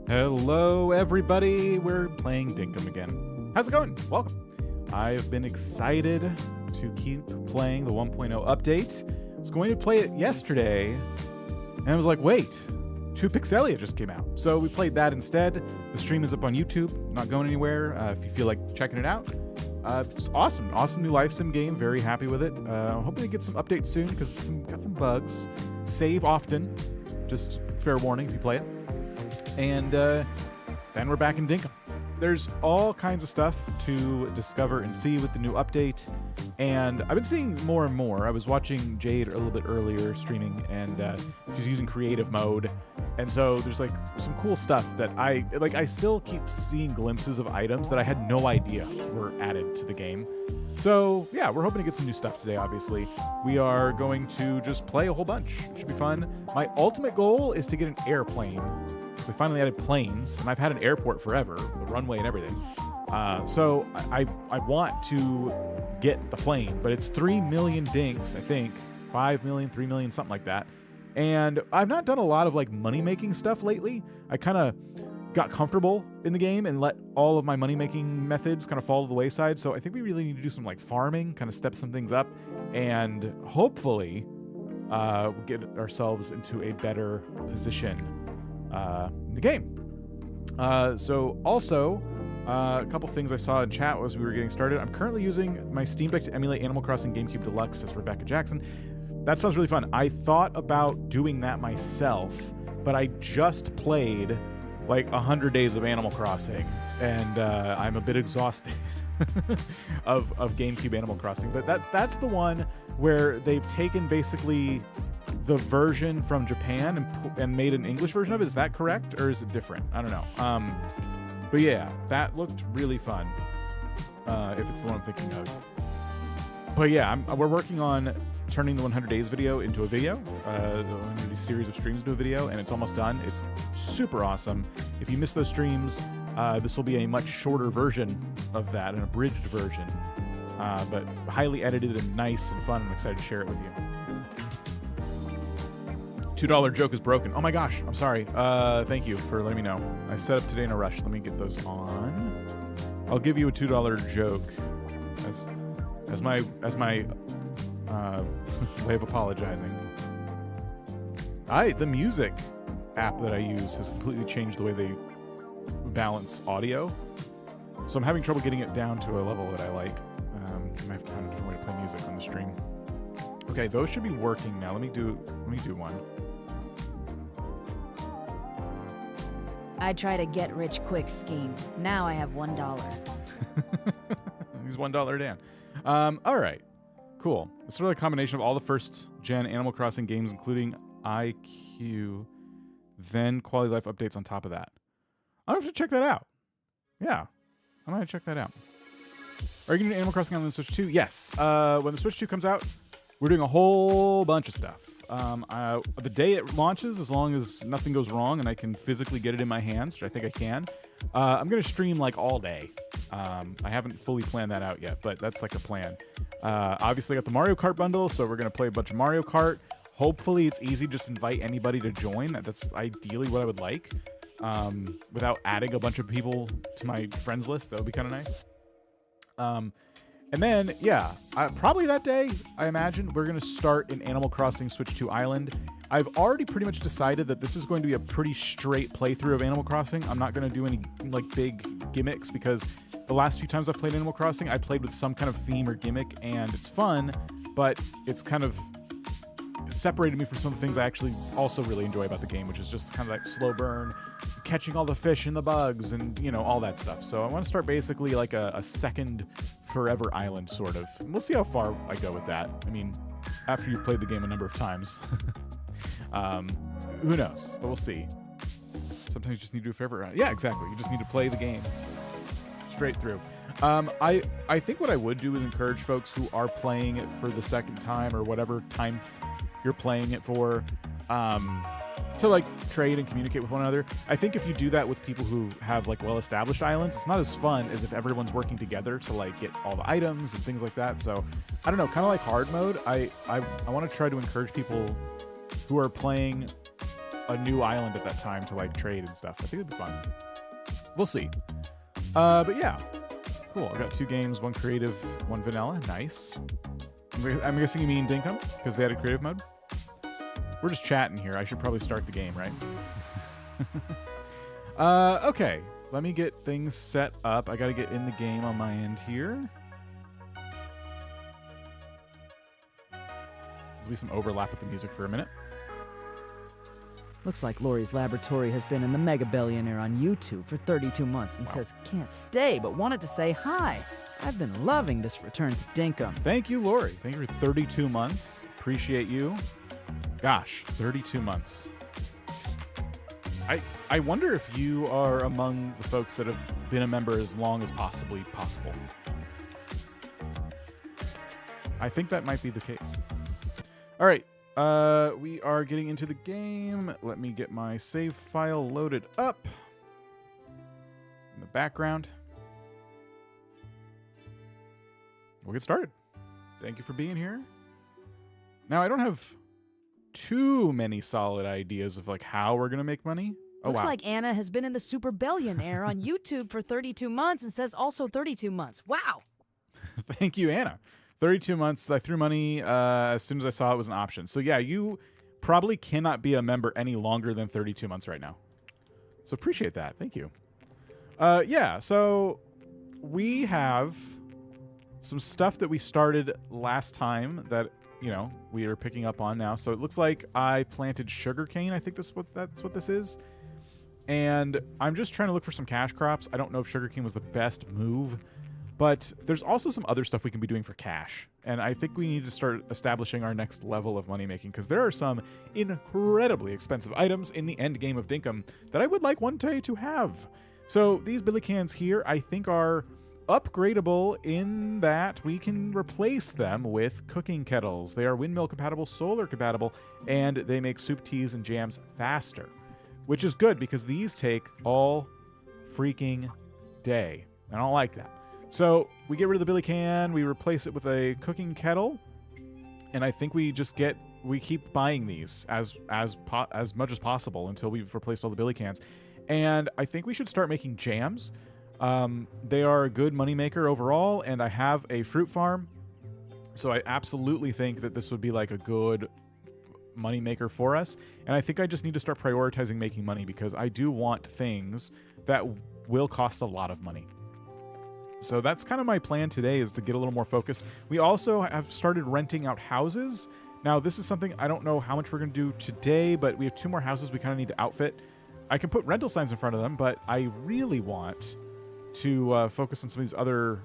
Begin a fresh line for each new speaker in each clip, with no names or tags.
Hello, everybody. We're playing Dinkum again. How's it going? Welcome. I've been excited to keep playing the 1.0 update. I was going to play it yesterday, and I was like, wait, 2 Pixelia just came out. So we played that instead. The stream is up on YouTube, not going anywhere. If you feel like checking it out. It's awesome. Awesome new life sim game. Very happy with it. Hoping to get some updates soon because it's got some bugs. Save often. Just fair warning if you play it. And then we're back in Dinkum. There's all kinds of stuff to discover and see with the new update. And I've been seeing more and more. I was watching Jade a little bit earlier streaming, and she's using creative mode. And so there's like some cool stuff that I still keep seeing glimpses of items that I had no idea were added to the game. So yeah, we're hoping to get some new stuff today, obviously. We are going to just play a whole bunch. It should be fun. My ultimate goal is to get an airplane. We finally added planes, and I've had an airport forever, the runway and everything. So I want to get the plane, but it's 3 million dinks, I think. 5 million, 3 million, something like that. And I've not done a lot of like money-making stuff lately. I kind of got comfortable in the game and let all of my money-making methods kind of fall to the wayside. So I think we really need to do some like farming, kind of step some things up, and hopefully get ourselves into a better position in the game. So also, a couple things I saw in chat as we were getting started. I'm currently using my Steam Deck to emulate Animal Crossing GameCube Deluxe, says Rebecca Jackson. That sounds really fun. I thought about doing that myself, but I just played like 100 days of Animal Crossing, and I'm a bit exhausted of GameCube Animal Crossing. But that's the one where they've taken basically the version from Japan and made an English version of it. Is that correct, or is it different? I don't know. But yeah, that looked really fun, if it's the one I'm thinking of. But yeah, we're working on turning the 100 days video into a video, the 100 series of streams into a video, and it's almost done. It's super awesome. If you missed those streams, this will be a much shorter version of that, an abridged version, but highly edited and nice and fun. I'm excited to share it with you. $2 joke is broken. Oh my gosh, I'm sorry. Thank you for letting me know. I set up today in a rush. Let me get those on. I'll give you a $2 joke as my way of apologizing. The music app that I use has completely changed the way they balance audio. So I'm having trouble getting it down to a level that I like. I might have to find a different way to play music on the stream. Okay, those should be working now. Let me do one.
I tried a get-rich-quick scheme. Now I have $1.
He's $1 Dan. All right. Cool. It's sort of a combination of all the first-gen Animal Crossing games, including IQ, then quality life updates on top of that. I'm going to have to check that out. Yeah. I'm going to check that out. Are you going to do Animal Crossing on the Switch 2? Yes. When the Switch 2 comes out, we're doing a whole bunch of stuff. The day it launches, as long as nothing goes wrong and I can physically get it in my hands, which I think I can, I'm going to stream like all day. I haven't fully planned that out yet, but that's like a plan. Obviously, I got the Mario Kart bundle, so we're going to play a bunch of Mario Kart. Hopefully, it's easy. Just invite anybody to join. That's ideally what I would like. Without adding a bunch of people to my friends list. That would be kind of nice. And then, yeah, probably that day, I imagine, we're going to start an Animal Crossing Switch 2 Island. I've already pretty much decided that this is going to be a pretty straight playthrough of Animal Crossing. I'm not going to do any like big gimmicks, because the last few times I've played Animal Crossing, I played with some kind of theme or gimmick, and it's fun, but it's kind of separated me from some of the things I actually also really enjoy about the game, which is just kind of like slow burn, catching all the fish and the bugs, and all that stuff. So I want to start basically like a second Forever Island sort of. And we'll see how far I go with that. I mean, after you've played the game a number of times, who knows? But we'll see. Sometimes you just need to do a Forever. Yeah, exactly. You just need to play the game straight through. I think what I would do is encourage folks who are playing it for the second time or whatever time you're playing it for, to like trade and communicate with one another. I think if you do that with people who have like well-established islands, it's not as fun as if everyone's working together to like get all the items and things like that. So I don't know, kind of like hard mode. I want to try to encourage people who are playing a new island at that time to like trade and stuff. I think it'd be fun. We'll see. But yeah, cool. I got 2 games, 1 creative, 1 vanilla. Nice. I'm guessing you mean Dinkum because they added creative mode. We're just chatting here. I should probably start the game, right? Okay. Let me get things set up. I got to get in the game on my end here. There'll be some overlap with the music for a minute.
Looks like Lori's Laboratory has been in the Mega Billionaire on YouTube for 32 months and says can't stay but wanted to say hi. I've been loving this return to Dinkum.
Thank you, Lori. Thank you for 32 months. Appreciate you. Gosh, 32 months. I wonder if you are among the folks that have been a member as long as possibly possible. I think that might be the case. All right. We are getting into the game. Let me get my save file loaded up in the background. We'll get started. Thank you for being here. Now, I don't have too many solid ideas of like how we're going to make money. Oh,
Looks
wow.
like Anna has been in the Super Billionaire on YouTube for 32 months and says also 32 months. Wow.
Thank you, Anna. 32 months. I threw money as soon as I saw it was an option. So yeah, you probably cannot be a member any longer than 32 months right now. So appreciate that. Thank you. Yeah, so we have some stuff that we started last time that, you know, we are picking up on now. So it looks like I planted sugarcane. I think that's what this is. And I'm just trying to look for some cash crops. I don't know if sugarcane was the best move. But there's also some other stuff we can be doing for cash. And I think we need to start establishing our next level of money making because there are some incredibly expensive items in the end game of Dinkum that I would like one day to have. So these billy cans here I think are upgradable in that we can replace them with cooking kettles. They are windmill compatible, solar compatible, and they make soup, teas, and jams faster. Which is good because these take all freaking day. I don't like that. So we get rid of the billy can, we replace it with a cooking kettle, and I think we keep buying these as much as possible until we've replaced all the billy cans. And I think we should start making jams. They are a good moneymaker overall, and I have a fruit farm, so I absolutely think that this would be like a good moneymaker for us. And I think I just need to start prioritizing making money because I do want things that will cost a lot of money. So that's kind of my plan today, is to get a little more focused. We also have started renting out houses. Now, this is something I don't know how much we're going to do today, but we have 2 more houses we kind of need to outfit. I can put rental signs in front of them, but I really want to focus on some of these other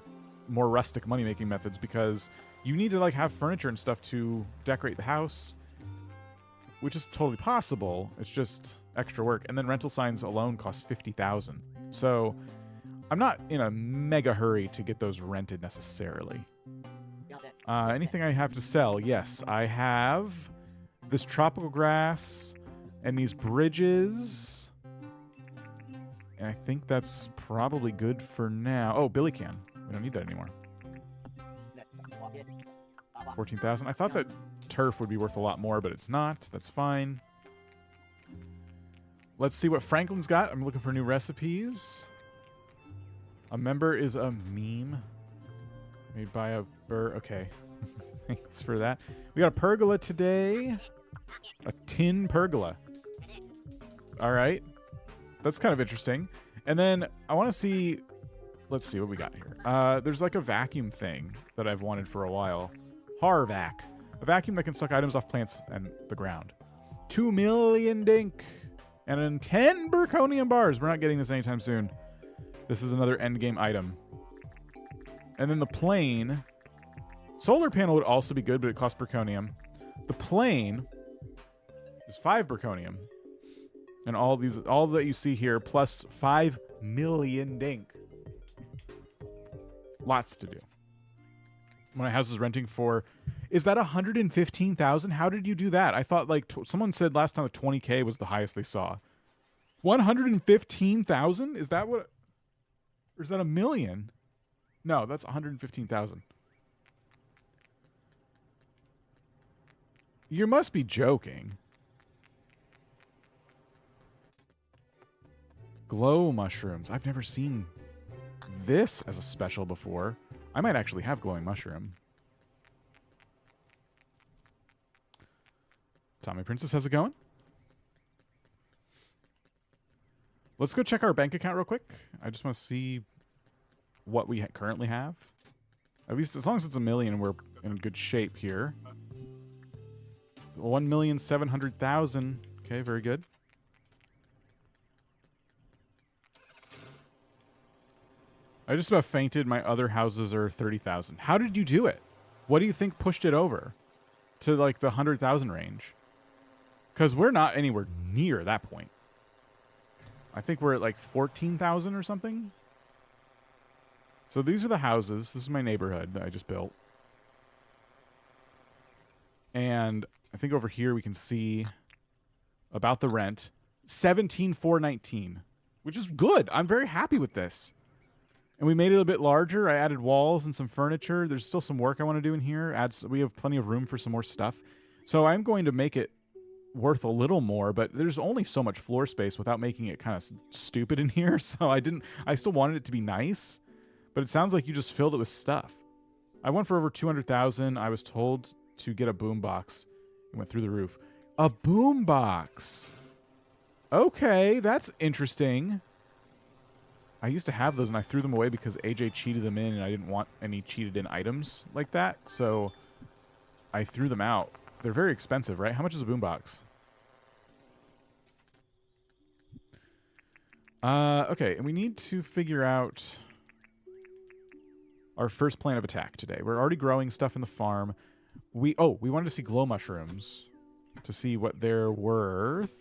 more rustic money-making methods because you need to like have furniture and stuff to decorate the house, which is totally possible. It's just extra work. And then rental signs alone cost $50,000. So I'm not in a mega hurry to get those rented necessarily. Anything I have to sell? Yes, I have this tropical grass and these bridges. And I think that's probably good for now. Oh, billy can. We don't need that anymore. 14,000. I thought that turf would be worth a lot more, but it's not. That's fine. Let's see what Franklin's got. I'm looking for new recipes. A member is a meme made by a burr. Okay. Thanks for that. We got a pergola today. A tin pergola. All right. That's kind of interesting. And then I want to see... Let's see what we got here. There's like a vacuum thing that I've wanted for a while. Harvac. A vacuum that can suck items off plants and the ground. 2 million dink. And then 10 Burconium bars. We're not getting this anytime soon. This is another endgame item. And then the plane. Solar panel would also be good, but it costs Burconium. The plane is 5 Burconium. And all that you see here, plus 5 million dink. Lots to do. My house is renting for... Is that 115,000? How did you do that? I thought like someone said last time that 20K was the highest they saw. 115,000? Is that what... Or is that a million? No, that's 115,000. You must be joking. Glow mushrooms. I've never seen this as a special before. I might actually have glowing mushroom. Tommy Princess, how's it going? Let's go check our bank account real quick. I just want to see what we currently have. At least as long as it's 1 million, we're in good shape here. 1,700,000. Okay, very good. I just about fainted. My other houses are 30,000. How did you do it? What do you think pushed it over to like the 100,000 range? Because we're not anywhere near that point. I think we're at like 14,000 or something. So these are the houses. This is my neighborhood that I just built. And I think over here we can see about the rent. 17,419, which is good. I'm very happy with this. And we made it a bit larger. I added walls and some furniture. There's still some work I want to do in here. We have plenty of room for some more stuff. So I'm going to make it worth a little more, but there's only so much floor space without making it kind of stupid in here. So I still wanted it to be nice, but it sounds like you just filled it with stuff. I went for over 200,000. I was told to get a boombox. It went through the roof. A boombox. Okay, that's interesting. I used to have those and I threw them away because AJ cheated them in and I didn't want any cheated in items like that. So I threw them out. They're very expensive, right? How much is a boombox? Okay, and we need to figure out our first plan of attack today. We're already growing stuff in the farm. We wanted to see glow mushrooms to see what they're worth.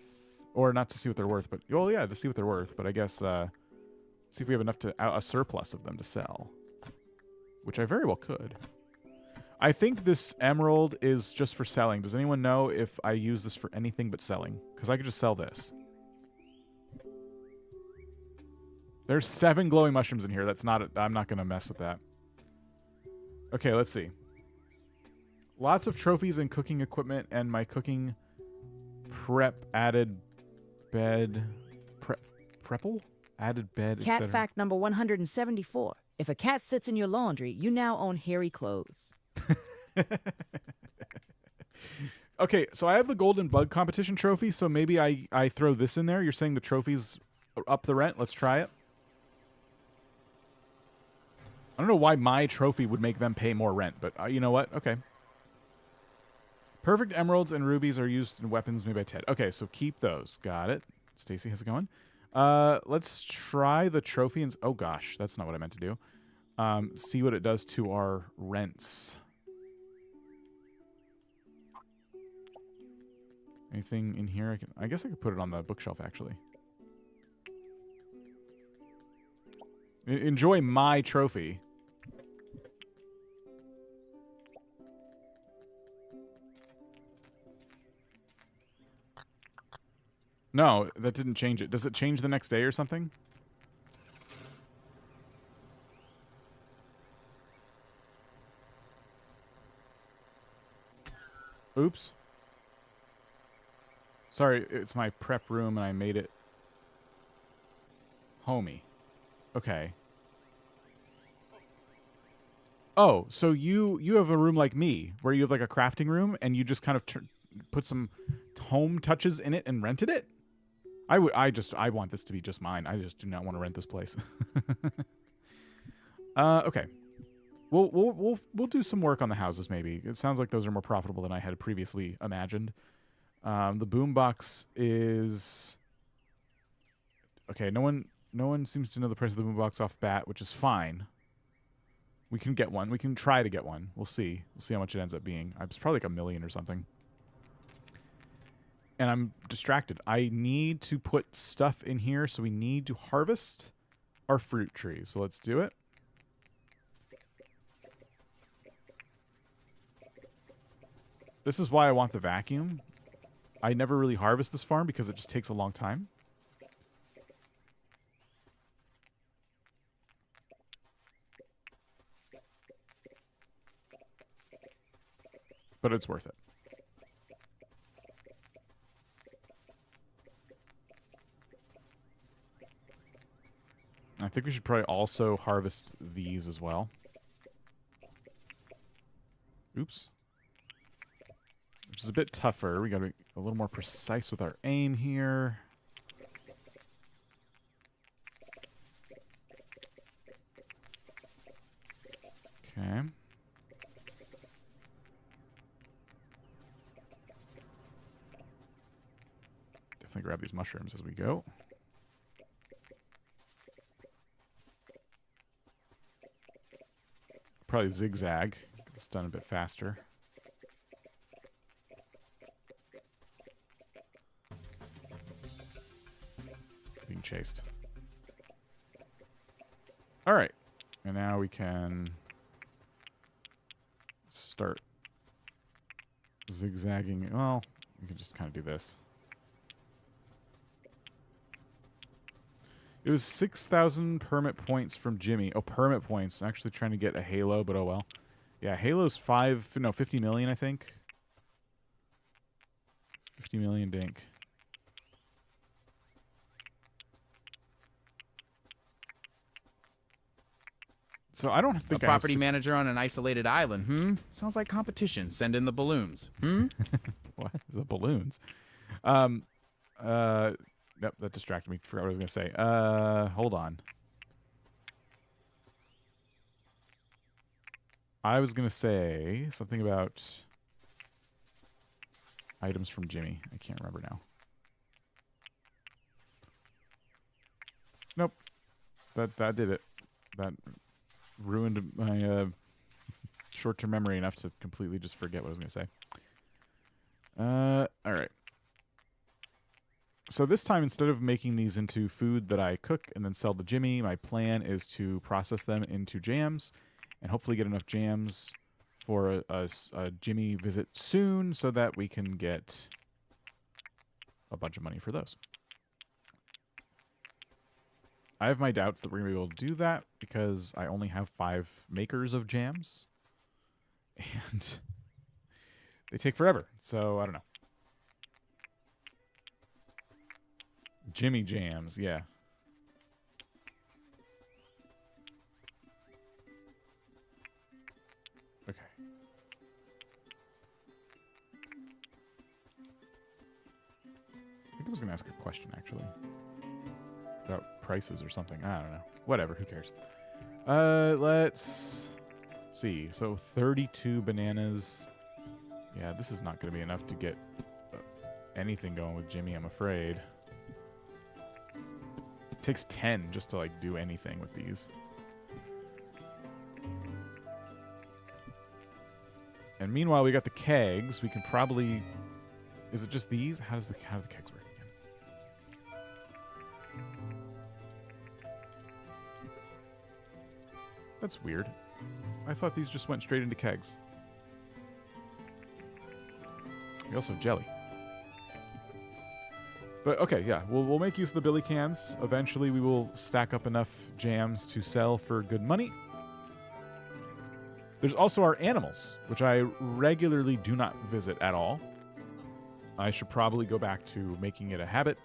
Or not to see what they're worth, but, well, yeah, to see what they're worth. But I guess, see if we have enough a surplus of them to sell. Which I very well could. I think this emerald is just for selling. Does anyone know if I use this for anything but selling? Because I could just sell this. There's 7 glowing mushrooms in here. That's not, I'm not going to mess with that. Okay, let's see. Lots of trophies and cooking equipment, and my cooking prep added bed. Prepple? Added bed,
Cat
etc.
fact number 174. If a cat sits in your laundry, you now own hairy clothes.
Okay, so I have the golden bug competition trophy, so maybe I throw this in there. You're saying the trophies up the rent? Let's try it. I don't know why my trophy would make them pay more rent, but you know what? Okay. Perfect emeralds and rubies are used in weapons made by Ted. Okay, so keep those. Got it. Stacy, how's it going? Let's try the trophy and... Oh, gosh. That's not what I meant to do. See what it does to our rents. Anything in here? I guess I could put it on the bookshelf, actually. Enjoy my trophy. No, that didn't change it. Does it change the next day or something? Oops. Sorry, it's my prep room and I made it homey. Okay. Oh, so you have a room like me where you have like a crafting room and you just kind of put some home touches in it and rented it? I want this to be just mine. I just do not want to rent this place. Okay. We'll do some work on the houses maybe. It sounds like those are more profitable than I had previously imagined. The boombox is okay. No one seems to know the price of the boombox off bat, which is fine. We can get one. We can try to get one. We'll see. We'll see how much it ends up being. It's probably like $1 million or something. And I'm distracted. I need to put stuff in here, so we need to harvest our fruit trees. So let's do it. This is why I want the vacuum. I never really harvest this farm because it just takes a long time. But it's worth it. I think we should probably also harvest these as well. Oops. Which is a bit tougher. We gotta be a little more precise with our aim here. Okay. Definitely grab these mushrooms as we go. Probably zigzag. Get this done a bit faster. chased. All right. And now we can start zigzagging. Well, we can just kind of do this. It was 6,000 permit points from Jimmy. Oh, permit points. I'm actually trying to get a Halo, but oh well. Yeah, Halo's 50 million, I think. 50 million dink. So I don't think
a property manager on an isolated island. Sounds like competition. Send in the balloons.
What? The balloons. Yep, that distracted me. Forgot what I was going to say. Hold on. I was going to say something about items from Jimmy. I can't remember now. Nope. That did it. That ruined my short-term memory enough to completely just forget what I was going to say. All right. So this time, instead of making these into food that I cook and then sell to Jimmy, my plan is to process them into jams and hopefully get enough jams for a Jimmy visit soon so that we can get a bunch of money for those. I have my doubts that we're going to be able to do that because I only have 5 makers of jams. And they take forever, so I don't know. Jimmy jams, yeah. Okay. I think I was going to ask a question, actually. About prices or something. I don't know. Whatever, who cares? Let's see. So 32 bananas. Yeah, this is not going to be enough to get anything going with Jimmy, I'm afraid. It takes 10 just to, like, do anything with these. And meanwhile, we got the kegs. We can probably... Is it just these? How do the kegs work again? That's weird. I thought these just went straight into kegs. We also have jelly. But okay, yeah, we'll make use of the billy cans. Eventually, we will stack up enough jams to sell for good money. There's also our animals, which I regularly do not visit at all. I should probably go back to making it a habit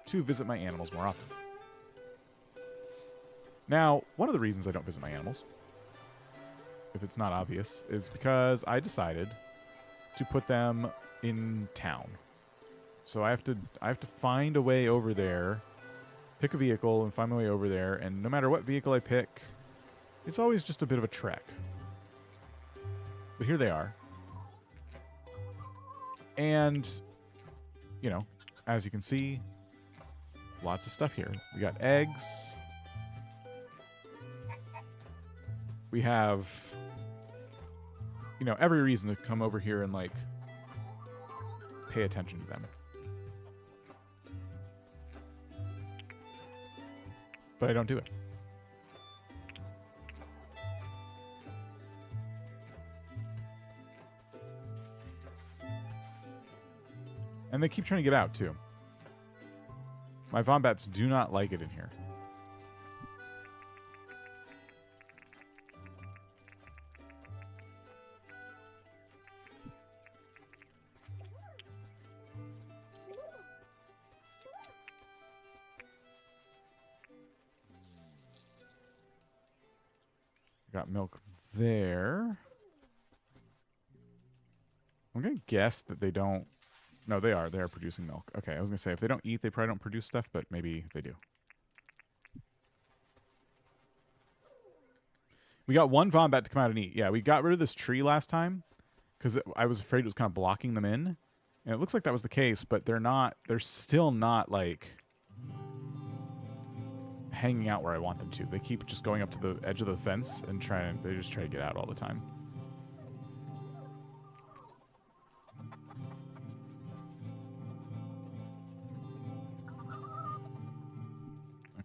to visit my animals more often. Now, one of the reasons I don't visit my animals, if it's not obvious, is because I decided to put them in town. So I have to find a way over there, pick a vehicle and find my way over there, and no matter what vehicle I pick, it's always just a bit of a trek. But here they are. And, you know, as you can see, lots of stuff here. We got eggs. We have, you know, every reason to come over here and, like, pay attention to them. But I don't do it. And they keep trying to get out, too. My Vombats do not like it in here. Got milk there. I'm going to guess that they don't... No, they are. They are producing milk. Okay, I was going to say, if they don't eat, they probably don't produce stuff, but maybe they do. We got one Vombat to come out and eat. Yeah, we got rid of this tree last time because I was afraid it was kind of blocking them in. And it looks like that was the case, but they're not... They're still not, like... hanging out where I want them to. They keep just going up to the edge of the fence and they just try to get out all the time.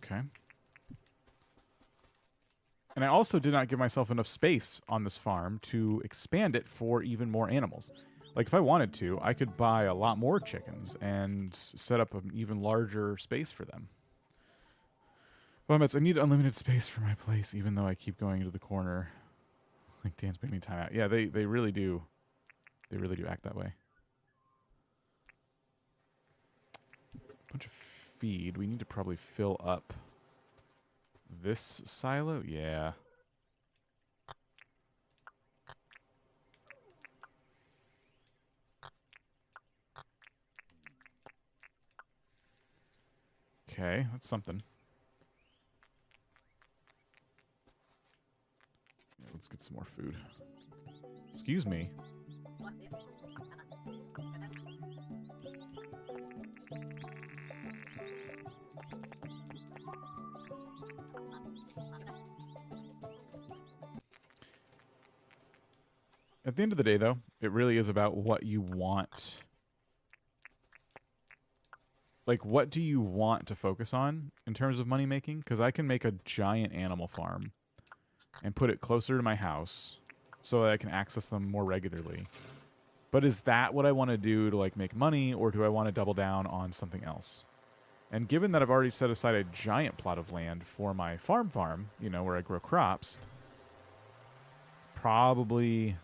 Okay. And I also did not give myself enough space on this farm to expand it for even more animals. Like, if I wanted to, I could buy a lot more chickens and set up an even larger space for them. Well, I need unlimited space for my place, even though I keep going to the corner. Like, Dan's making me time out. Yeah, they really do. They really do act that way. Bunch of feed. We need to probably fill up this silo. Yeah. Okay, that's something. Yeah, let's get some more food. Excuse me. At the end of the day, though, it really is about what you want. Like, what do you want to focus on in terms of money making? Because I can make a giant animal farm and put it closer to my house so that I can access them more regularly. But is that what I want to do to, like, make money, or do I want to double down on something else? And given that I've already set aside a giant plot of land for my farm, you know, where I grow crops, it's probably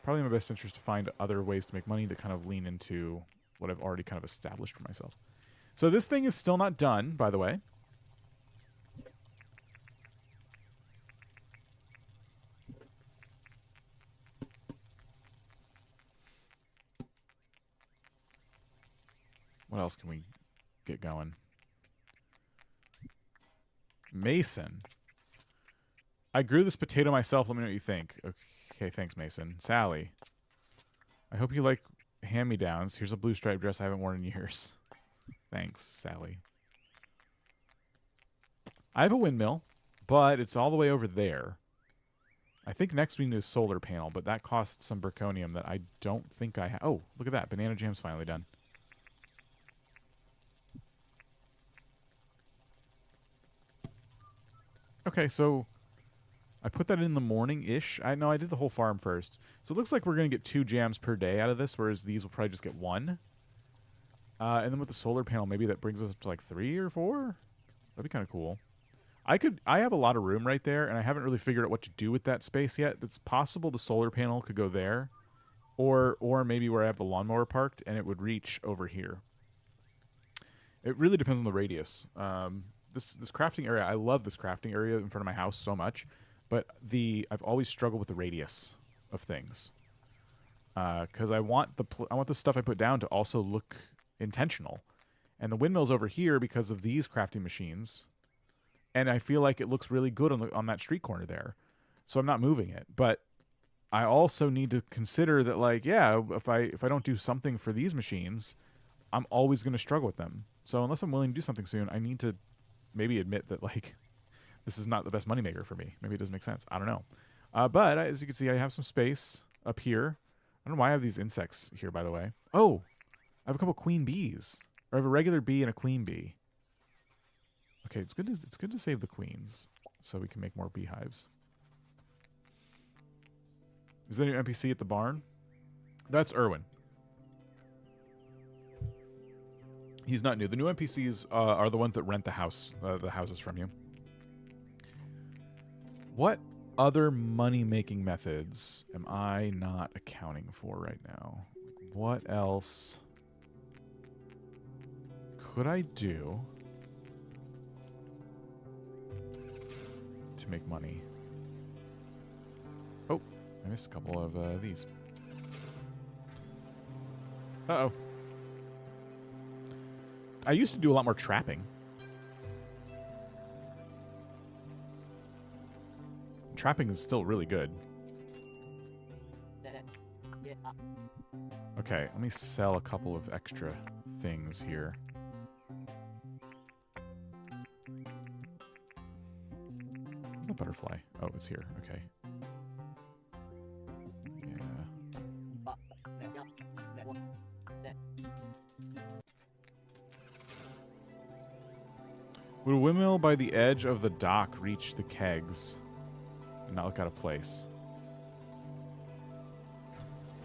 in my best interest to find other ways to make money that kind of lean into what I've already kind of established for myself. So this thing is still not done, by the way. What else can we get going? Mason. I grew this potato myself. Let me know what you think. Okay, thanks, Mason. Sally. I hope you like hand-me-downs. Here's a blue striped dress I haven't worn in years. Thanks, Sally. I have a windmill, but it's all the way over there. I think next we need a solar panel, but that costs some zirconium that I don't think I have. Oh, look at that. Banana jam's finally done. Okay, so I put that in the morning-ish. I did the whole farm first. So it looks like we're going to get 2 jams per day out of this, whereas these will probably just get 1. And then with the solar panel, maybe that brings us up to like 3 or 4. That'd be kind of cool. I have a lot of room right there, and I haven't really figured out what to do with that space yet. It's possible the solar panel could go there, or maybe where I have the lawnmower parked, and it would reach over here. It really depends on the radius. This crafting area, I love this crafting area in front of my house so much, but I've always struggled with the radius of things, because I want the stuff I put down to also look intentional, and the windmill's over here because of these crafting machines, and I feel like it looks really good on that street corner there, so I'm not moving it. But I also need to consider that, like, yeah, if I don't do something for these machines, I'm always going to struggle with them. So unless I'm willing to do something soon, I need to maybe admit that, like, this is not the best moneymaker for me. Maybe it doesn't make sense. I don't know. But as you can see, I have some space up here. I don't know why I have these insects here, by the way. Oh, I have a couple queen bees. Or I have a regular bee and a queen bee. Okay, it's good to save the queens so we can make more beehives. Is there a new NPC at the barn? That's Erwin. He's not new. The new NPCs are the ones that rent the houses from you. What other money-making methods am I not accounting for right now? What else could I do to make money? Oh, I missed a couple of these. Uh-oh. I used to do a lot more trapping. Trapping is still really good. Okay, let me sell a couple of extra things here. Where's the butterfly? Oh, it's here. Okay. Yeah. Would a windmill by the edge of the dock reach the kegs and not look out of place?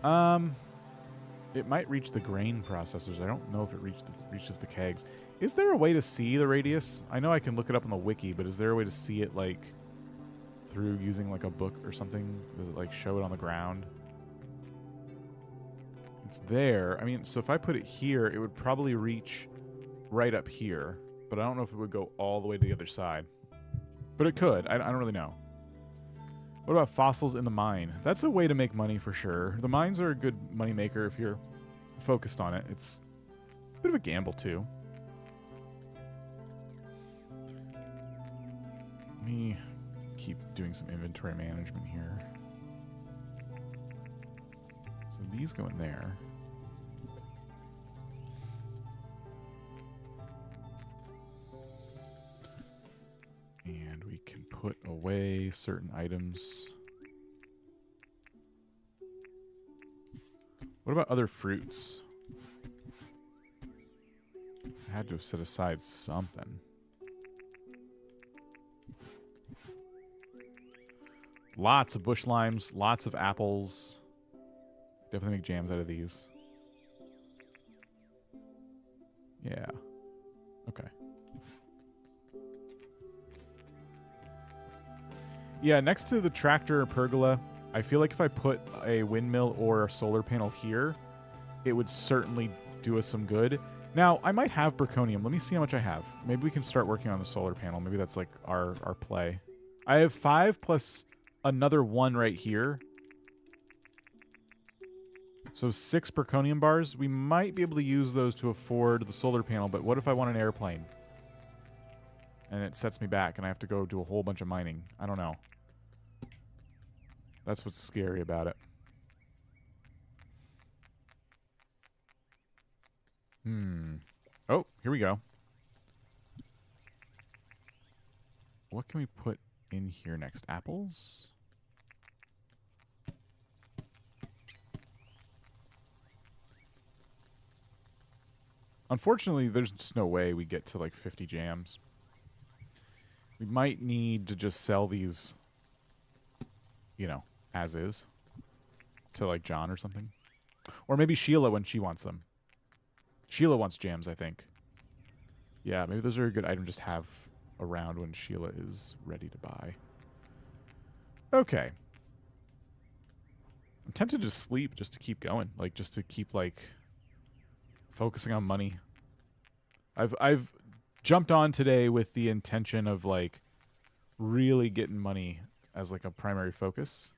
It might reach the grain processors. I don't know if it reaches the kegs. Is there a way to see the radius? I know I can look it up on the wiki, but is there a way to see it, like, through using, like, a book or something? Does it, like, show it on the ground? It's there. I mean, so if I put it here, it would probably reach right up here. But I don't know if it would go all the way to the other side. But it could. I don't really know. What about fossils in the mine? That's a way to make money for sure. The mines are a good money maker if you're focused on it. It's a bit of a gamble too. Let me keep doing some inventory management here. So these go in there. And we can put away certain items. What about other fruits? I had to have set aside something. Lots of bush limes, lots of apples. Definitely make jams out of these. Yeah. Okay. Yeah, next to the tractor or pergola, I feel like if I put a windmill or a solar panel here, it would certainly do us some good. Now, I might have Berconium. Let me see how much I have. Maybe we can start working on the solar panel. Maybe that's like our play. I have 5 plus another 1 right here. So 6 Berconium bars. We might be able to use those to afford the solar panel, but what if I want an airplane? And it sets me back and I have to go do a whole bunch of mining. I don't know. That's what's scary about it. Oh, here we go. What can we put in here next? Apples? Unfortunately, there's just no way we get to like 50 jams. We might need to just sell these, you know, as is, to like John or something. Or maybe Sheila when she wants them. Sheila wants jams, I think. Yeah, maybe those are a good item just have around when Sheila is ready to buy. Okay. I'm tempted to sleep just to keep going. Like, just to keep, like, focusing on money. I've jumped on today with the intention of, like, really getting money as, like, a primary focus.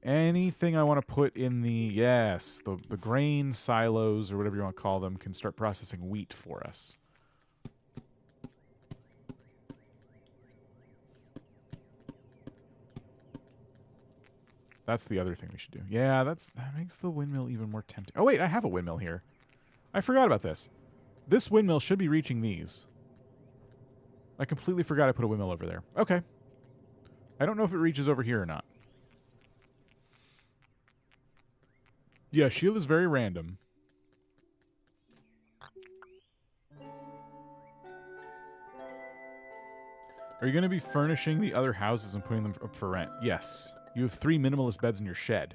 Anything I want to put in the, yes, the grain silos or whatever you want to call them can start processing wheat for us. That's the other thing we should do. Yeah, that makes the windmill even more tempting. Oh, wait, I have a windmill here. I forgot about this. This windmill should be reaching these. I completely forgot I put a windmill over there. Okay. I don't know if it reaches over here or not. Yeah, Sheila's very random. Are you going to be furnishing the other houses and putting them up for rent? Yes. You have 3 minimalist beds in your shed.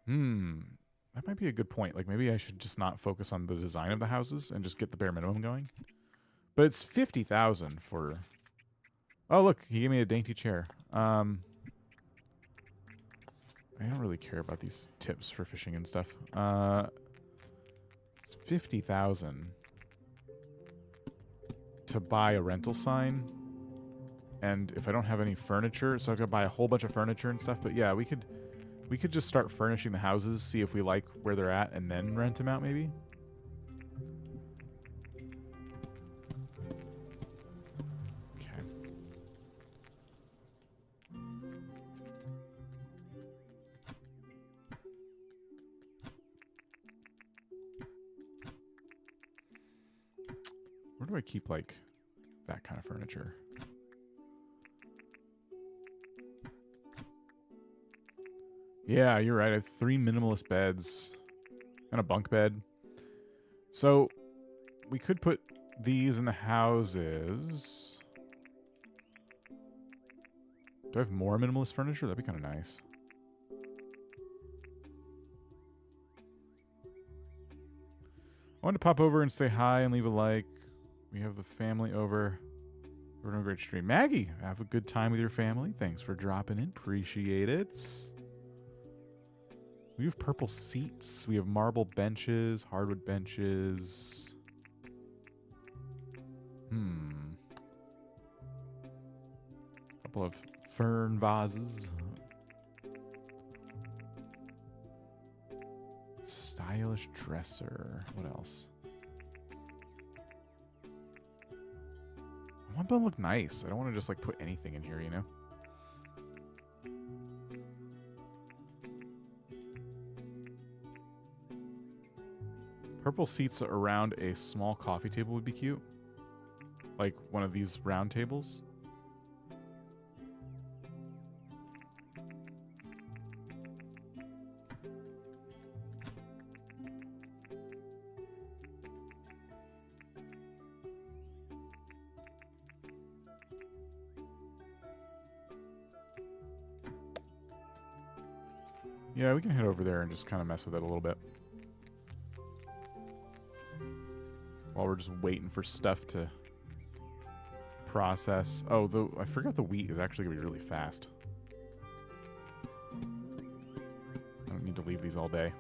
That might be a good point. Like, maybe I should just not focus on the design of the houses and just get the bare minimum going. But it's 50,000 for... Oh, look, he gave me a dainty chair. I don't really care about these tips for fishing and stuff. It's 50,000 to buy a rental sign. And if I don't have any furniture, so I've got to buy a whole bunch of furniture and stuff. But yeah, we could just start furnishing the houses, see if we like where they're at, and then rent them out maybe. Okay. Where do I keep, like, that kind of furniture? Yeah, you're right. I have 3 minimalist beds and a bunk bed. So we could put these in the houses. Do I have more minimalist furniture? That'd be kind of nice. I wanted to pop over and say hi and leave a like. We have the family over. We're doing a great stream. Maggie, have a good time with your family. Thanks for dropping in. Appreciate it. We have purple seats. We have marble benches, hardwood benches. Couple of fern vases. Stylish dresser. What else? I want them to look nice. I don't want to just like put anything in here, you know? Purple seats around a small coffee table would be cute. Like one of these round tables. Yeah, we can head over there and just kind of mess with it a little bit. While we're just waiting for stuff to process. Oh, I forgot the wheat is actually going to be really fast. I don't need to leave these all day.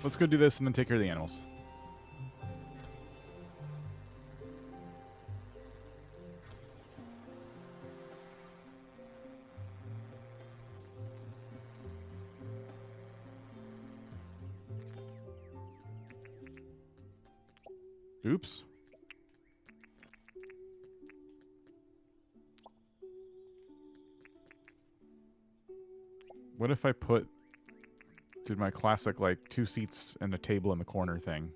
Let's go do this and then take care of the animals. Oops. What if I did my classic, like, 2 seats and a table in the corner thing?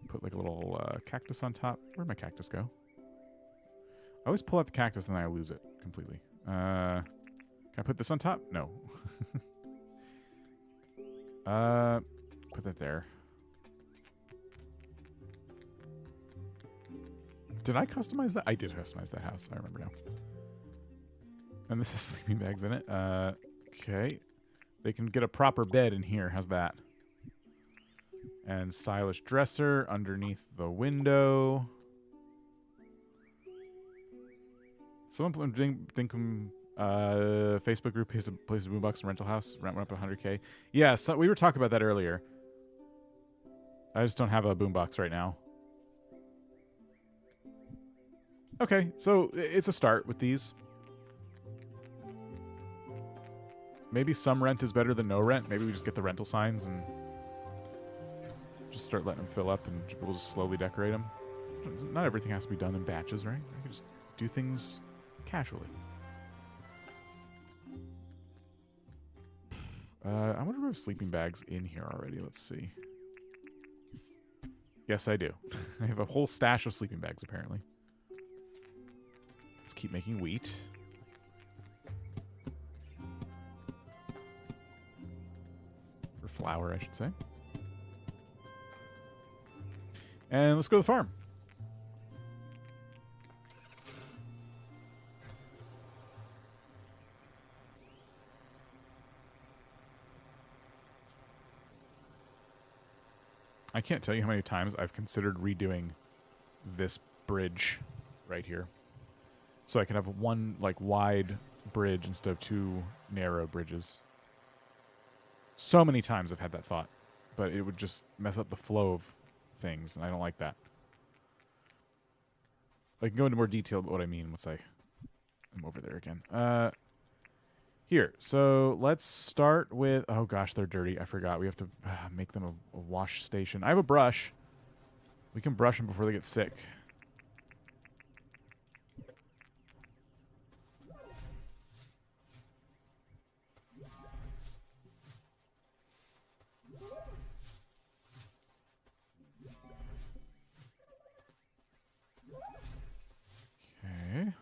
Put, like, a little cactus on top. Where'd my cactus go? I always pull out the cactus and then I lose it completely. Can I put this on top? No. Put that there. Did I customize that? I did customize that house. I remember now. And this has sleeping bags in it. Okay. They can get a proper bed in here. How's that? And stylish dresser underneath the window. Someone put Dinkum Facebook group plays a boombox and rental house. Rent went up 100K. Yeah, so we were talking about that earlier. I just don't have a boombox right now. Okay, so it's a start with these. Maybe some rent is better than no rent. Maybe we just get the rental signs and just start letting them fill up and we'll just slowly decorate them. Not everything has to be done in batches, right? We can just do things casually. I wonder if I have sleeping bags in here already. Let's see. Yes, I do. I have a whole stash of sleeping bags, apparently. Let's keep making wheat. Or flour, I should say. And let's go to the farm. I can't tell you how many times I've considered redoing this bridge right here. So I can have one, like, wide bridge instead of 2 narrow bridges. So many times I've had that thought. But it would just mess up the flow of things, and I don't like that. I can go into more detail about what I mean once I'm over there again. Here, so let's start with... Oh, gosh, they're dirty. I forgot. We have to make them a wash station. I have a brush. We can brush them before they get sick. Okay.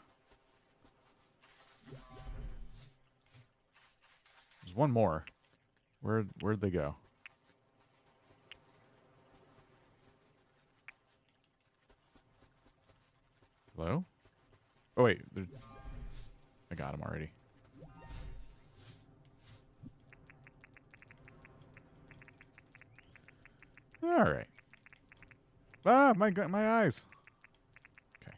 one more. Where'd they go? Hello? Oh wait, I got him already. All right. Ah, my eyes. Okay.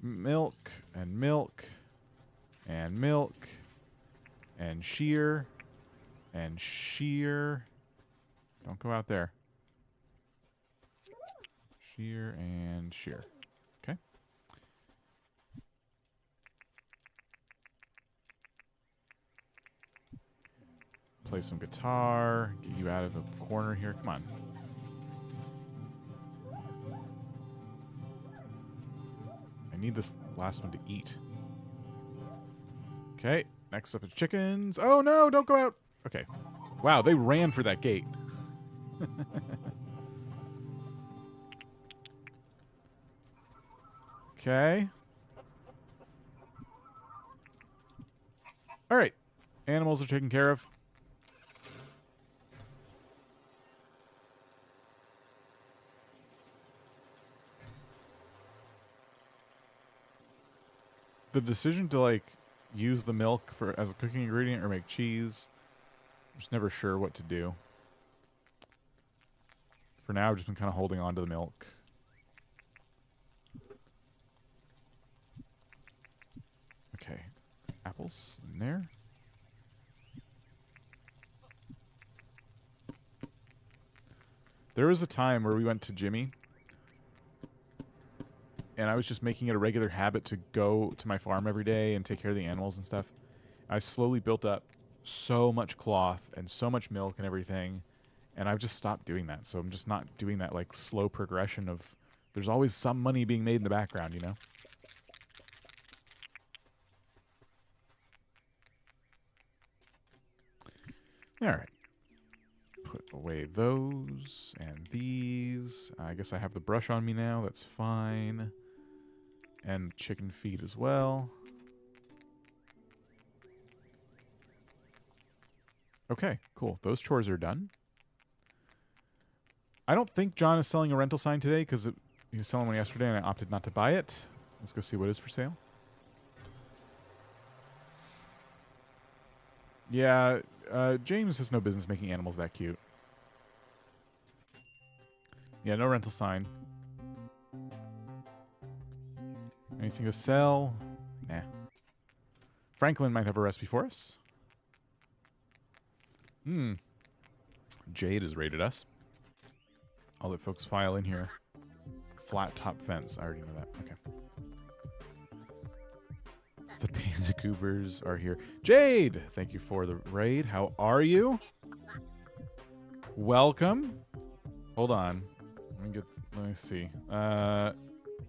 Milk and milk and milk and shear and shear. Don't go out there. Shear and shear. Okay. Play some guitar. Get you out of the corner here. Come on. I need this last one to eat. Okay. Next up is chickens. Oh no, don't go out. Okay. Wow, they ran for that gate. Okay. All right. Animals are taken care of. The decision to like use the milk for as a cooking ingredient or make cheese, I'm just never sure what to do. For now, I've just been kind of holding on to the milk. Okay, apples in there. There was a time where we went to Jimmy, and I was just making it a regular habit to go to my farm every day and take care of the animals and stuff. I slowly built up so much cloth and so much milk and everything, and I've just stopped doing that. So I'm just not doing that like slow progression of there's always some money being made in the background, you know? All right. Put away those and these. I guess I have the brush on me now. That's fine. And chicken feed as well. Okay, cool. Those chores are done. I don't think John is selling a rental sign today because he was selling one yesterday and I opted not to buy it. Let's go see what is for sale. Yeah, James has no business making animals that cute. Yeah, no rental sign. Anything to sell? Nah. Franklin might have a recipe for us. Jade has rated us. I'll let folks file in here. Flat top fence. I already know that. Okay. The Panda Goobers are here. Jade! Thank you for the raid. How are you? Welcome. Hold on. Let me see.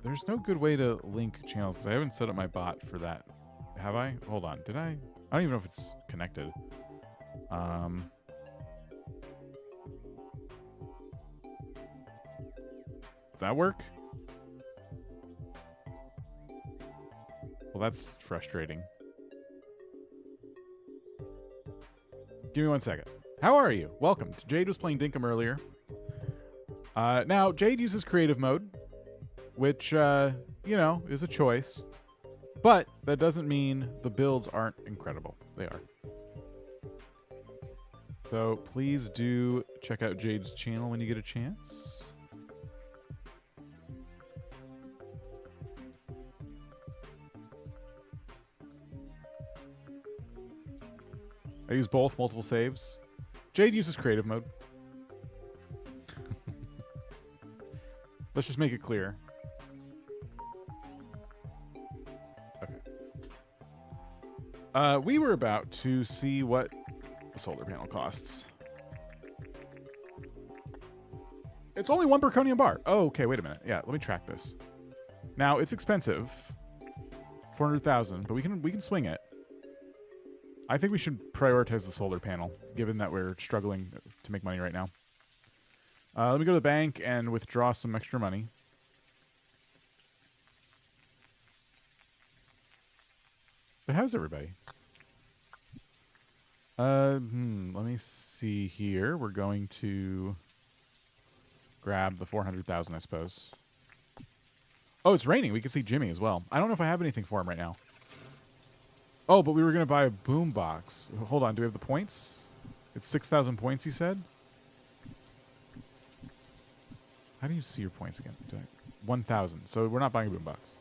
There's no good way to link channels because I haven't set up my bot for that. Have I? Hold on. Did I? I don't even know if it's connected. Does that work? Well, that's frustrating. Give me 1 second. How are you? Welcome. Jade was playing Dinkum earlier. Now, Jade uses creative mode, which, you know, is a choice. But that doesn't mean the builds aren't incredible. They are. So please do check out Jade's channel when you get a chance. I use both, multiple saves. Jade uses creative mode. Let's just make it clear. Okay. We were about to see what the solar panel costs. It's only 1 Berkonium bar. Oh, okay, wait a minute. Yeah, let me track this. Now, it's expensive. 400,000, but we can swing it. I think we should prioritize the solar panel, given that we're struggling to make money right now. Let me go to the bank and withdraw some extra money. But how's everybody? Let me see here. We're going to grab the 400,000, I suppose. Oh, it's raining. We can see Jimmy as well. I don't know if I have anything for him right now. Oh, but we were going to buy a boom box. Hold on. Do we have the points? It's 6,000 points, you said? How do you see your points again? 1,000. So we're not buying a boom box.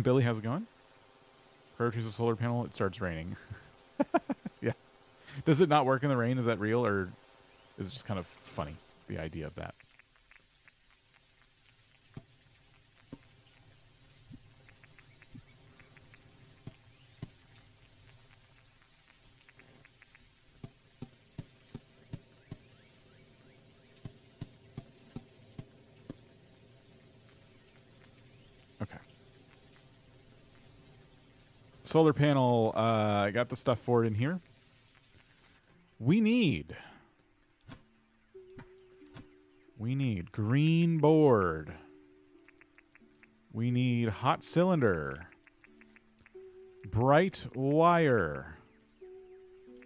Billy, how's it going? Purchase a solar panel. It starts raining. Yeah. Does it not work in the rain? Is that real, or is it just kind of funny, the idea of that? Okay. Solar panel, I got the stuff for it in here. We need green board. We need hot cylinder. Bright wire.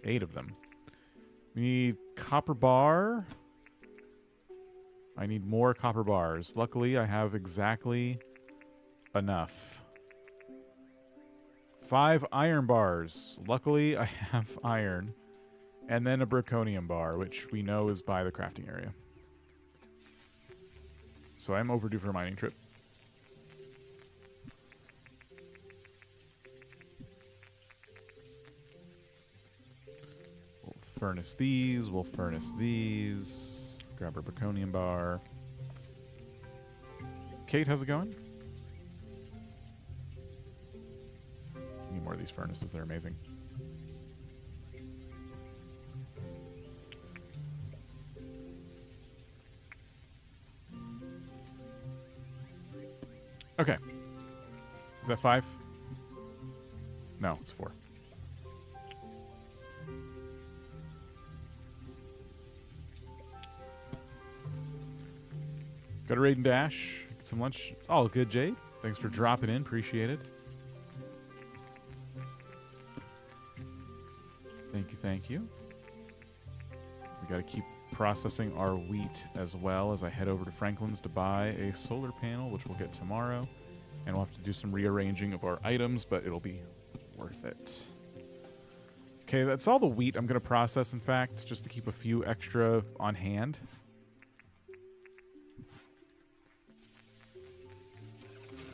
8 of them. We need copper bar. I need more copper bars. Luckily, I have exactly enough. 5 iron bars. Luckily, I have iron. And then a briconium bar, which we know is by the crafting area. So I'm overdue for a mining trip. We'll furnace these. We'll furnace these. Grab our briconium bar. Kate, how's it going? Need more of these furnaces. They're amazing. Okay. Is that 5? No, it's 4. Got a raid and dash. Get some lunch. It's all good, Jade. Thanks for dropping in. Appreciate it. Thank you, thank you. We got to keep processing our wheat as well as I head over to Franklin's to buy a solar panel, which we'll get tomorrow. And we'll have to do some rearranging of our items, but it'll be worth it. Okay, that's all the wheat I'm going to process, in fact, just to keep a few extra on hand.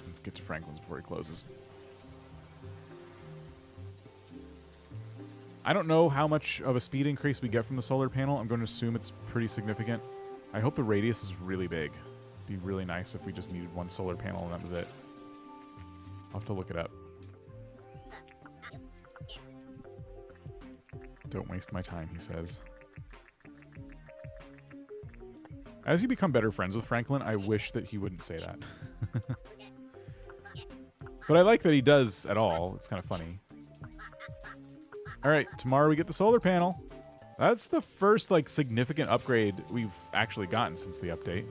Let's get to Franklin's before he closes. I don't know how much of a speed increase we get from the solar panel. I'm going to assume it's pretty significant. I hope the radius is really big. It'd be really nice if we just needed one solar panel and that was it. I'll have to look it up. Don't waste my time, he says. As you become better friends with Franklin, I wish that he wouldn't say that. But I like that he does at all. It's kind of funny. All right, tomorrow we get the solar panel. That's the first, like, significant upgrade we've actually gotten since the update.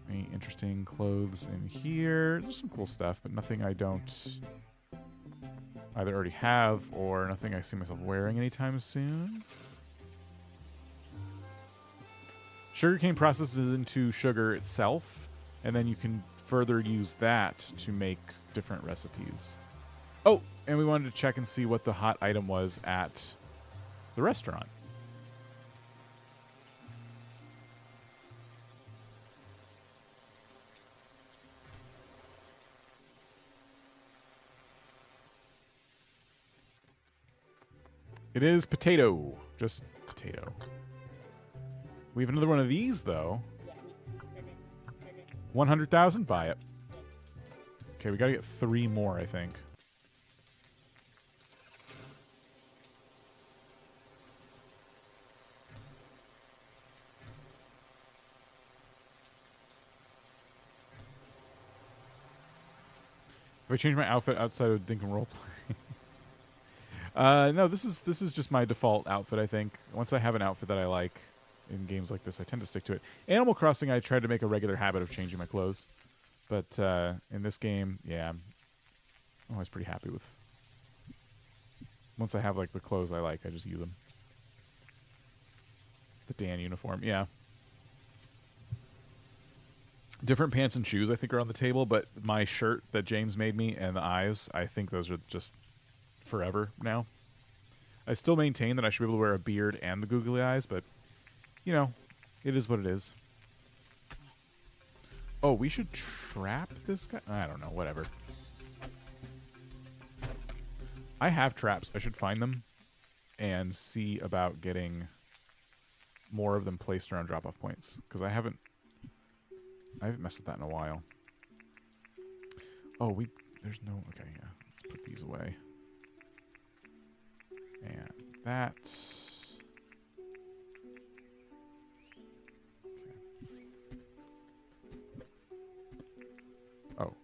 Any interesting clothes in here? There's some cool stuff, but nothing I don't either already have or nothing I see myself wearing anytime soon. Sugarcane processes into sugar itself, and then you can further use that to make different recipes. Oh, and we wanted to check and see what the hot item was at the restaurant. It is potato. Just potato. We have another one of these, though. 100,000? Buy it. Okay, we gotta get 3 more, I think. Have I changed my outfit outside of Dinkum roleplay? No, this is just my default outfit, I think. Once I have an outfit that I like in games like this, I tend to stick to it. Animal Crossing, I tried to make a regular habit of changing my clothes. But in this game, yeah, I'm always pretty happy with. Once I have like the clothes I like, I just use them. The Dan uniform, yeah. Different pants and shoes, I think, are on the table, but my shirt that James made me and the eyes, I think those are just forever now. I still maintain that I should be able to wear a beard and the googly eyes, but, you know, it is what it is. Oh, we should trap this guy? I don't know, whatever. I have traps. I should find them and see about getting more of them placed around drop-off points, because I haven't messed with that in a while. Oh, there's no, okay, yeah. Let's put these away. And that. Okay. Oh.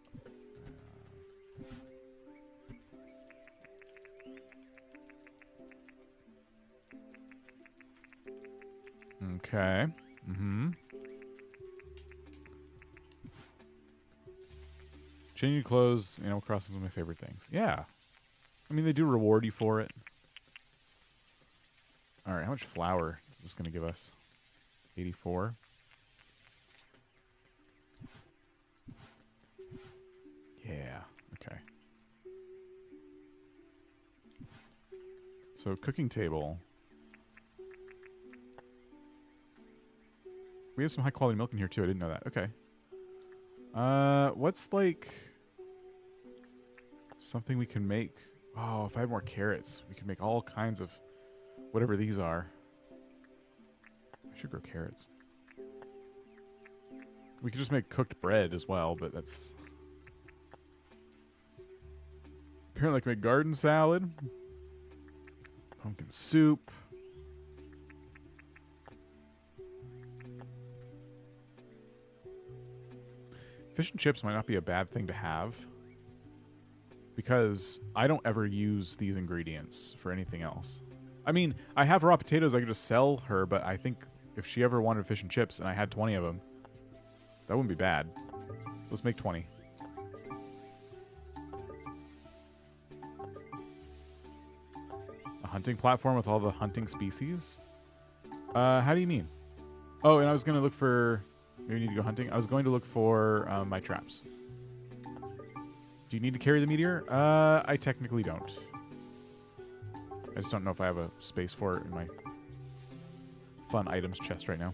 Okay. Mm-hmm. Changing clothes, Animal Crossing is one of my favorite things. Yeah. I mean, they do reward you for it. All right, how much flour is this going to give us? 84. Yeah, okay. So, cooking table. We have some high-quality milk in here, too. I didn't know that. Okay. What's, like, something we can make? Oh, if I had more carrots, we could make all kinds of whatever these are. I should grow carrots. We could just make cooked bread as well, but that's... Apparently I can make garden salad. Pumpkin soup. Fish and chips might not be a bad thing to have, because I don't ever use these ingredients for anything else. I mean, I have raw potatoes I could just sell her, but I think if she ever wanted fish and chips and I had 20 of them, that wouldn't be bad. Let's make 20. A hunting platform with all the hunting species? How do you mean? Oh, and I was going to look for... Maybe we need to go hunting. I was going to look for my traps. Do you need to carry the meteor? I technically don't. I just don't know if I have a space for it in my fun items chest right now.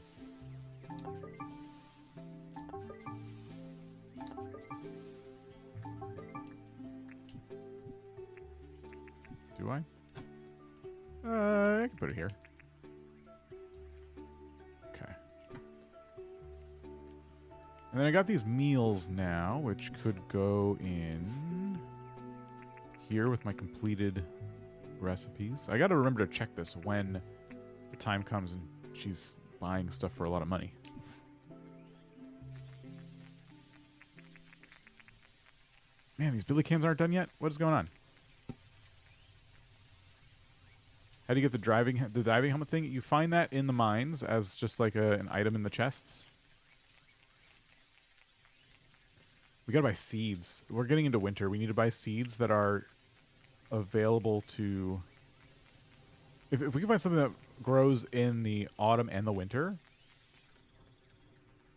Do I? I can put it here. Okay. And then I got these meals now, which could go in here with my completed recipes. I gotta remember to check this when the time comes and she's buying stuff for a lot of money. Man, these billy cans aren't done yet? What is going on? How do you get the diving helmet thing? You find that in the mines as just like an item in the chests. We gotta buy seeds. We're getting into winter. We need to buy seeds that are available to... If we can find something that grows in the autumn and the winter,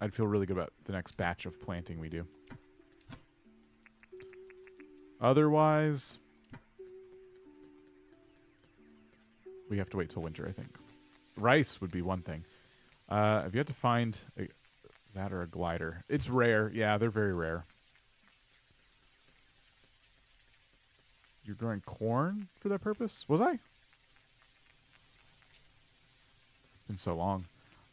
I'd feel really good about the next batch of planting we do. Otherwise, we have to wait till winter, I think. Rice would be one thing. If you had to find that or a glider. It's rare. Yeah, they're very rare. You're growing corn for that purpose? Was I? It's been so long.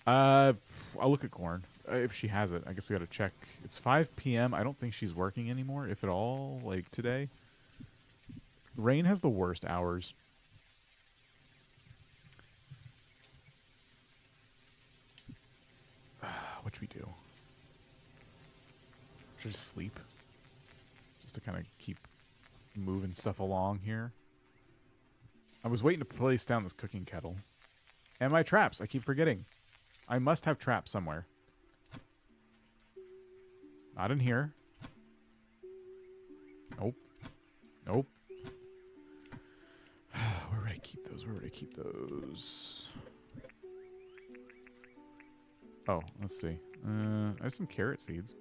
I'll look at corn. If she has it, I guess we gotta check. It's 5 p.m. I don't think she's working anymore, if at all, like today. Rain has the worst hours. What should we do? Should I just sleep? Just to kind of keep moving stuff along here. I was waiting to place down this cooking kettle. And my traps. I keep forgetting. I must have traps somewhere. Not in here. Nope. Where would I keep those? Where would I keep those? Oh, let's see. I have some carrot seeds.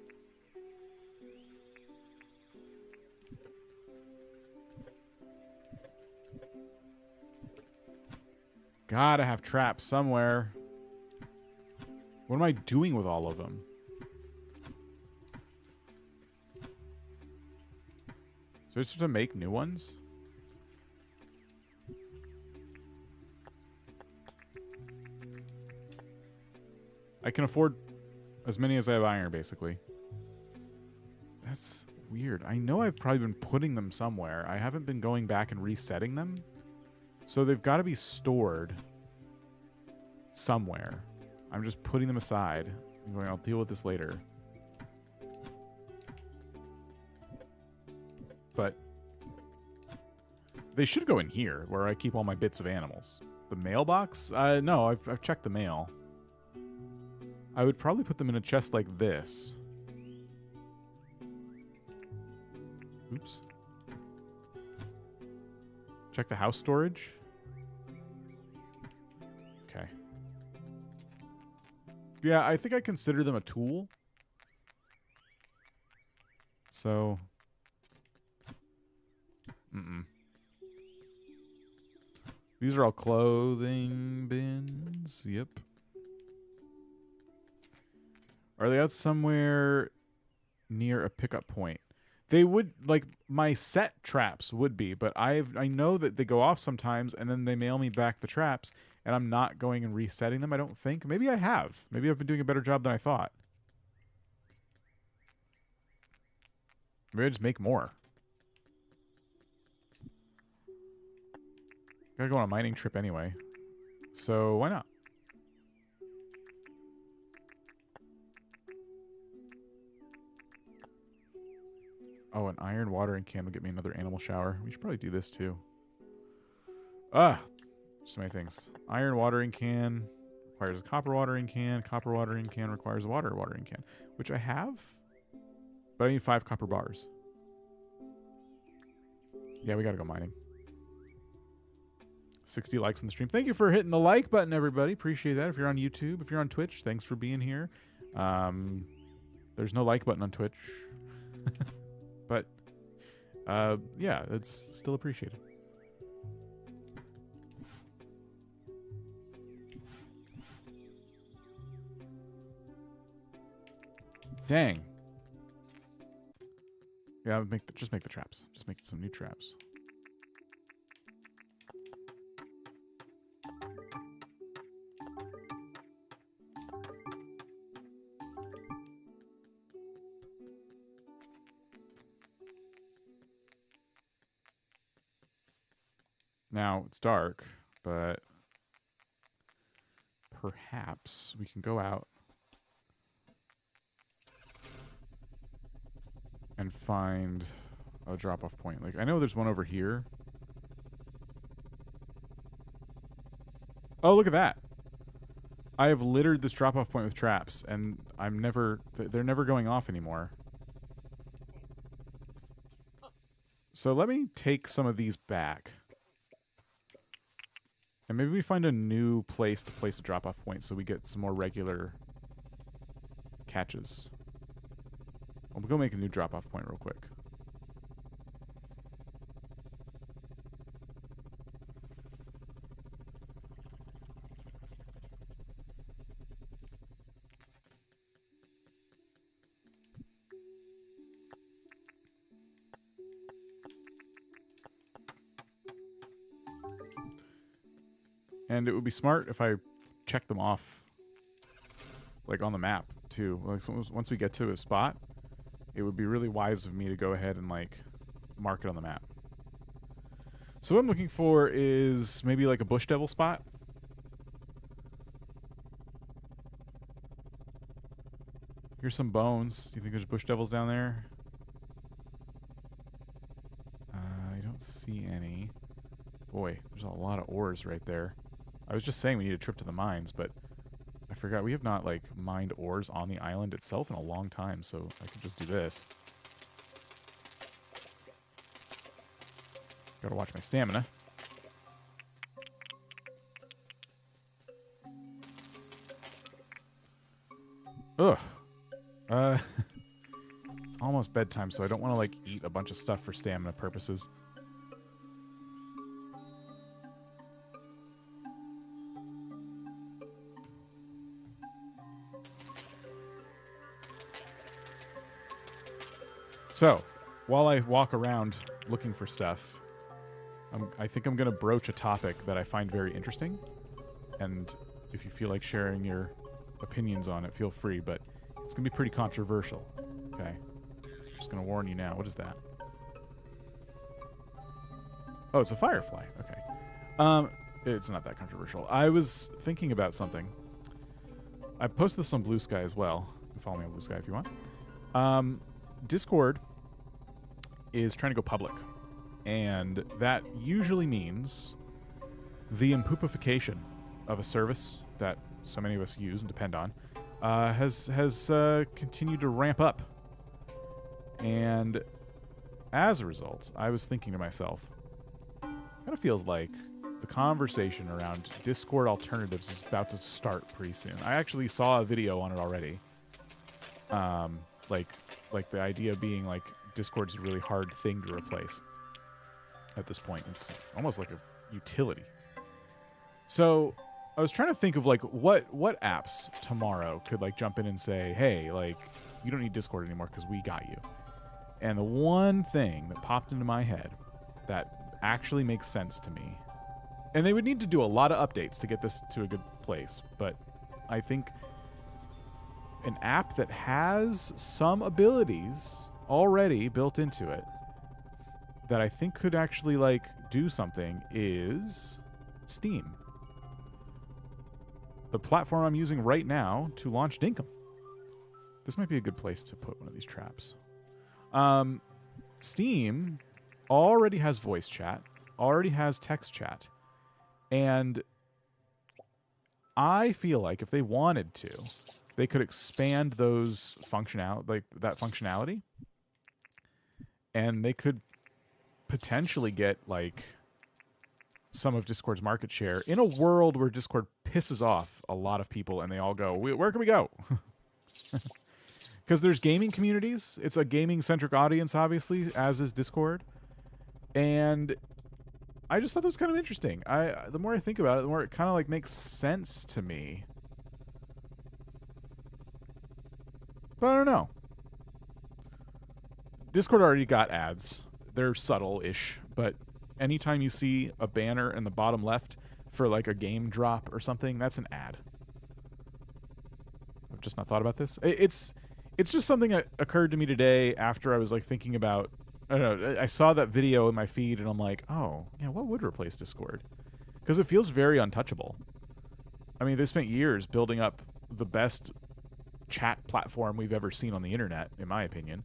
Gotta have traps somewhere. What am I doing with all of them? So I just have to make new ones? I can afford as many as I have iron, basically. That's weird. I know I've probably been putting them somewhere. I haven't been going back and resetting them. So they've got to be stored somewhere. I'm just putting them aside. I'm going, I'll deal with this later. But they should go in here, where I keep all my bits of animals. The mailbox? No, I've checked the mail. I would probably put them in a chest like this. Oops. Check the house storage. Okay. Yeah, I think I consider them a tool. So... These are all clothing bins. Yep. Are they out somewhere near a pickup point? They would, like, my set traps would be, but I know that they go off sometimes, and then they mail me back the traps, and I'm not going and resetting them, I don't think. Maybe I have. Maybe I've been doing a better job than I thought. Maybe I just make more. Gotta go on a mining trip anyway. So, why not? Oh, an iron watering can will get me another animal shower. We should probably do this too. So many things. Iron watering can requires a copper watering can. Copper watering can requires a water watering can, which I have. But I need 5 copper bars. Yeah, we gotta go mining. 60 likes on the stream. Thank you for hitting the like button, everybody. Appreciate that. If you're on YouTube, if you're on Twitch, thanks for being here. There's no like button on Twitch. But, yeah, it's still appreciated. Dang. Yeah, just make the traps. Just make some new traps. Now, it's dark, but perhaps we can go out and find a drop-off point. Like, I know there's one over here. Oh, look at that. I have littered this drop-off point with traps, and they're never going off anymore. So let me take some of these back. And maybe we find a new place to place a drop-off point so we get some more regular catches. We'll go make a new drop-off point real quick. And it would be smart if I check them off, like, on the map, too. Like, so once we get to a spot, it would be really wise of me to go ahead and, like, mark it on the map. So what I'm looking for is maybe, like, a bush devil spot. Here's some bones. Do you think there's bush devils down there? I don't see any. Boy, there's a lot of ores right there. I was just saying we need a trip to the mines, but I forgot we have not, like, mined ores on the island itself in a long time, so I could just do this. Gotta watch my stamina. Ugh. It's almost bedtime, so I don't want to, like, eat a bunch of stuff for stamina purposes. So, while I walk around looking for stuff, I think I'm going to broach a topic that I find very interesting. And if you feel like sharing your opinions on it, feel free, but it's going to be pretty controversial. Okay? Just going to warn you now. What is that? Oh, it's a firefly. Okay. It's not that controversial. I was thinking about something. I posted this on Blue Sky as well. You can follow me on Blue Sky if you want. Discord is trying to go public, and that usually means the impoopification of a service that so many of us use and depend on has continued to ramp up. And as a result, I was thinking to myself, kind of feels like the conversation around Discord alternatives is about to start pretty soon. I actually saw a video on it already. Like the idea being like Discord's a really hard thing to replace at this point. It's almost like a utility. So I was trying to think of like what apps tomorrow could like jump in and say, hey, like you don't need Discord anymore because we got you. And the one thing that popped into my head that actually makes sense to me, and they would need to do a lot of updates to get this to a good place, but I think an app that has some abilities already built into it that I think could actually like do something is Steam. The platform I'm using right now to launch Dinkum. This might be a good place to put one of these traps. Steam already has voice chat, already has text chat, and I feel like if they wanted to, they could expand those functionality, and they could potentially get like some of Discord's market share in a world where Discord pisses off a lot of people and they all go, where can we go? Because there's gaming communities. It's a gaming-centric audience, obviously, as is Discord. And I just thought that was kind of interesting. The more I think about it, the more it kind of like makes sense to me. But I don't know. Discord already got ads. They're subtle-ish, but anytime you see a banner in the bottom left for like a game drop or something, that's an ad. I've just not thought about this. It's just something that occurred to me today after I was like thinking about, I don't know, I saw that video in my feed and I'm like, oh, yeah, what would replace Discord? Because it feels very untouchable. I mean, they spent years building up the best chat platform we've ever seen on the internet, in my opinion.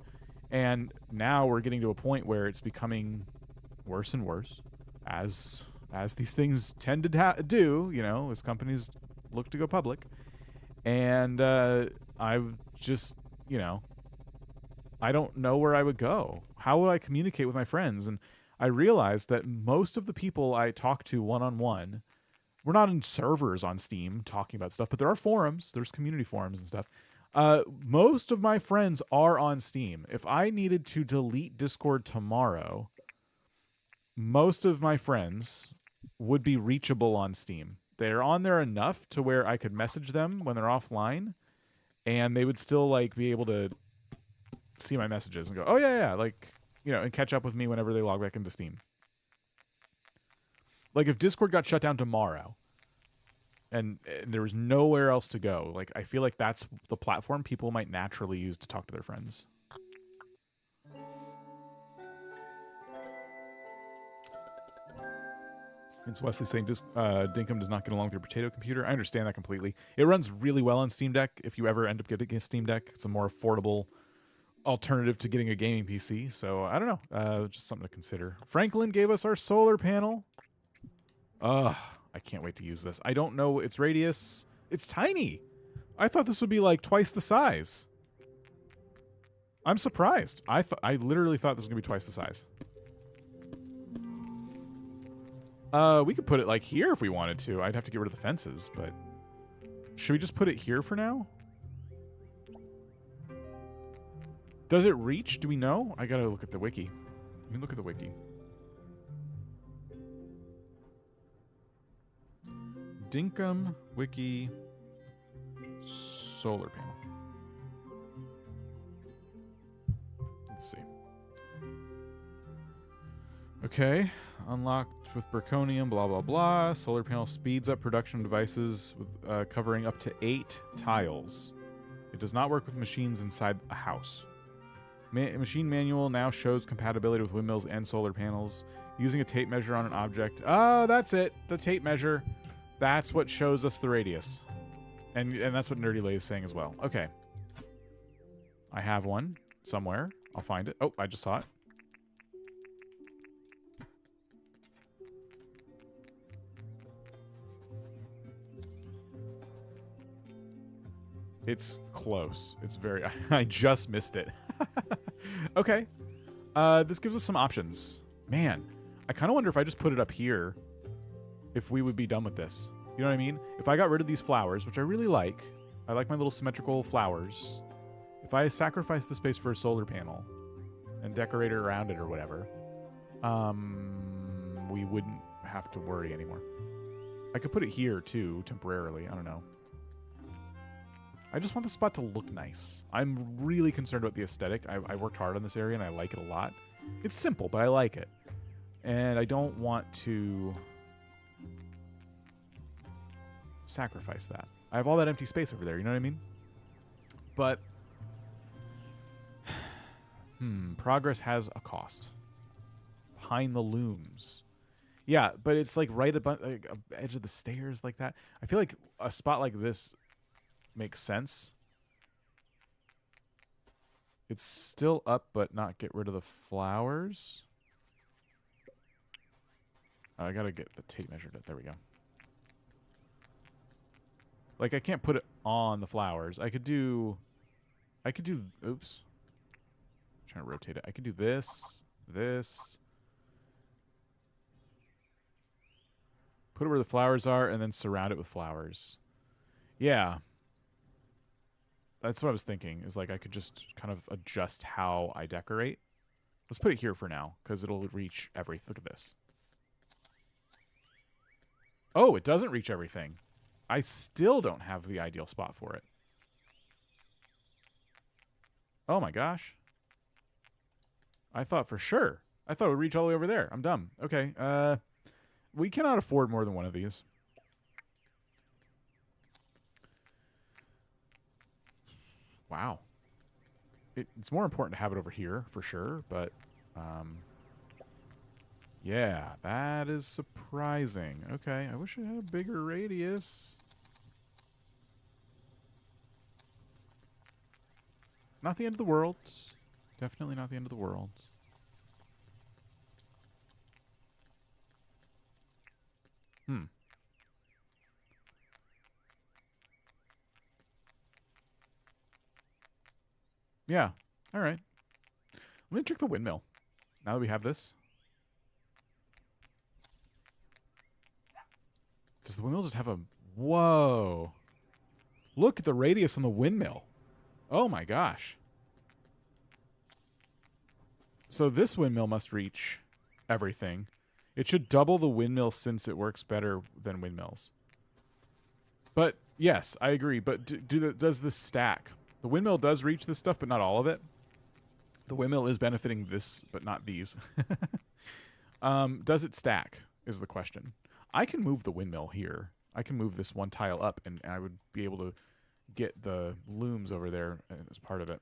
And now we're getting to a point where it's becoming worse and worse, as these things tend to do, you know, as companies look to go public. And I just, you know, I don't know where I would go. How would I communicate with my friends? And I realized that most of the people I talk to one-on-one, we're not in servers on Steam talking about stuff, but there are forums. There's community forums and stuff. Most of my friends are on Steam. If I needed to delete Discord tomorrow, most of my friends would be reachable on Steam. They're on there enough to where I could message them when they're offline, and they would still like be able to see my messages and go, oh yeah, like, you know, and catch up with me whenever they log back into Steam. Like if Discord got shut down tomorrow and there was nowhere else to go, like I feel like that's the platform people might naturally use to talk to their friends. It's Wesley saying Dinkum does not get along with your potato computer. I understand that completely. It runs really well on Steam Deck. If you ever end up getting a Steam Deck, it's a more affordable alternative to getting a gaming PC. So I don't know. Just something to consider. Franklin gave us our solar panel. I can't wait to use this. I don't know its radius. It's tiny. I thought this would be like twice the size. I'm surprised. I literally thought this was going to be twice the size. We could put it like here if we wanted to. I'd have to get rid of the fences, but should we just put it here for now? Does it reach? Do we know? I gotta look at the wiki. Let me look at the wiki. Dinkum wiki solar panel. Let's see. Okay, unlocked with Berkonium, blah, blah, blah. Solar panel speeds up production devices with covering up to 8 tiles. It does not work with machines inside a house. Machine manual now shows compatibility with windmills and solar panels. Using a tape measure on an object. Oh, that's it. The tape measure. That's what shows us the radius. And that's what Nerdy Lay is saying as well. Okay. I have one somewhere. I'll find it. Oh, I just saw it. It's close. It's very... I just missed it. Okay. This gives us some options. Man, I kind of wonder if I just put it up here, if we would be done with this. You know what I mean? If I got rid of these flowers, which I really like. I like my little symmetrical flowers. If I sacrifice the space for a solar panel and decorate it around it or whatever, we wouldn't have to worry anymore. I could put it here, too, temporarily. I don't know. I just want the spot to look nice. I'm really concerned about the aesthetic. I worked hard on this area, and I like it a lot. It's simple, but I like it. And I don't want to sacrifice that. I have all that empty space over there, you know what I mean? But, progress has a cost. Behind the looms. Yeah, but it's like right above, like, edge of the stairs like that. I feel like a spot like this makes sense. It's still up, but not get rid of the flowers. I gotta get the tape measured. There we go. Like, I can't put it on the flowers. I could do, oops. I'm trying to rotate it. I could do this. Put it where the flowers are, and then surround it with flowers. Yeah. That's what I was thinking, is like I could just kind of adjust how I decorate. Let's put it here for now, because it'll reach everything. Look at this. Oh, it doesn't reach everything. I still don't have the ideal spot for it. Oh my gosh. I thought for sure. I thought it would reach all the way over there. I'm dumb. Okay. We cannot afford more than one of these. Wow. It's more important to have it over here, for sure, but... yeah, that is surprising. Okay, I wish it had a bigger radius. Not the end of the world. Definitely not the end of the world. Yeah, all right. Let me check the windmill. Now that we have this. Does the windmill just have a... Whoa. Look at the radius on the windmill. Oh my gosh. So this windmill must reach everything. It should double the windmill since it works better than windmills. But yes, I agree. But does this stack? The windmill does reach this stuff, but not all of it. The windmill is benefiting this, but not these. Does it stack is the question. I can move the windmill here. I can move this one tile up, and I would be able to get the looms over there as part of it.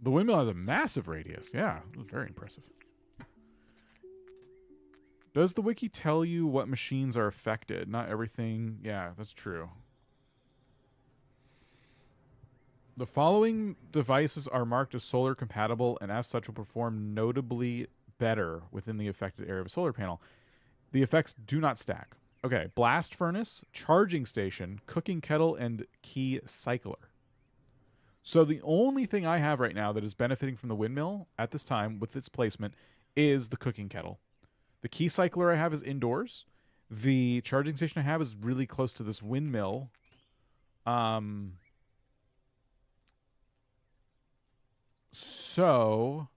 The windmill has a massive radius. Yeah, it was very impressive. Does the wiki tell you what machines are affected? Not everything. Yeah, that's true. The following devices are marked as solar compatible and as such will perform notably better within the affected area of a solar panel. The effects do not stack. Okay, blast furnace, charging station, cooking kettle, and key cycler. So the only thing I have right now that is benefiting from the windmill at this time with its placement is the cooking kettle. The key cycler I have is indoors. The charging station I have is really close to this windmill. So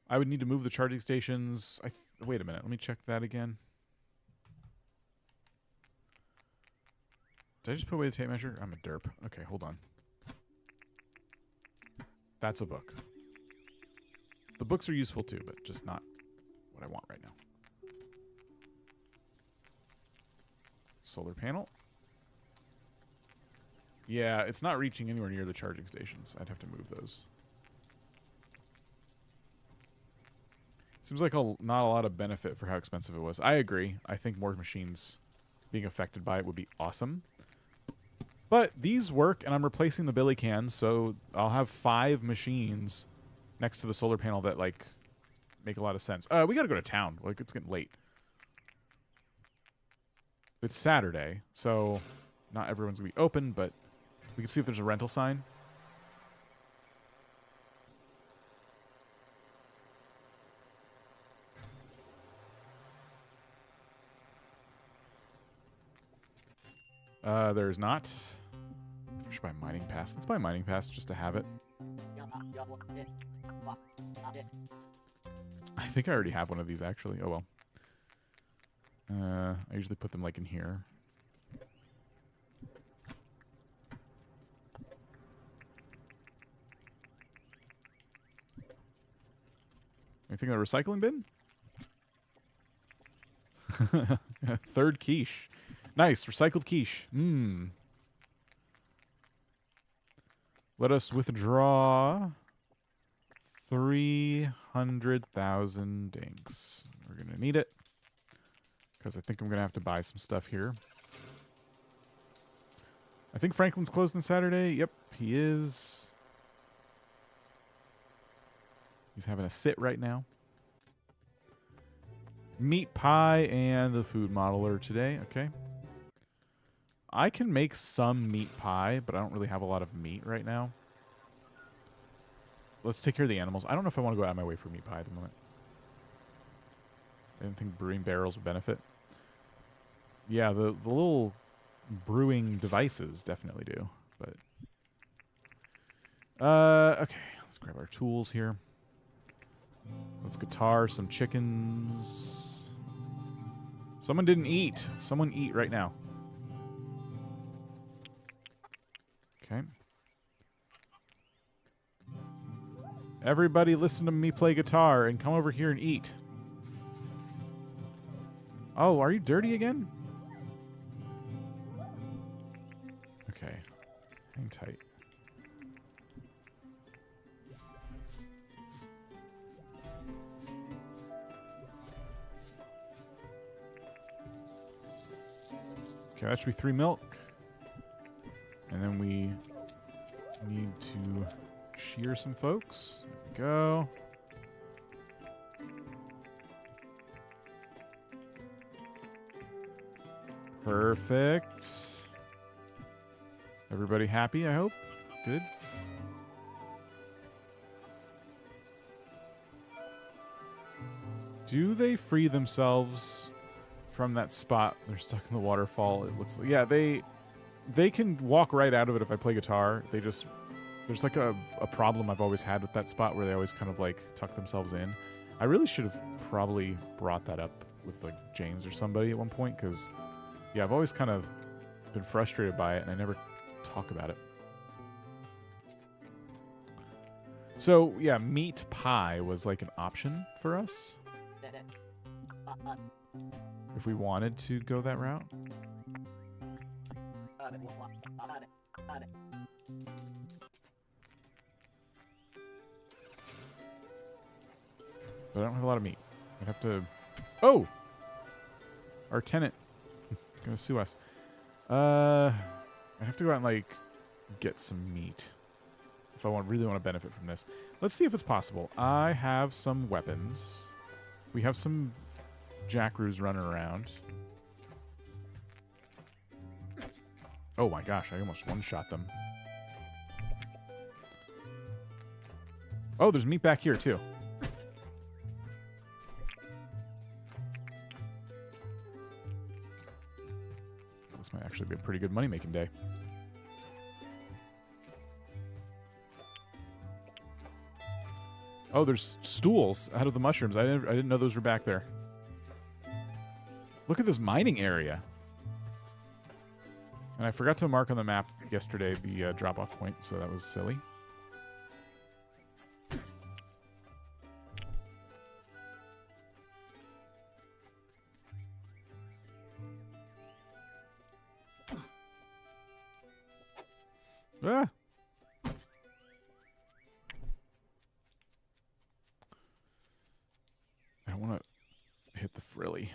I would need to move the charging stations. Wait a minute. Let me check that again. Did I just put away the tape measure? I'm a derp. Okay, hold on. That's a book. The books are useful too, but just not what I want right now. Solar panel. Yeah, it's not reaching anywhere near the charging stations. I'd have to move those. Seems like not a lot of benefit for how expensive it was. I agree. I think more machines being affected by it would be awesome. But these work, and I'm replacing the billy cans, so I'll have 5 machines next to the solar panel that, like, make a lot of sense. We gotta go to town. Like, it's getting late. It's Saturday, so not everyone's gonna be open, but we can see if there's a rental sign. There's not. I should buy Mining Pass. Let's buy Mining Pass just to have it. I think I already have one of these, actually. Oh, well. I usually put them, like, in here. Anything in the recycling bin? 3rd quiche. Nice, recycled quiche. Let us withdraw 300,000 dinks. We're going to need it because I think I'm going to have to buy some stuff here. I think Franklin's closed on Saturday. Yep, he is. He's having a sit right now. Meat pie and the food modeler today. Okay. I can make some meat pie, but I don't really have a lot of meat right now. Let's take care of the animals. I don't know if I want to go out of my way for meat pie at the moment. I didn't think brewing barrels would benefit. Yeah, the little brewing devices definitely do. But okay, let's grab our tools here. Let's guitar some chickens. Someone didn't eat. Someone eat right now. Okay. Everybody listen to me play guitar and come over here and eat. Oh, are you dirty again? Okay. Hang tight. Okay, that should be 3 milk. And then we need to shear some folks. There we go. Perfect. Everybody happy, I hope? Good. Do they free themselves from that spot? They're stuck in the waterfall. It looks like, yeah, they can walk right out of it if I play guitar. They just, there's like a problem I've always had with that spot where they always kind of like tuck themselves in. I really should have probably brought that up with like James or somebody at one point, because yeah, I've always kind of been frustrated by it and I never talk about it. So yeah, meat pie was like an option for us if we wanted to go that route. But I don't have a lot of meat. I'd have to... Oh! Our tenant gonna sue us. I have to go out and, like, get some meat if I really want to benefit from this. Let's see if it's possible. I have some weapons. We have some jackaroos running around. Oh my gosh, I almost one-shot them. Oh, there's meat back here, too. This might actually be a pretty good money-making day. Oh, there's stools out of the mushrooms. I didn't know those were back there. Look at this mining area. And I forgot to mark on the map yesterday the drop-off point, so that was silly. Ah! I don't want to hit the frilly.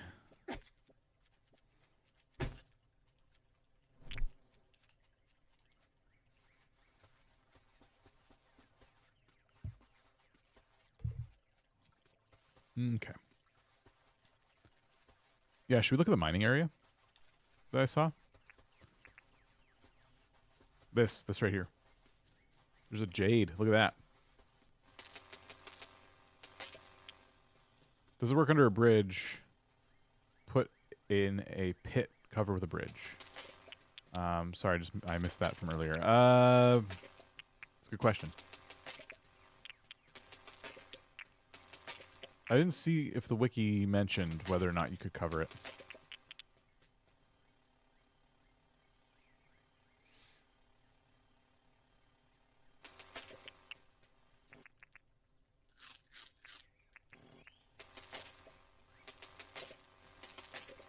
Okay. Yeah, should we look at the mining area that I saw? This right here. There's a jade. Look at that. Does it work under a bridge? Put in a pit cover with a bridge. Sorry, I missed that from earlier. It's a good question. I didn't see if the wiki mentioned whether or not you could cover it.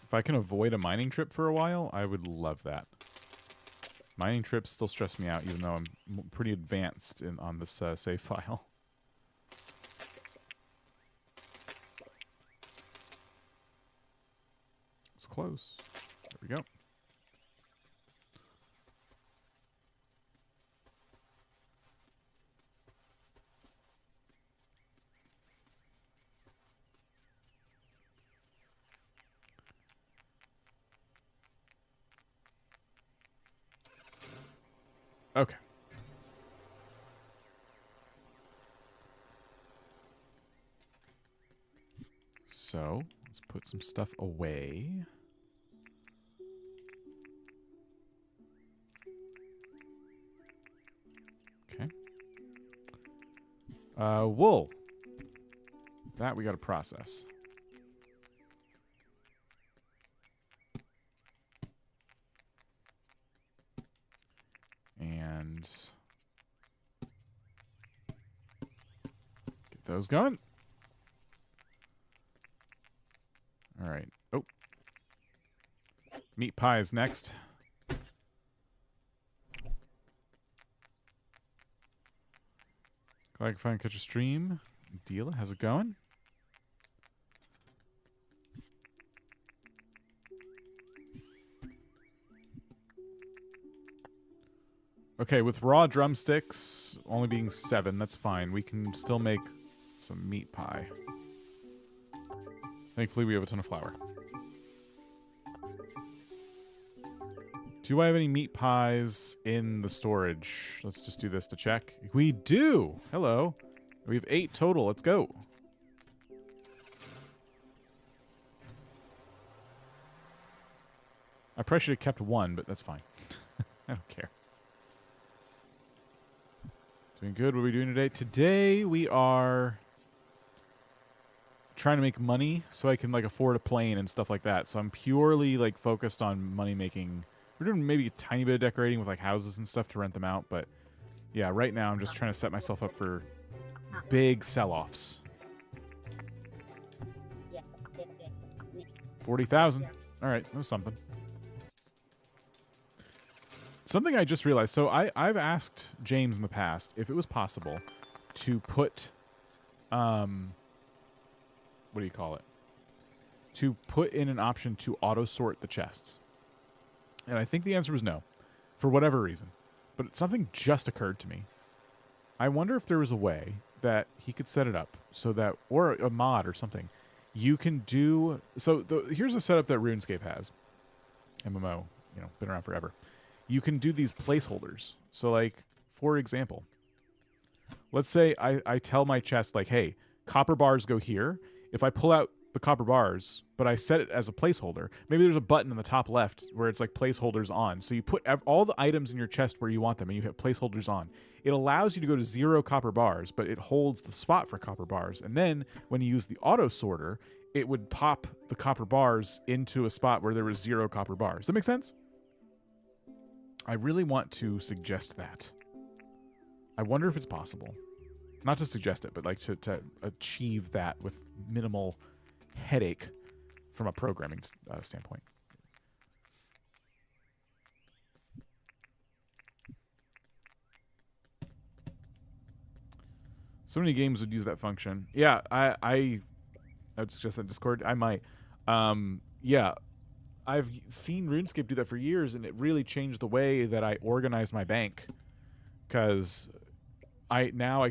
If I can avoid a mining trip for a while, I would love that. Mining trips still stress me out, even though I'm pretty advanced on this save file. It's close. There we go. Okay. So, let's put some stuff away. Okay. Wool. That we got to process. And get those going. All right. Oh. Meat pie is next. Glad I can finally catch a stream. Deal. How's it going? Okay, with raw drumsticks only being 7, that's fine. We can still make some meat pie. Thankfully, we have a ton of flour. Do I have any meat pies in the storage? Let's just do this to check. We do! Hello. We have 8 total. Let's go. I probably should have kept 1, but that's fine. I don't care. Doing good. What are we doing today? Today we are trying to make money so I can like afford a plane and stuff like that. So I'm purely like focused on money making. We're doing maybe a tiny bit of decorating with like houses and stuff to rent them out. But yeah, right now I'm just trying to set myself up for big sell-offs. 40,000. All right, that was something. Something I just realized. So I've asked James in the past if it was possible to put, what do you call it? To put in an option to auto sort the chests. And I think the answer was no, for whatever reason. But something just occurred to me. I wonder if there was a way that he could set it up so that, or a mod or something, you can do. So here's a setup that RuneScape has. MMO, you know, been around forever. You can do these placeholders. So like, for example, let's say I tell my chest, like, hey, copper bars go here. If I pull out the copper bars, but I set it as a placeholder, maybe there's a button in the top left where it's like placeholders on. So you put all the items in your chest where you want them and you hit placeholders on. It allows you to go to 0 copper bars, but it holds the spot for copper bars. And then when you use the auto sorter, it would pop the copper bars into a spot where there was 0 copper bars. Does that make sense? I really want to suggest that. I wonder if it's possible. Not to suggest it, but like to achieve that with minimal headache from a programming standpoint. So many games would use that function. Yeah, I would suggest that Discord. I might. Yeah, I've seen RuneScape do that for years, and it really changed the way that I organize my bank. Because I don't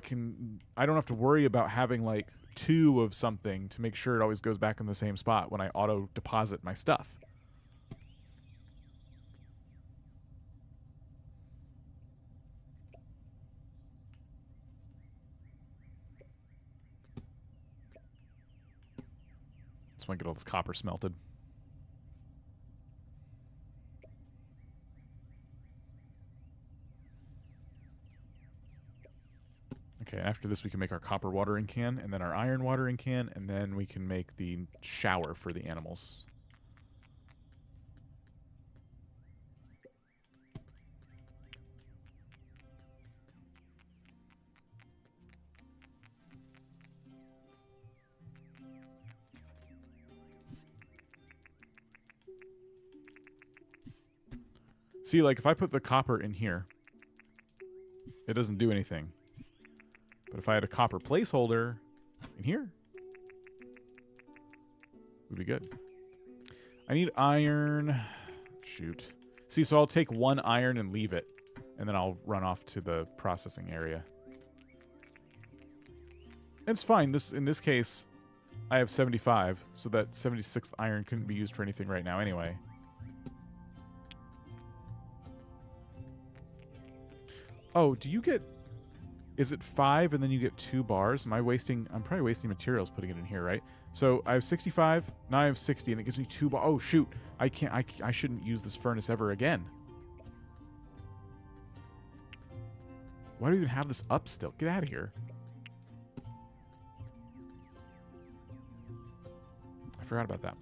have to worry about having like 2 of something to make sure it always goes back in the same spot when I auto deposit my stuff. Just want to get all this copper smelted. Okay, after this we can make our copper watering can, and then our iron watering can, and then we can make the shower for the animals. See, like if I put the copper in here, it doesn't do anything. But if I had a copper placeholder in here, it would be good. I need iron. Shoot. See, so I'll take 1 iron and leave it, and then I'll run off to the processing area. It's fine. In this case, I have 75, so that 76th iron couldn't be used for anything right now anyway. Oh, do you get... Is it 5 and then you get 2 bars? I'm probably wasting materials putting it in here, right? So I have 65, now I have 60, and it gives me 2 bars. Oh, shoot. I shouldn't use this furnace ever again. Why do we even have this up still? Get out of here. I forgot about that.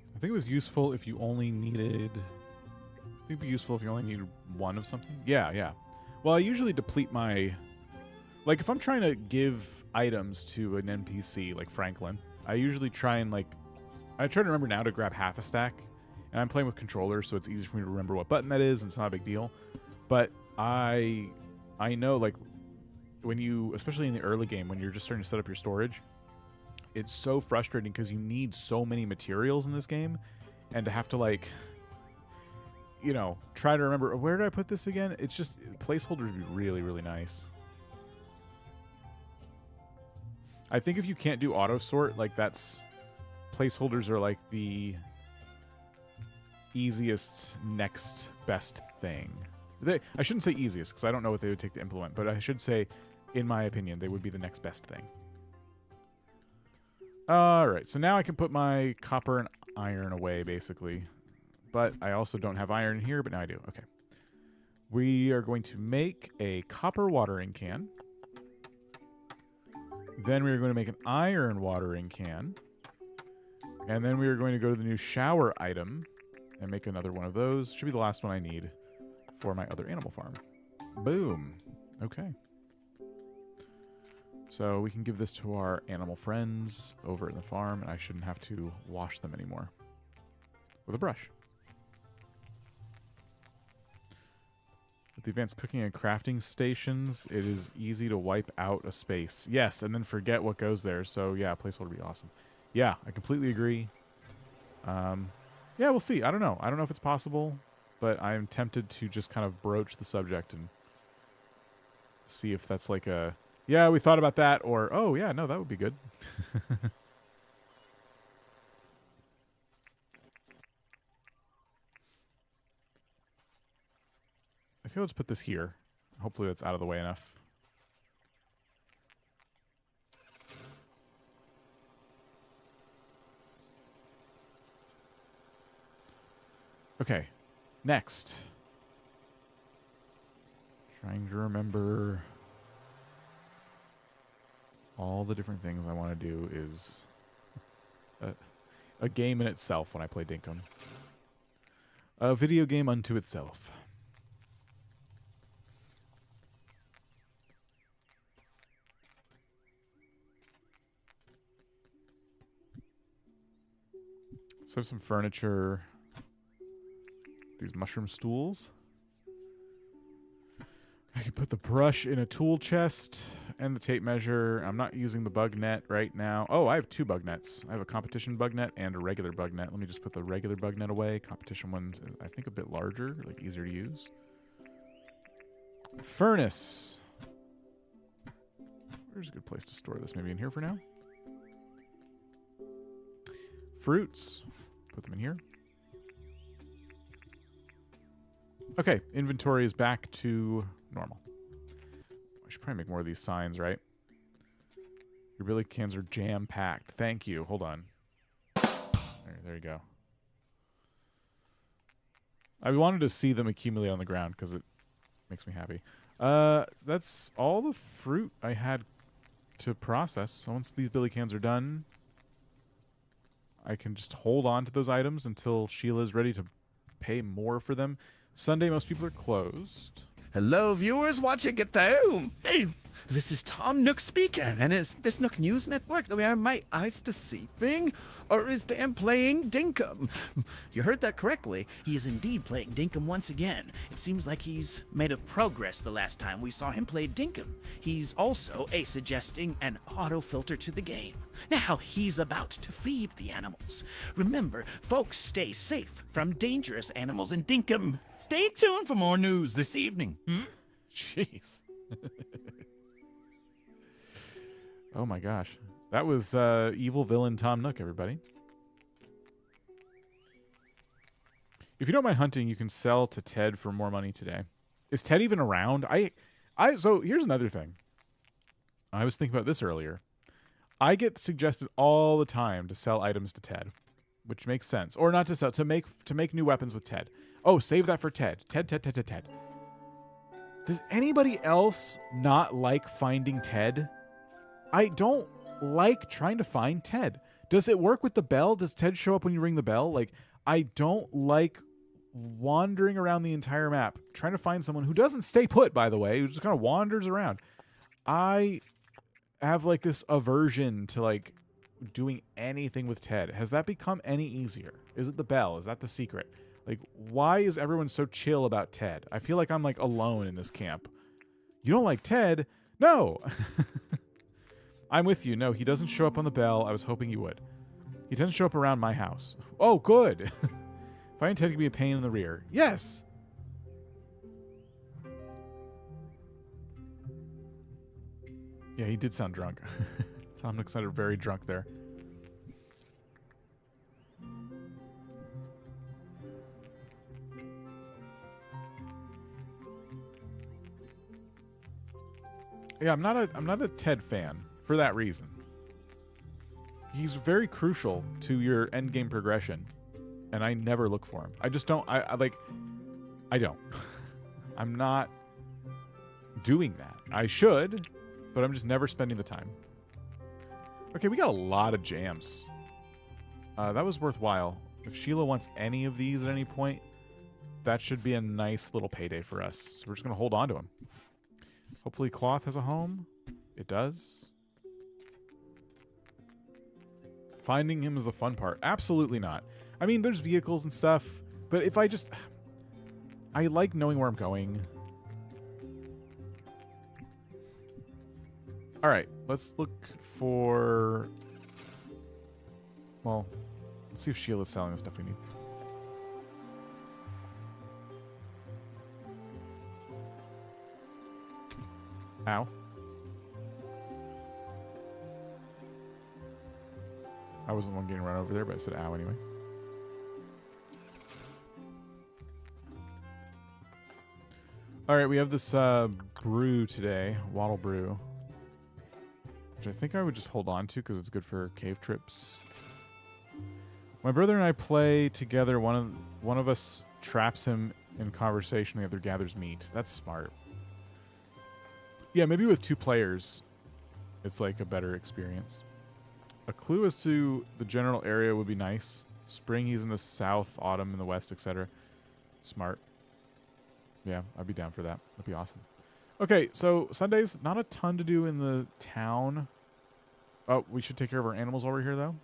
I think it was useful if you only needed... I think it'd be useful if you only needed 1 of something. Yeah, yeah. Well, I usually deplete my... Like, if I'm trying to give items to an NPC, like Franklin, I usually try and, like... I try to remember now to grab half a stack. And I'm playing with controllers, so it's easy for me to remember what button that is, and it's not a big deal. But I know, like, when you... Especially in the early game, when you're just starting to set up your storage... It's so frustrating because you need so many materials in this game, and to have to, like, you know, try to remember, where did I put this again? It's just, placeholders would be really, really nice. I think if you can't do auto sort, like, placeholders are like the easiest next best thing. I shouldn't say easiest because I don't know what they would take to implement, but I should say, in my opinion, they would be the next best thing. Alright, so now I can put my copper and iron away, basically. But I also don't have iron here, but now I do. Okay. We are going to make a copper watering can. Then we are going to make an iron watering can. And then we are going to go to the new shower item and make another one of those. Should be the last one I need for my other animal farm. Boom. Okay. So we can give this to our animal friends over in the farm, and I shouldn't have to wash them anymore with a brush. With the advanced cooking and crafting stations, it is easy to wipe out a space. Yes, and then forget what goes there. So yeah, placeholder would be awesome. Yeah, I completely agree. Yeah, we'll see. I don't know. I don't know if it's possible. but I'm tempted to just kind of broach the subject and see if that's like a, yeah, we thought about that, or, oh, yeah, no, that would be good. I think let's put this here. Hopefully that's out of the way enough. Okay, next. Trying to remember all the different things I want to do is a game in itself when I play Dinkum. A video game unto itself. So I have some furniture. These mushroom stools. I can put the brush in a tool chest and the tape measure. I'm not using the bug net right now. Oh, I have 2 bug nets. I have a competition bug net and a regular bug net. Let me just put the regular bug net away. Competition one's, I think, a bit larger, like easier to use. Furnace. Where's a good place to store this? Maybe in here for now? Fruits. Put them in here. Okay, inventory is back to normal. I should probably make more of these signs, right? Your Billy cans are jam-packed. Thank you. Hold on. There you go. I wanted to see them accumulate on the ground because it makes me happy. That's all the fruit I had to process. So once these Billy cans are done, I can just hold on to those items until Sheila's ready to pay more for them. Sunday, most people are closed.
Hello, viewers watching at home. Hey, this is Tom Nook speaking, and is this Nook News Network? Are my eyes deceiving? Or is Dan playing Dinkum? You heard that correctly. He is indeed playing Dinkum once again. It seems like he's made a progress the last time we saw him play Dinkum. He's also suggesting an auto filter to the game. Now he's about to feed the animals. Remember, folks, stay safe from dangerous animals in Dinkum. Stay tuned for more news this evening.
Jeez. Oh my gosh. That was evil villain Tom Nook, everybody. If you don't mind hunting, you can sell to Ted for more money today. Is Ted even around? So here's another thing. I was thinking about this earlier. I get suggested all the time to sell items to Ted, which makes sense. Or not to sell, to make new weapons with Ted. Oh, save that for Ted. Ted. Does anybody else not like finding Ted? I don't like trying to find Ted. Does it work with the bell? Does Ted show up when you ring the bell? Like, I don't like wandering around the entire map trying to find someone who doesn't stay put, by the way, who just kind of wanders around. I have like this aversion to like doing anything with Ted. Has that become any easier? Is it the bell? Is that the secret? Like, why is everyone so chill about Ted? I feel like I'm like alone in this camp. You don't like Ted? No. I'm with you. No, he doesn't show up on the bell. I was hoping he would. He tends to show up around my house. Oh, good. Finding Ted can be a pain in the rear. Yes. Yeah, he did sound drunk. Tom Nook sounded very drunk there. Yeah, I'm not a Ted fan for that reason. He's very crucial to your end game progression, and I never look for him. I just don't. I don't. I'm not doing that. I should, but I'm just never spending the time. Okay, we got a lot of jams. That was worthwhile. If Sheila wants any of these at any point, that should be a nice little payday for us. So we're just going to hold on to him. Hopefully Cloth has a home. It does. Finding him is the fun part. Absolutely not. I mean, there's vehicles and stuff, but if I just... I like knowing where I'm going. All right, let's look for... Well, let's see if Sheila's selling the stuff we need. Ow. I wasn't the one getting run over there, but I said ow anyway. All right, we have this brew today, Wattle Brew, which I think I would just hold on to because it's good for cave trips. My brother and I play together. One of us traps him in conversation, the other gathers meat. That's smart. Yeah, maybe with 2 players, it's like a better experience. A clue as to the general area would be nice. Spring, he's in the south, autumn in the west, etc. Smart. Yeah, I'd be down for that. That'd be awesome. Okay, so Sundays, not a ton to do in the town. Oh, we should take care of our animals while we're here, though.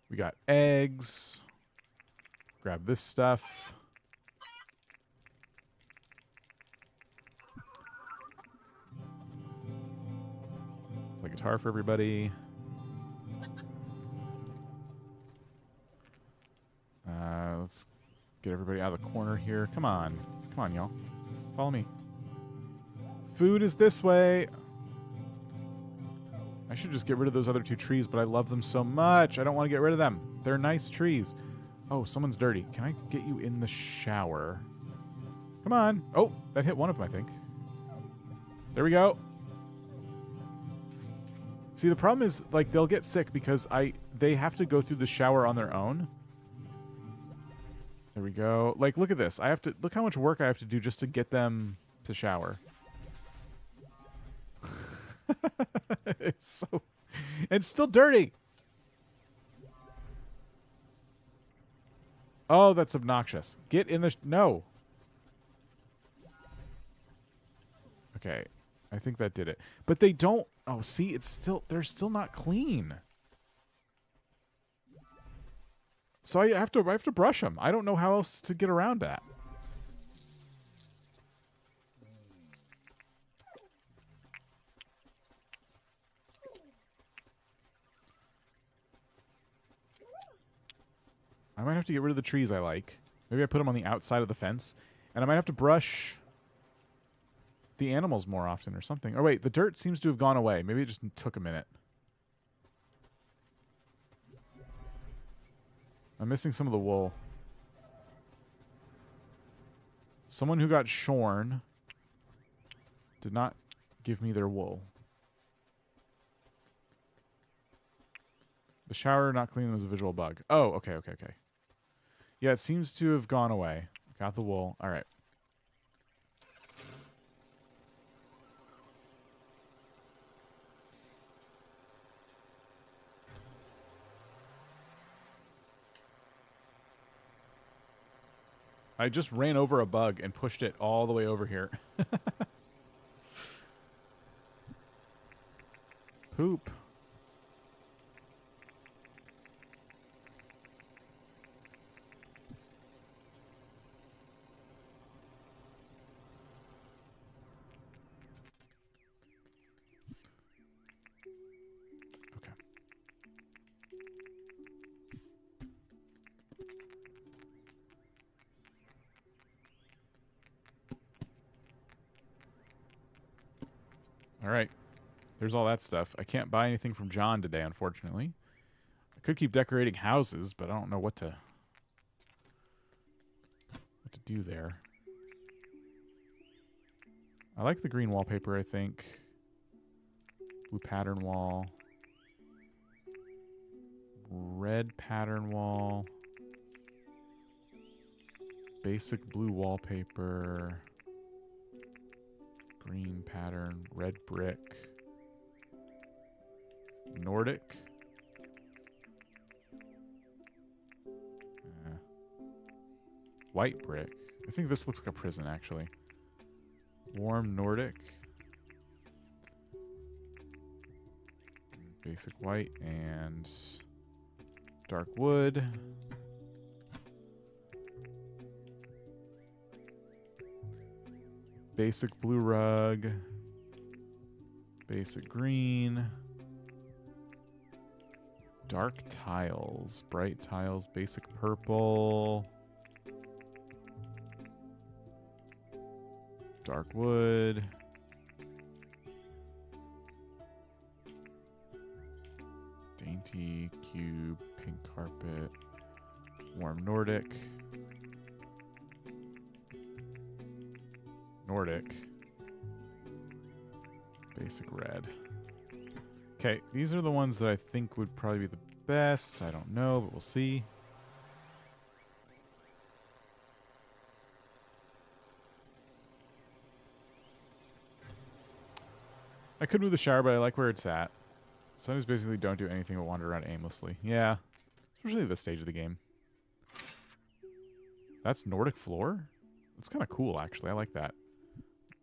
We got eggs. Grab this stuff. Play guitar for everybody. Let's get everybody out of the corner here. Come on. Come on, y'all. Follow me. Food is this way. I should just get rid of those other 2 trees, but I love them so much. I don't want to get rid of them. They're nice trees. Oh, someone's dirty. Can I get you in the shower? Come on. Oh, that hit one of them, I think. There we go. See, the problem is, like, they'll get sick because they have to go through the shower on their own. There we go. Like, look at this. Look how much work I have to do just to get them to shower. It's still dirty. Oh, that's obnoxious. Get in the no. Okay. I think that did it. But they don't. Oh, see, they're still not clean. So I have to brush them. I don't know how else to get around that. I might have to get rid of the trees I like. Maybe I put them on the outside of the fence. And I might have to brush the animals more often or something. Oh, wait. The dirt seems to have gone away. Maybe it just took a minute. I'm missing some of the wool. Someone who got shorn did not give me their wool. The shower not clean was a visual bug. Oh, okay. Yeah, it seems to have gone away. Got the wool. All right. I just ran over a bug and pushed it all the way over here. Poop. Okay. All right. There's all that stuff. I can't buy anything from John today, unfortunately. I could keep decorating houses, but I don't know what to do there. I like the green wallpaper, I think. Blue pattern wall. Red pattern wall. Basic blue wallpaper. Green pattern. Red brick. Nordic. White brick. I think this looks like a prison, actually. Warm Nordic. Basic white and dark wood. Basic blue rug. Basic green. Dark tiles, bright tiles, basic purple. Dark wood. Dainty, cube, pink carpet, warm Nordic. Nordic. Basic red. Okay, these are the ones that I think would probably be the best. I don't know, but we'll see. I could move the shower, but I like where it's at. Some basically don't do anything but wander around aimlessly. Yeah, especially at this stage of the game. That's Nordic floor? That's kind of cool, actually. I like that.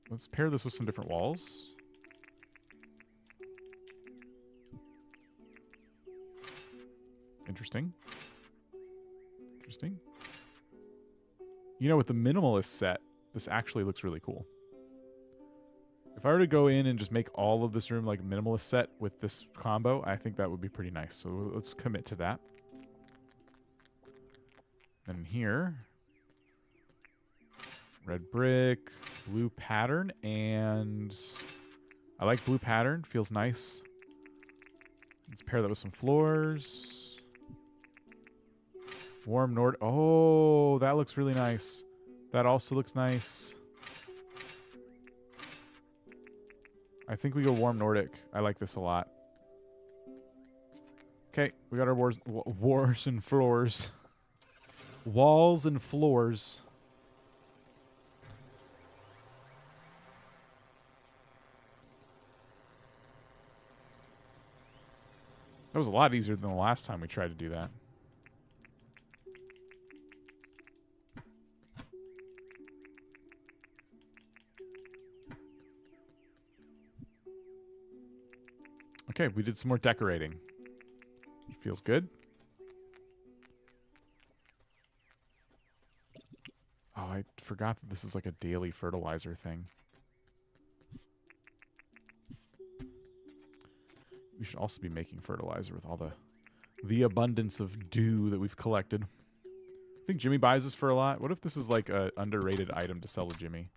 Let's pair this with some different walls. Interesting. Interesting. You know, with the minimalist set, this actually looks really cool. If I were to go in and just make all of this room like a minimalist set with this combo, I think that would be pretty nice. So let's commit to that. Then here, red brick, blue pattern, and I like blue pattern. Feels nice. Let's pair that with some floors. Warm Nord. Oh, that looks really nice. That also looks nice. I think we go warm Nordic. I like this a lot. Okay, we got our wars and floors. Walls and floors. That was a lot easier than the last time we tried to do that. Okay, we did some more decorating. Feels good. Oh, I forgot that this is like a daily fertilizer thing. We should also be making fertilizer with all the abundance of dew that we've collected. I think Jimmy buys this for a lot. What if this is like an underrated item to sell to Jimmy?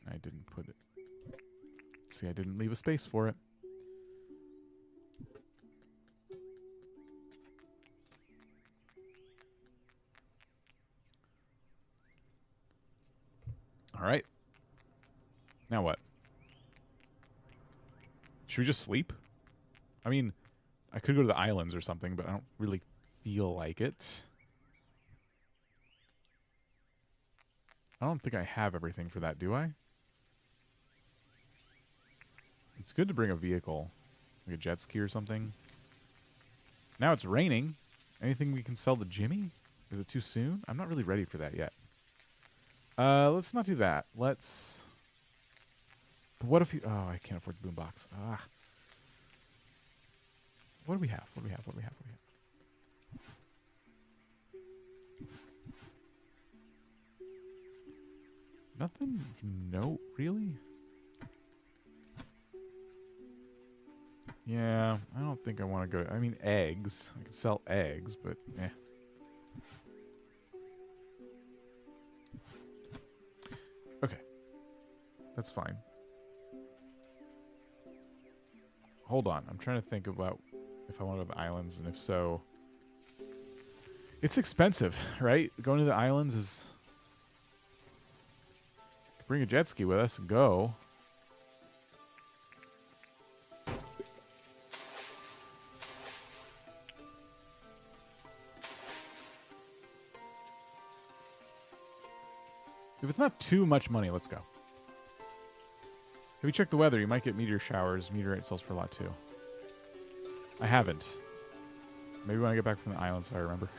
I didn't put it. See, I didn't leave a space for it. All right. Now what? Should we just sleep? I mean, I could go to the islands or something, but I don't really feel like it. I don't think I have everything for that, do I? It's good to bring a vehicle, like a jet ski or something. Now it's raining. Anything we can sell to Jimmy? Is it too soon? I'm not really ready for that yet. Let's not do that. Let's... What if you... Oh, I can't afford the boombox. Ah. What do we have? What do we have? What do we have? What do we have? Nothing? No, really? Yeah, I don't think I want to go... I mean, eggs. I could sell eggs, but eh. Okay. That's fine. Hold on. I'm trying to think about if I want to go to the islands, and if so... It's expensive, right? Going to the islands is... Bring a jet ski with us and go. If it's not too much money, let's go. Have you checked the weather? You might get meteor showers. Meteorite sells for a lot too. I haven't. Maybe when I get back from the islands if I remember.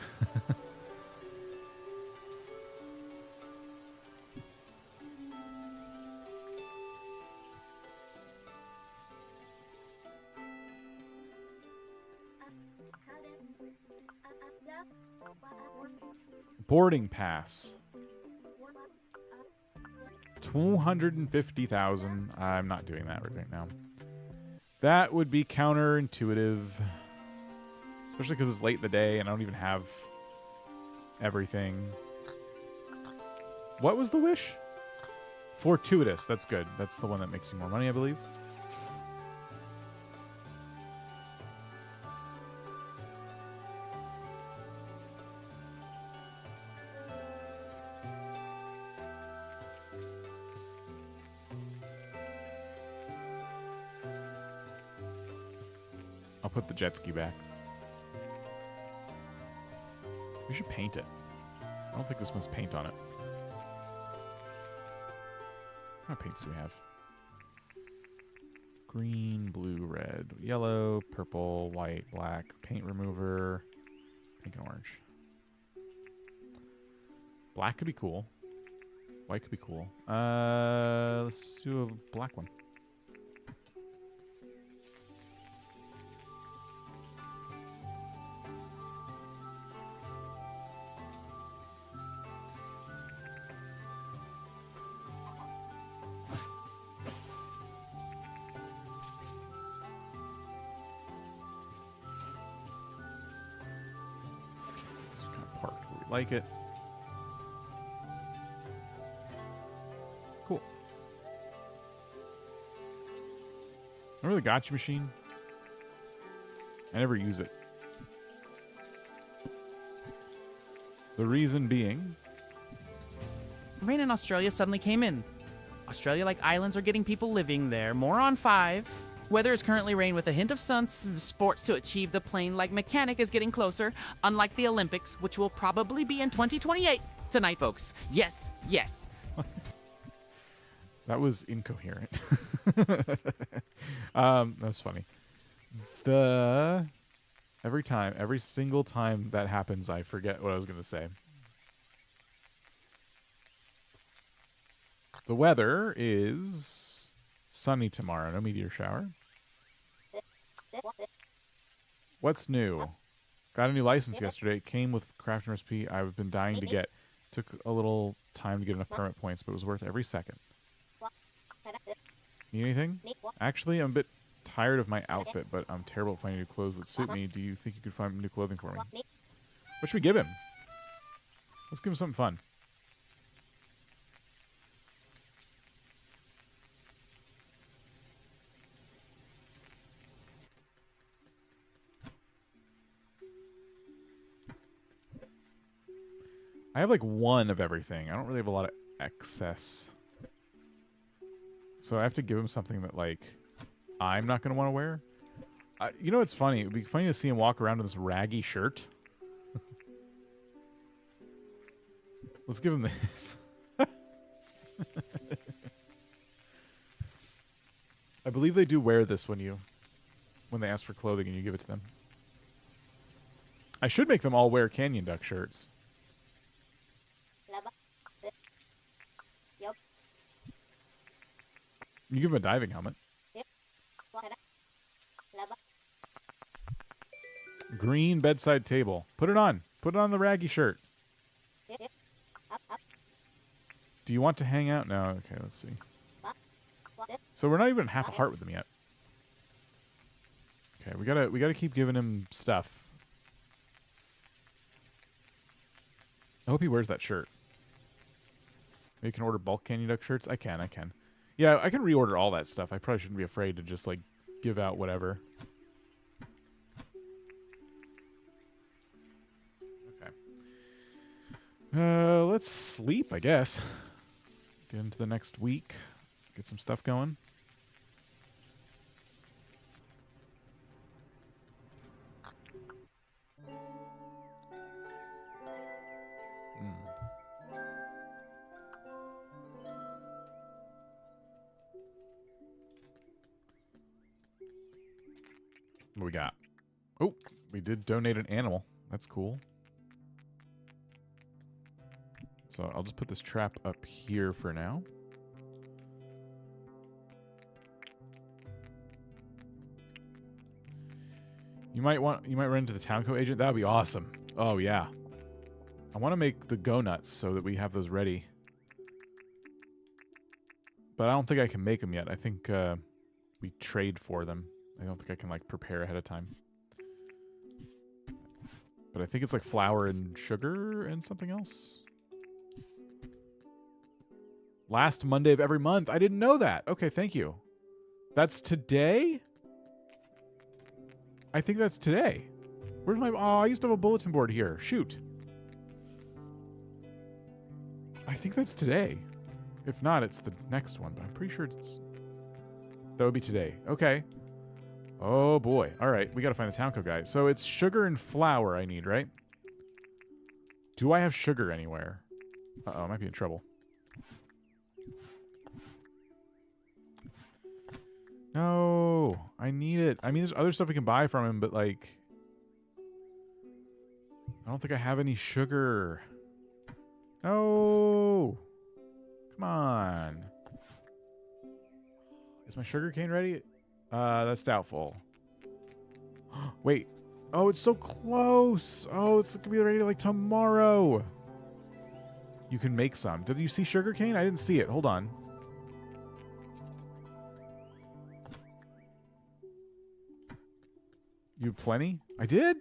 Boarding pass. 250,000. I'm not doing that right now. That would be counterintuitive. Especially because it's late in the day and I don't even have everything. What was the wish? Fortuitous. That's good. That's the one that makes you more money, I believe. I'll put the jet ski back. We should paint it. I don't think this one's paint on it. What kind of paints do we have? Green, blue, red, yellow, purple, white, black, paint remover, pink and orange. Black could be cool. White could be cool. Let's do a black one. Like it. Cool. Remember the gotcha machine? I never use it. The reason being...
Rain in Australia suddenly came in. Australia-like islands are getting people living there. More on 5. Weather is currently rain with a hint of sun. The sports to achieve the plane-like mechanic is getting closer, unlike the Olympics, which will probably be in 2028. Tonight, folks. Yes, yes.
That was incoherent. That was funny. Every single time that happens, I forget what I was going to say. The weather is sunny tomorrow. No meteor shower. What's new? Got a new license yesterday. It came with craft and recipe I've been dying to get. Took a little time to get enough permit points, but it was worth every second. Need anything? Actually, I'm a bit tired of my outfit, but I'm terrible at finding new clothes that suit me. Do you think you could find new clothing for me? What should we give him? Let's give him something fun. I have like one of everything. I don't really have a lot of excess. So I have to give him something that like I'm not going to want to wear. You know what's funny? It would be funny to see him walk around in this raggy shirt. Let's give him this. I believe they do wear this when they ask for clothing and you give it to them. I should make them all wear Canyon Duck shirts. You give him a diving helmet. Green bedside table. Put it on. Put it on the raggy shirt. Do you want to hang out? No. Okay, let's see. So we're not even half a heart with him yet. Okay, we gotta keep giving him stuff. I hope he wears that shirt. Maybe you can order bulk Canyon Duck shirts. I can. Yeah, I can reorder all that stuff. I probably shouldn't be afraid to just, like, give out whatever. Okay. Let's sleep, I guess. Get into the next week. Get some stuff going. What we got? Oh, we did donate an animal. That's cool. So I'll just put this trap up here for now. You might run into the Townco agent. That would be awesome. Oh yeah. I want to make the go nuts so that we have those ready. But I don't think I can make them yet. I think we trade for them. I don't think I can, like, prepare ahead of time. But I think it's, like, flour and sugar and something else. Last Monday of every month. I didn't know that. Okay, thank you. That's today? I think that's today. Where's my... Oh, I used to have a bulletin board here. Shoot. I think that's today. If not, it's the next one, but I'm pretty sure it's... That would be today. Okay. Oh, boy. All right, we got to find the Townco guy. So it's sugar and flour I need, right? Do I have sugar anywhere? Uh-oh, I might be in trouble. No, I need it. I mean, there's other stuff we can buy from him, but, like... I don't think I have any sugar. No! Come on. Is my sugar cane ready? That's doubtful. Wait. Oh, it's so close. Oh, it's gonna be ready like tomorrow. You can make some. Did you see sugar cane? I didn't see it. Hold on. You have plenty? I did?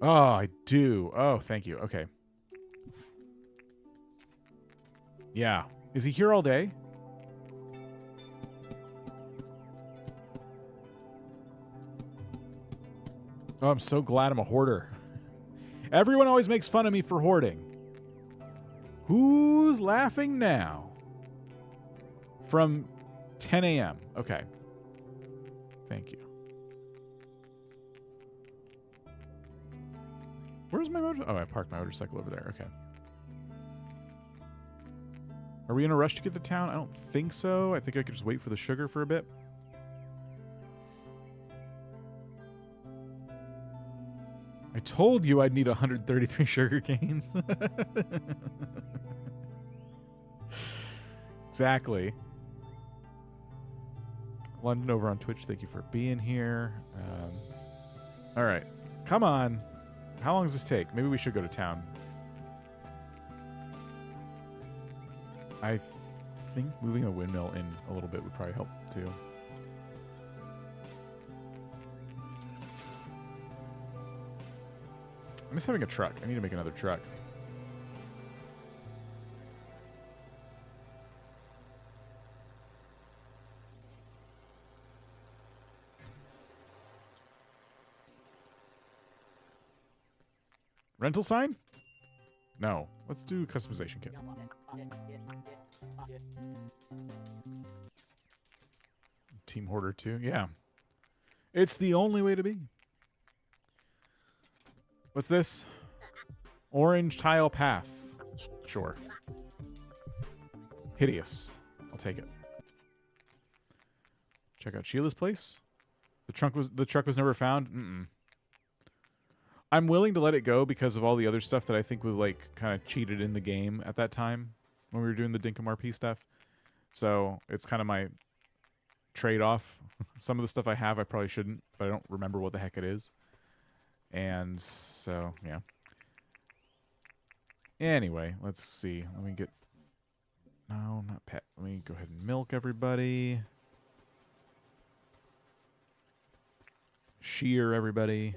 Oh, I do. Oh, thank you. Okay. Yeah. Is he here all day? Oh, I'm so glad I'm a hoarder. Everyone always makes fun of me for hoarding. Who's laughing now? From 10 a.m. Okay. Thank you. Where's my motorcycle? Oh, I parked my motorcycle over there. Okay. Are we in a rush to get to town? I don't think so. I think I could just wait for the sugar for a bit. I told you I'd need 133 sugar canes. Exactly. London over on Twitch, thank you for being here. All right. Come on. How long does this take? Maybe we should go to town. I think moving a windmill in a little bit would probably help too. I miss having a truck. I need to make another truck. Rental sign? No. Let's do customization kit. Team Hoarder 2. Yeah. It's the only way to be. What's this? Orange tile path. Sure. Hideous. I'll take it. Check out Sheila's place. The truck was never found. Mm-mm. I'm willing to let it go because of all the other stuff that I think was like kind of cheated in the game at that time when we were doing the Dinkum RP stuff. So it's kind of my trade-off. Some of the stuff I have I probably shouldn't, but I don't remember what the heck it is. And so, yeah. Anyway, let's see. Let me get... No, not pet. Let me go ahead and milk everybody. Shear everybody.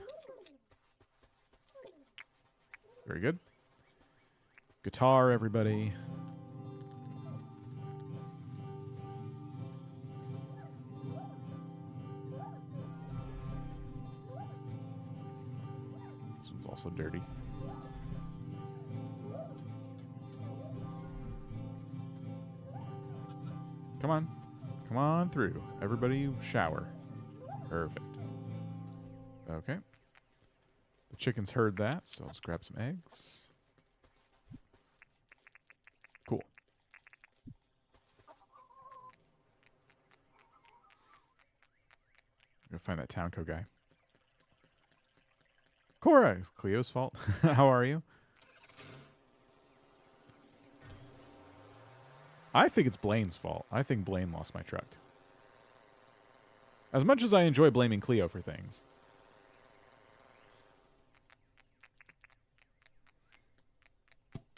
Very good. Guitar everybody. This one's also dirty. Come on. Come on through. Everybody shower. Perfect. Okay. The chickens heard that, so let's grab some eggs. Cool. Go find that Townco guy. Cora, it's Cleo's fault. How are you? I think it's Blaine's fault. I think Blaine lost my truck. As much as I enjoy blaming Cleo for things.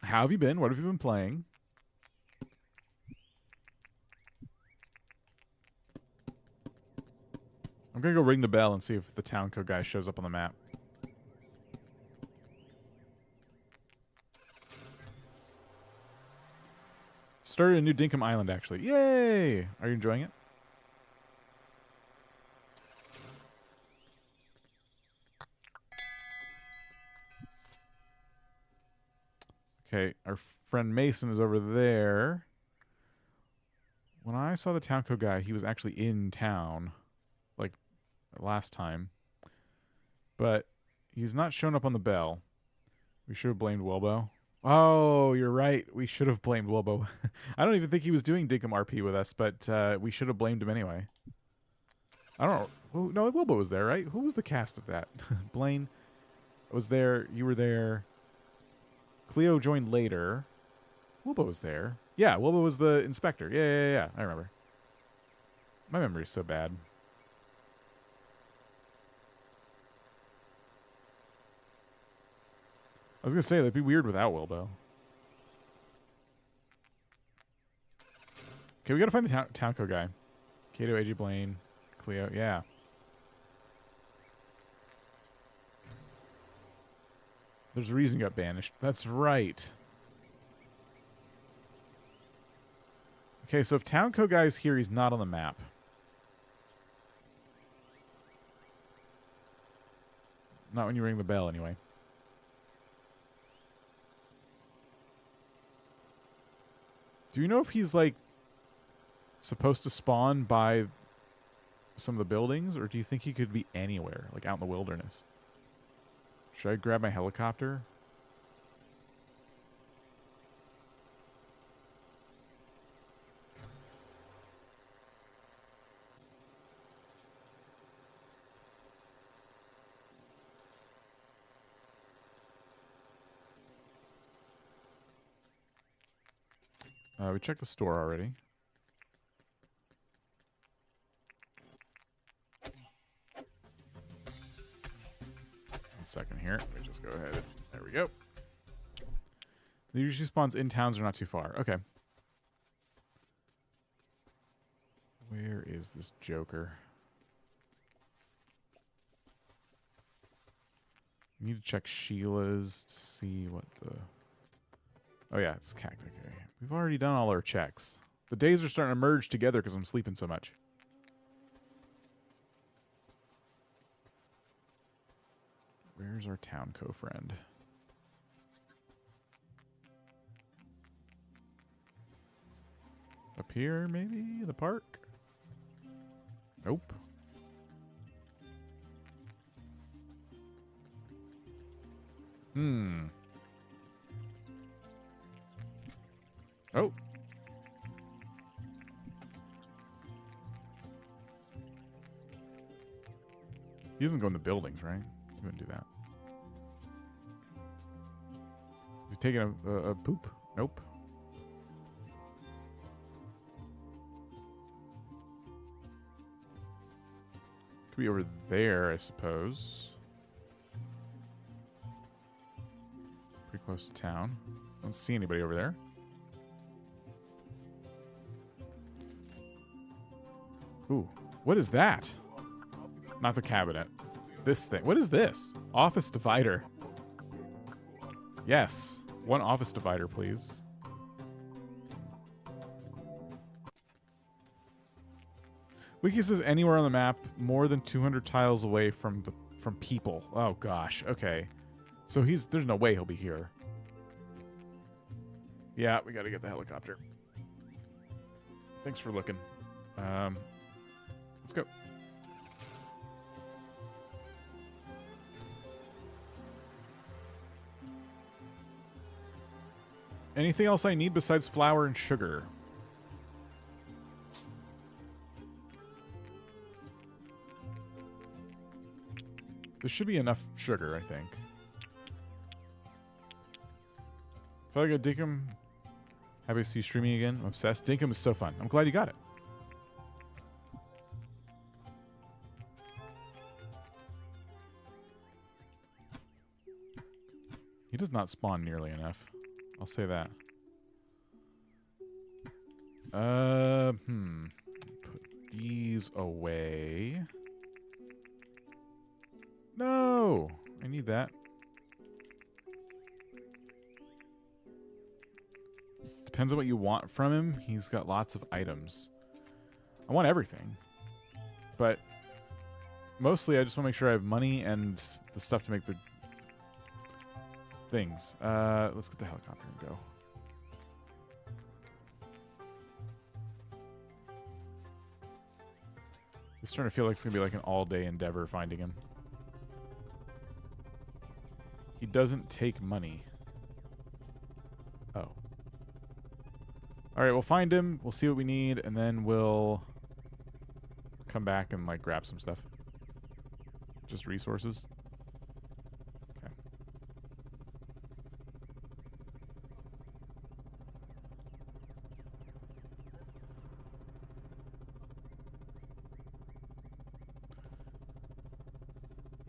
How have you been? What have you been playing? I'm gonna go ring the bell and see if the town code guy shows up on the map. Started a new Dinkum Island, actually. Yay! Are you enjoying it? Okay, our friend Mason is over there. When I saw the town code guy, he was actually in town, like last time. But he's not shown up on the bell. We should have blamed Wilbo. Oh, you're right. We should have blamed Wilbo. I don't even think he was doing Dinkum RP with us, but we should have blamed him anyway. I don't know. No, Wilbo was there, right? Who was the cast of that? Blaine was there. You were there. Cleo joined later. Wilbo was there. Yeah, Wilbo was the inspector. Yeah. I remember. My memory is so bad. I was going to say, that'd be weird without Wilbo. Okay, we got to find the town code guy. Kato, AJ Blaine, Cleo. Yeah. There's a reason you got banished. That's right. Okay, so if town code guy is here, he's not on the map. Not when you ring the bell, anyway. Do you know if he's, like, supposed to spawn by some of the buildings, or do you think he could be anywhere, like out in the wilderness? Should I grab my helicopter? We checked the store already. One second here. Let me just go ahead. There we go. It usually spawns in towns or not too far. Okay. Where is this Joker? We need to check Sheila's to see what the... Oh yeah, it's Cacti. Okay. We've already done all our checks. The days are starting to merge together because I'm sleeping so much. Where's our town co-friend? Up here, maybe? The park? Nope. Oh. He doesn't go in the buildings, right? He wouldn't do that. Is he taking a poop? Nope. Could be over there, I suppose. Pretty close to town. Don't see anybody over there. Ooh, what is that? Not the cabinet. This thing. What is this? Office divider. Yes. One office divider, please. Wiki says anywhere on the map more than 200 tiles away from people. Oh gosh. Okay. So there's no way he'll be here. Yeah, we got to get the helicopter. Thanks for looking. Let's go. Anything else I need besides flour and sugar? There should be enough sugar, I think. Feel like a Dinkum. Happy to see you streaming again. I'm obsessed. Dinkum is so fun. I'm glad you got it. He does not spawn nearly enough. I'll say that. Put these away. I need that. Depends on what you want from him. He's got lots of items. I want everything. But mostly I just want to make sure I have money and the stuff to make the things. Let's get the helicopter and go. It's starting to feel like it's going to be like an all-day endeavor finding him. He doesn't take money. Oh. Alright, we'll find him. We'll see what we need, and then we'll come back and, like, grab some stuff. Just resources. Okay.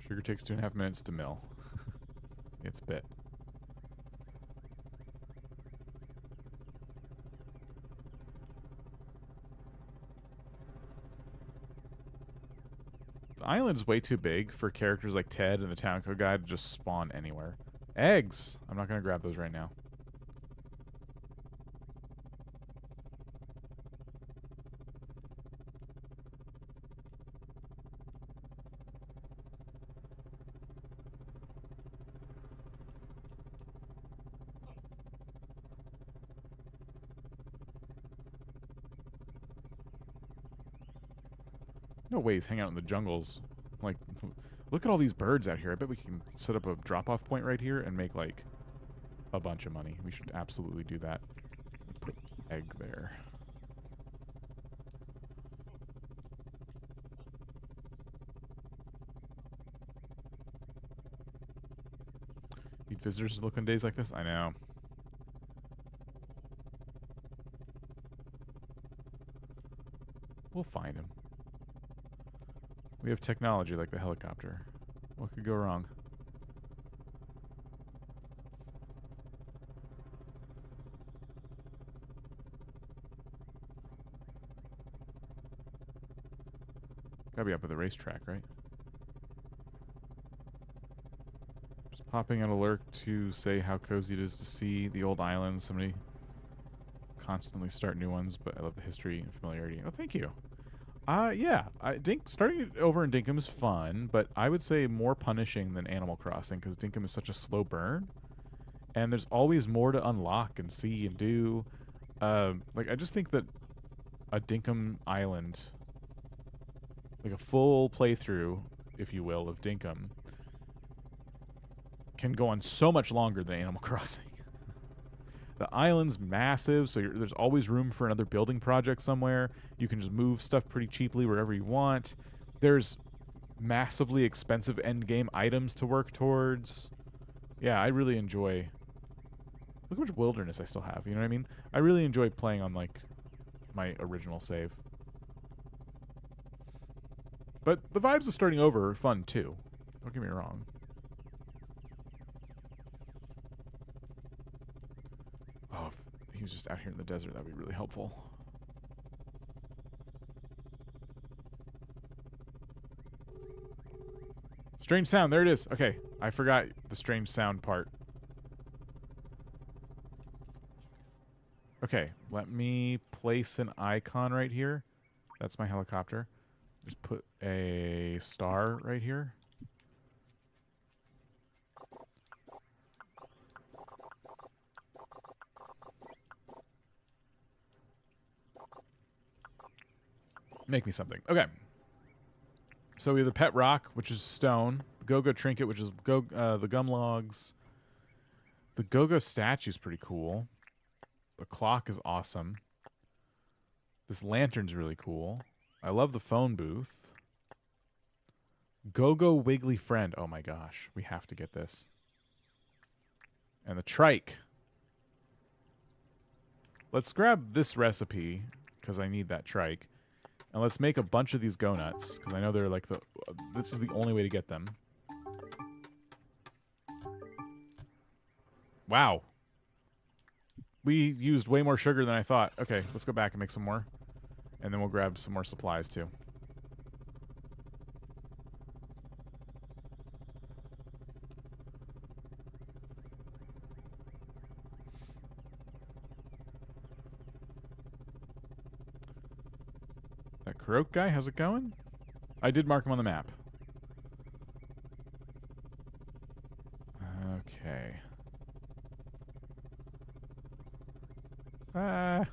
Sugar takes 2.5 minutes to mill. It's bit. The island's way too big for characters like Ted and the Town Code guy to just spawn anywhere. Eggs! I'm not going to grab those right now. No way he's hanging out in the jungles. Like, look at all these birds out here. I bet we can set up a drop-off point right here and make, like, a bunch of money. We should absolutely do that. Put egg there. Need visitors to look on days like this? I know. We'll find him. We have technology like the helicopter. What could go wrong? Gotta be up at the racetrack, right? Just popping an alert to say how cozy it is to see the old island. Somebody constantly start new ones, but I love the history and familiarity. Oh, thank you. Yeah, starting it over in Dinkum is fun, but I would say more punishing than Animal Crossing because Dinkum is such a slow burn, and there's always more to unlock and see and do. Like, I just think that a Dinkum island, like a full playthrough, if you will, of Dinkum, can go on so much longer than Animal Crossing. The island's massive, so there's always room for another building project somewhere. You can just move stuff pretty cheaply wherever you want. There's massively expensive endgame items to work towards. Yeah, I really enjoy... Look how much wilderness I still have, you know what I mean? I really enjoy playing on, like, my original save. But the vibes of starting over are fun, too. Don't get me wrong. Oh, if he was just out here in the desert, that would be really helpful. Strange sound, there it is. Okay, I forgot the strange sound part. Okay, let me place an icon right here. That's my helicopter. Just put a star right here. Make me something. Okay. So we have the pet rock, which is stone. The go-go trinket, which is the gum logs. The go-go statue is pretty cool. The clock is awesome. This lantern's really cool. I love the phone booth. Go-go wiggly friend. Oh my gosh. We have to get this. And the trike. Let's grab this recipe, because I need that trike. And let's make a bunch of these go-nuts, because I know they're like the... this is the only way to get them. Wow. We used way more sugar than I thought. Okay, let's go back and make some more. And then we'll grab some more supplies, too. Croak guy, how's it going? I did mark him on the map. Okay. Okay,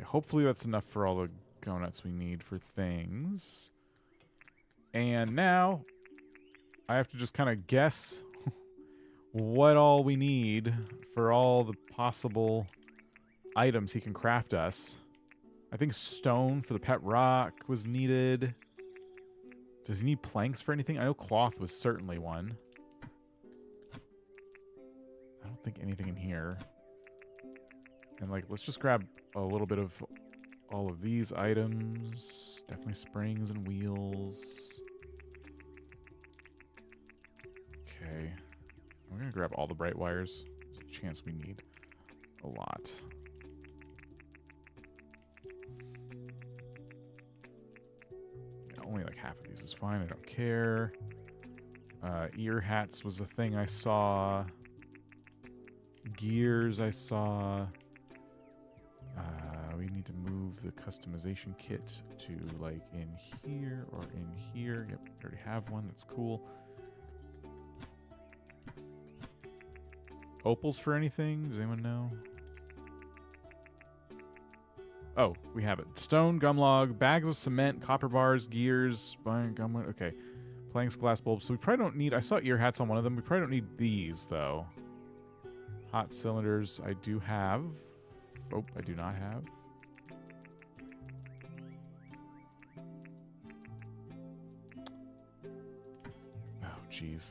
hopefully that's enough for all the donuts we need for things. And now I have to just kind of guess what all we need for all the possible items he can craft us. I think stone for the pet rock was needed. Does he need planks for anything? I know cloth was certainly one. I don't think anything in here. And like, let's just grab a little bit of all of these items. Definitely springs and wheels. Okay. I'm gonna grab all the bright wires. There's a chance we need a lot. Yeah, only like half of these is fine. I don't care. Ear hats was a thing I saw. Gears I saw. We need to move the customization kit to like in here or in here. Yep, we already have one. That's cool. Opals for anything? Does anyone know? Oh, we have it. Stone, gum log, bags of cement, copper bars, gears, gum. Okay. Planks, glass bulbs. So we probably don't need... I saw ear hats on one of them. We probably don't need these, though. Hot cylinders I do have. Oh, I do not have. Oh, jeez.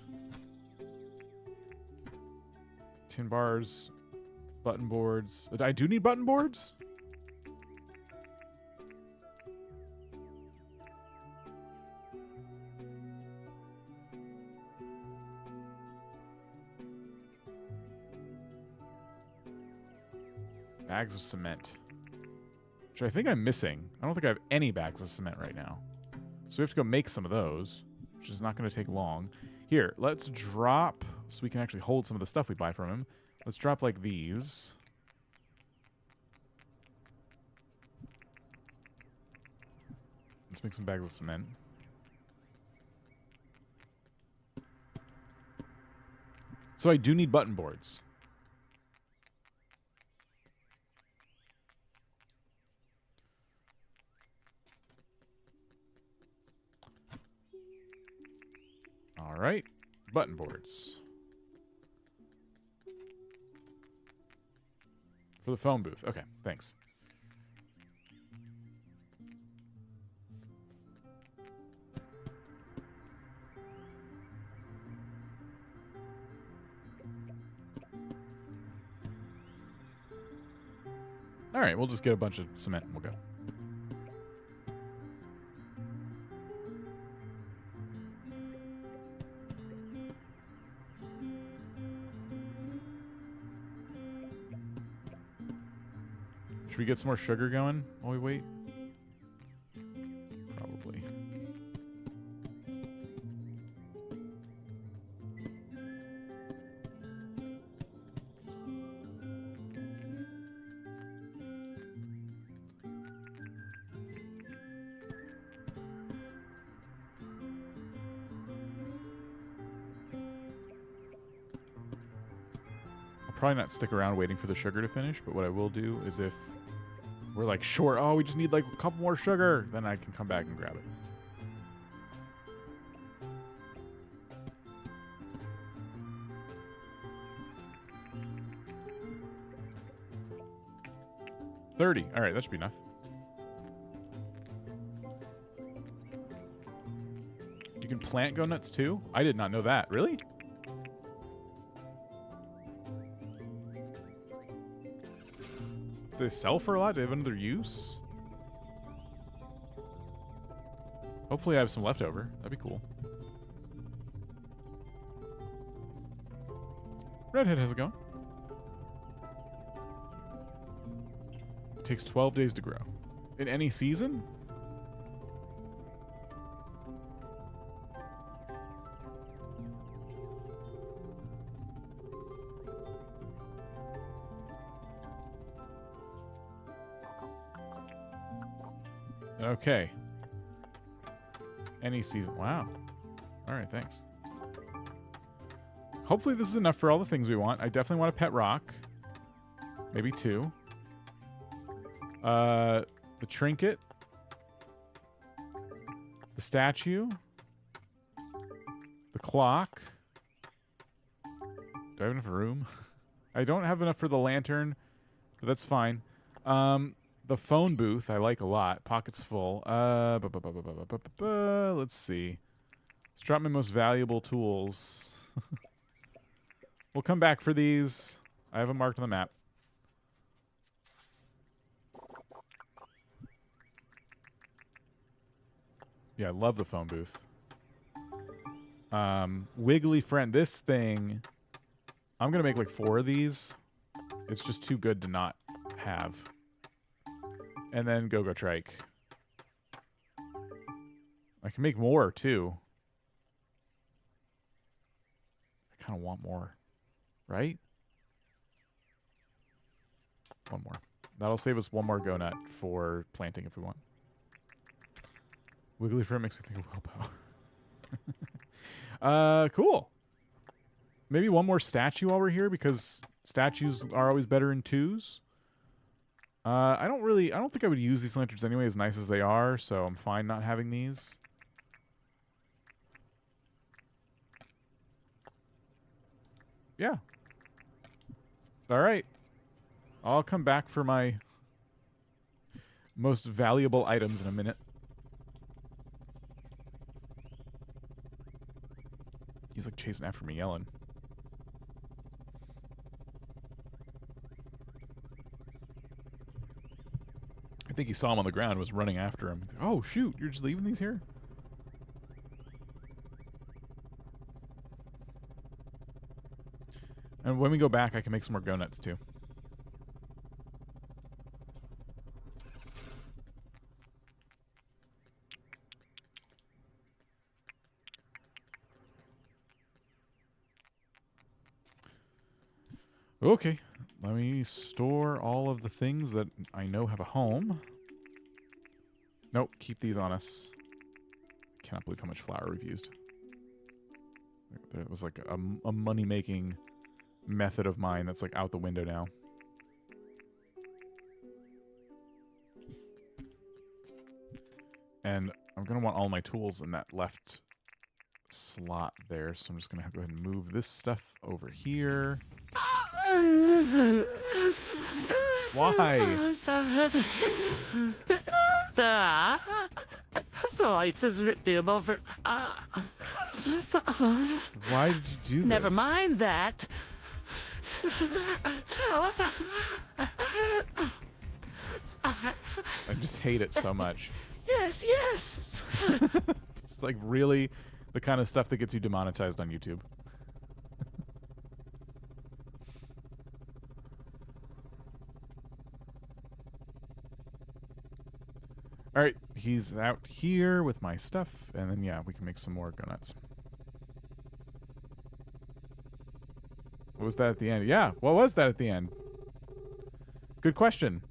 Tin bars, button boards. I do need button boards? Bags of cement. Which I think I'm missing. I don't think I have any bags of cement right now. So we have to go make some of those, which is not going to take long. Here, let's drop, so we can actually hold some of the stuff we buy from him. Let's drop like these. Let's make some bags of cement. So I do need button boards. All right, button boards. For the phone booth. Okay, thanks. All right, we'll just get a bunch of cement and we'll go. Should we get some more sugar going while we wait? Probably. I'll probably not stick around waiting for the sugar to finish, but what I will do is if we're like short, oh, we just need like a couple more sugar, then I can come back and grab it. $30. All right, that should be enough. You can plant go nuts too? I did not know that. Really? Do they sell for a lot? Do they have another use? Hopefully I have some left over. That'd be cool. Redhead, how's it going? It takes 12 days to grow. In any season? Okay. Any season. Wow. All right, thanks. Hopefully this is enough for all the things we want. I definitely want a pet rock. Maybe 2. The trinket. The statue. The clock. Do I have enough room? I don't have enough for the lantern, but that's fine. The phone booth I like a lot. Pockets full. Let's see. Let's drop my most valuable tools. We'll come back for these. I have them marked on the map. Yeah, I love the phone booth. Wiggly friend. This thing, I'm going to make like 4 of these. It's just too good to not have. And then go trike. I can make more too. I kind of want more. Right? One more. That'll save us 1 more go nut for planting if we want. Wiggly friend makes me think of Wilbo. Cool. Maybe 1 more statue while we're here because statues are always better in 2s. I don't think I would use these lanterns anyway, as nice as they are, so I'm fine not having these. Yeah. All right. I'll come back for my most valuable items in a minute. He's like chasing after me, yelling. I think he saw him on the ground and was running after him. Oh, shoot. You're just leaving these here? And when we go back, I can make some more go nuts, too. Okay. Let me store all of the things that I know have a home. Nope, keep these on us. Cannot believe how much flour we've used. That was like a money-making method of mine that's like out the window now. And I'm going to want all my tools in that left slot there, so I'm just going to go ahead and move this stuff over here. Why? Why did you do this?
Never mind that.
I just hate it so much.
Yes, yes.
It's like really the kind of stuff that gets you demonetized on YouTube. All right, he's out here with my stuff, and then, yeah, we can make some more go nuts. What was that at the end? Yeah, what was that at the end? Good question.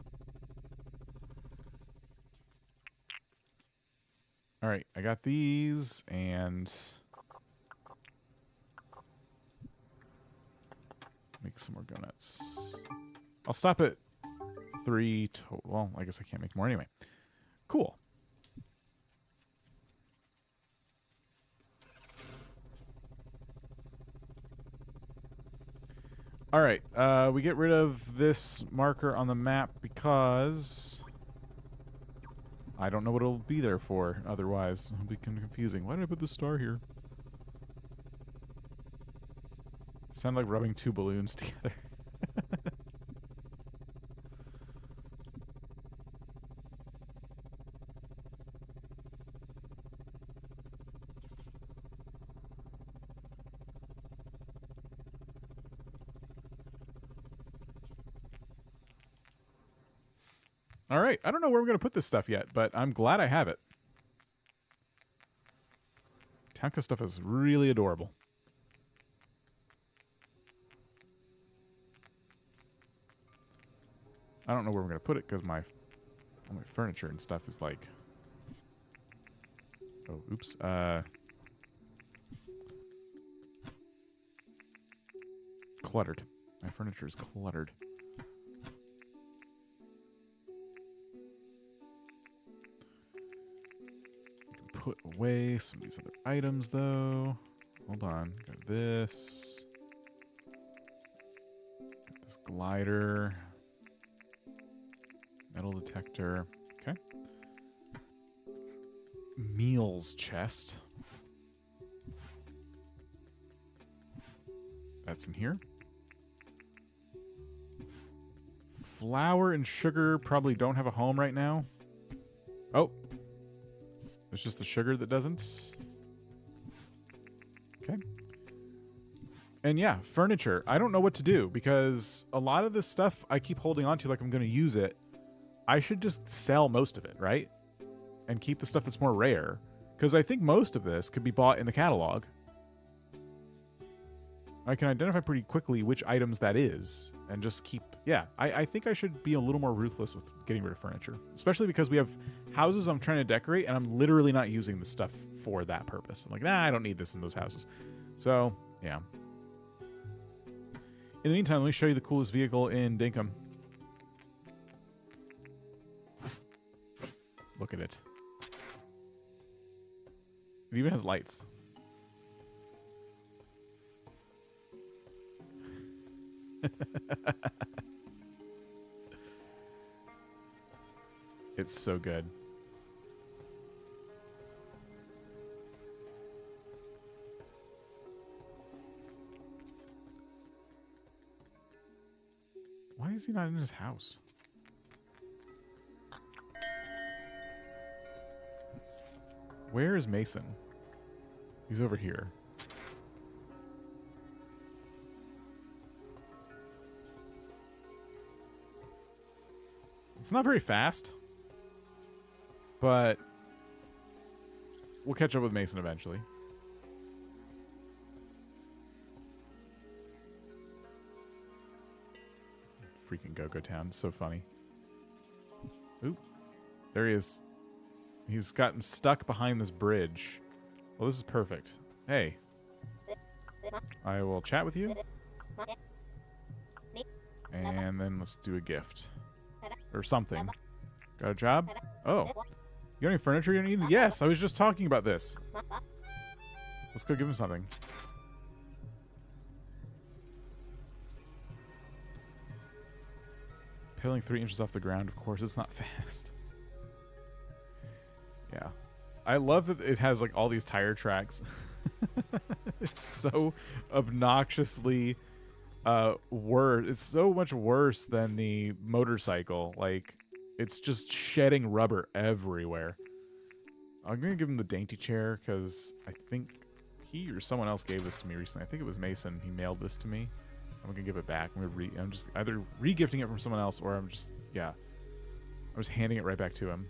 All right, I got these, and make some more go nuts. I'll stop at 3 total. Well, I guess I can't make more anyway. Cool. All right, we get rid of this marker on the map because I don't know what it'll be there for otherwise. It'll be kind of confusing. Why did I put the star here? Sound like rubbing 2 balloons together. All right, I don't know where we're going to put this stuff yet, but I'm glad I have it. Townco stuff is really adorable. I don't know where we're going to put it because all my furniture and stuff is like Oh, oops. Cluttered. My furniture is cluttered. Put away some of these other items, though. Hold on. Got this. Got this glider. Metal detector. Okay. Meals chest. That's in here. Flour and sugar probably don't have a home right now. Oh. It's just the sugar that doesn't. Okay. And yeah, furniture. I don't know what to do because a lot of this stuff I keep holding on to like I'm going to use it. I should just sell most of it, right? And keep the stuff that's more rare. Because I think most of this could be bought in the catalog. I can identify pretty quickly which items that is. And just keep... Yeah, I think I should be a little more ruthless with getting rid of furniture. Especially because we have houses I'm trying to decorate, and I'm literally not using the stuff for that purpose. I'm like, nah, I don't need this in those houses. So, yeah. In the meantime, let me show you the coolest vehicle in Dinkum. Look at it. It even has lights. It's so good. Why is he not in his house? Where is Mason? He's over here. It's not very fast, but we'll catch up with Mason eventually. Freaking Go-Go Town. It's so funny. Oop. There he is. He's gotten stuck behind this bridge. Well, this is perfect. Hey. I will chat with you. And then let's do a gift. Or something. Got a job? Oh. You got any furniture you need? Yes, I was just talking about this. Let's go give him something. Peeling 3 inches off the ground, of course, it's not fast. Yeah. I love that it has like all these tire tracks. It's so obnoxiously worse. It's so much worse than the motorcycle. Like, it's just shedding rubber everywhere. I'm gonna give him the dainty chair because I think he or someone else gave this to me recently. I think it was Mason. He mailed this to me. I'm gonna give it back. I'm just either re-gifting it from someone else or I'm just handing it right back to him.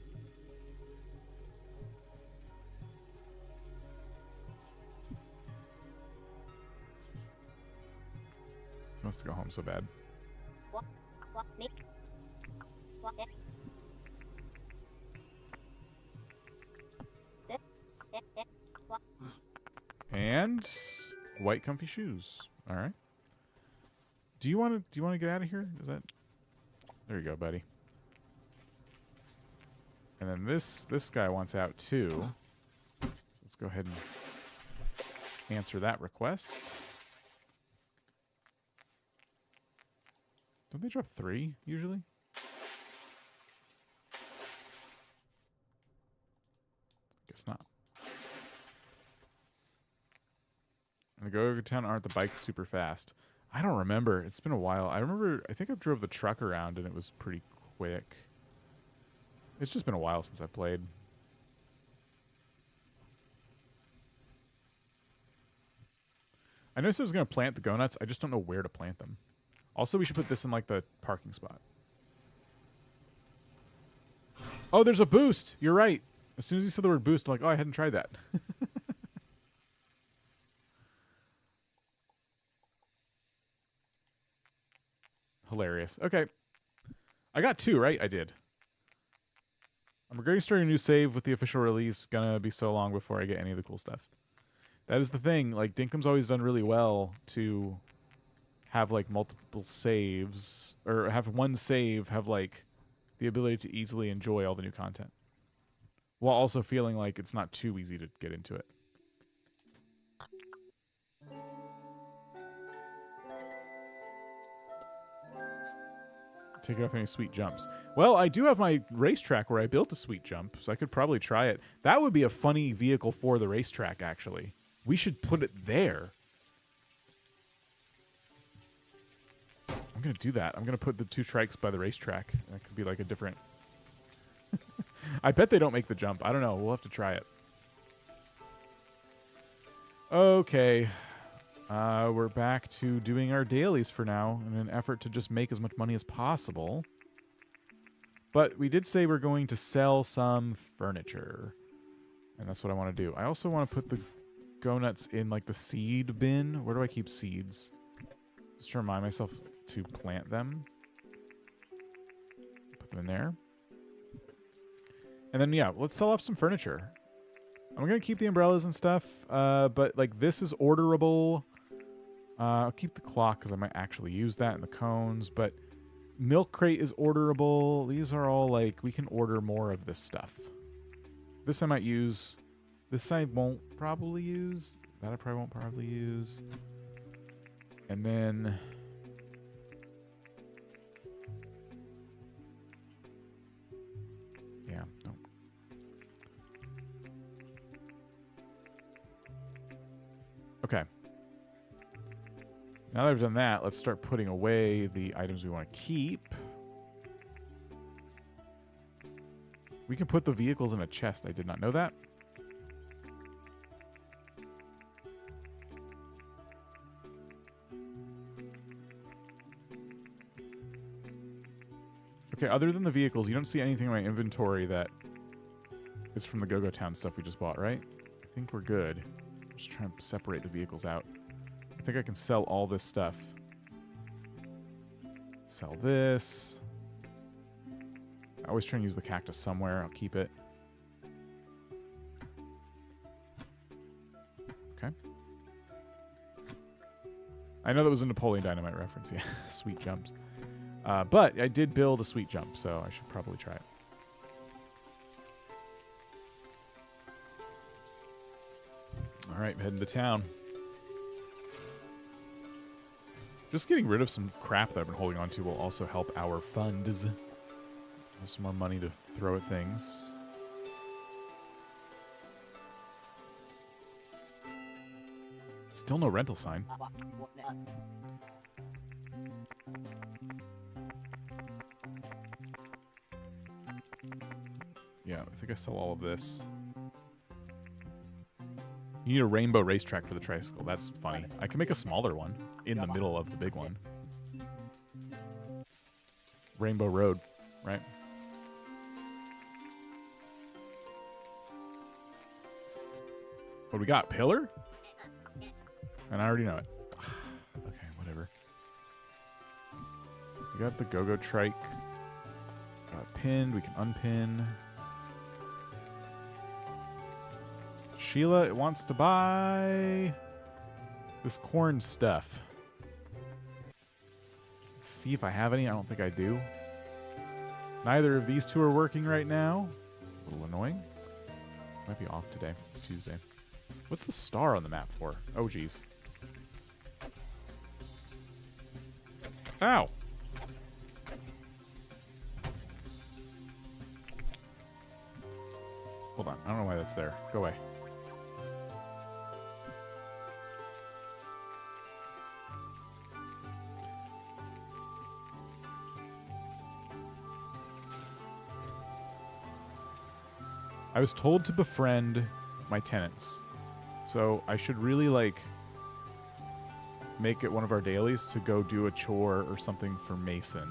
He wants to go home so bad. And white comfy shoes. All right. Do you want to get out of here? Is that? There you go, buddy. And then this guy wants out too. So let's go ahead and answer that request. Don't they drop 3 usually? Guess not. And the Go-Go Town aren't the bikes super fast? I don't remember. It's been a while. I think I drove the truck around and it was pretty quick. It's just been a while since I played. I noticed I was going to plant the go nuts. I just don't know where to plant them. Also, we should put this in, like, the parking spot. Oh, there's a boost. You're right. As soon as you said the word boost, I'm like, oh, I hadn't tried that. Hilarious. Okay. I got 2, right? I did. I'm going to start a new save with the official release. Gonna be so long before I get any of the cool stuff. That is the thing. Like, Dinkum's always done really well to have, like, multiple saves, or have one save have, like, the ability to easily enjoy all the new content, while also feeling like it's not too easy to get into it. Take it off any sweet jumps. Well, I do have my racetrack where I built a sweet jump, so I could probably try it. That would be a funny vehicle for the racetrack, actually. We should put it there. I'm going to do that. I'm going to put the 2 trikes by the racetrack. That could be like a different... I bet they don't make the jump. I don't know. We'll have to try it. Okay. We're back to doing our dailies for now in an effort to just make as much money as possible. But we did say we're going to sell some furniture. And that's what I want to do. I also want to put the go nuts in like the seed bin. Where do I keep seeds? Just to remind myself to plant them. Put them in there. And then, yeah, let's sell off some furniture. I'm going to keep the umbrellas and stuff, but, like, this is orderable. I'll keep the clock because I might actually use that, and the cones, but milk crate is orderable. These are all, like, we can order more of this stuff. This I might use. This I won't probably use. That I probably won't probably use. And then... yeah, no. Okay. Now that I've done that, let's start putting away the items we want to keep. We can put the vehicles in a chest. I did not know that. Okay, other than the vehicles, you don't see anything in my inventory that is from the Go-Go Town stuff we just bought, right? I think we're good. Just trying to separate the vehicles out. I think I can sell all this stuff. Sell this. I always try and use the cactus somewhere. I'll keep it. Okay. I know that was a Napoleon Dynamite reference. Yeah, sweet jumps. But I did build a sweet jump, so I should probably try it. All right, heading to town. Just getting rid of some crap that I've been holding on to will also help our funds. Some more money to throw at things. Still no rental sign. Yeah, I think I sell all of this. You need a rainbow racetrack for the tricycle. That's funny. I can make a smaller one in the middle of the big one. Rainbow Road, right? What do we got? Pillar? And I already know it. Okay, whatever. We got the go-go trike. Pinned. We can unpin. Sheila wants to buy this corn stuff. Let's see if I have any. I don't think I do. Neither of these two are working right now. A little annoying. Might be off today. It's Tuesday. What's the star on the map for? Oh, geez. Ow! Hold on. I don't know why that's there. Go away. I was told to befriend my tenants. So I should really, like, make it one of our dailies to go do a chore or something for Mason.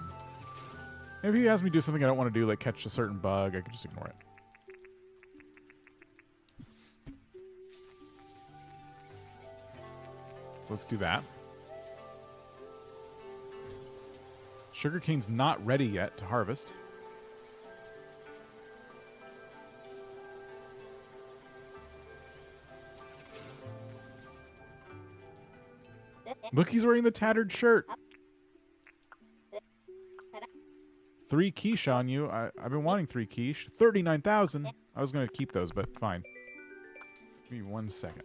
And if he has me do something I don't want to do, like catch a certain bug, I can just ignore it. Let's do that. Sugarcane's not ready yet to harvest. Look, he's wearing the tattered shirt. 3 quiche on you. I've been wanting 3 quiche. 39,000. I was going to keep those, but fine. Give me 1 second.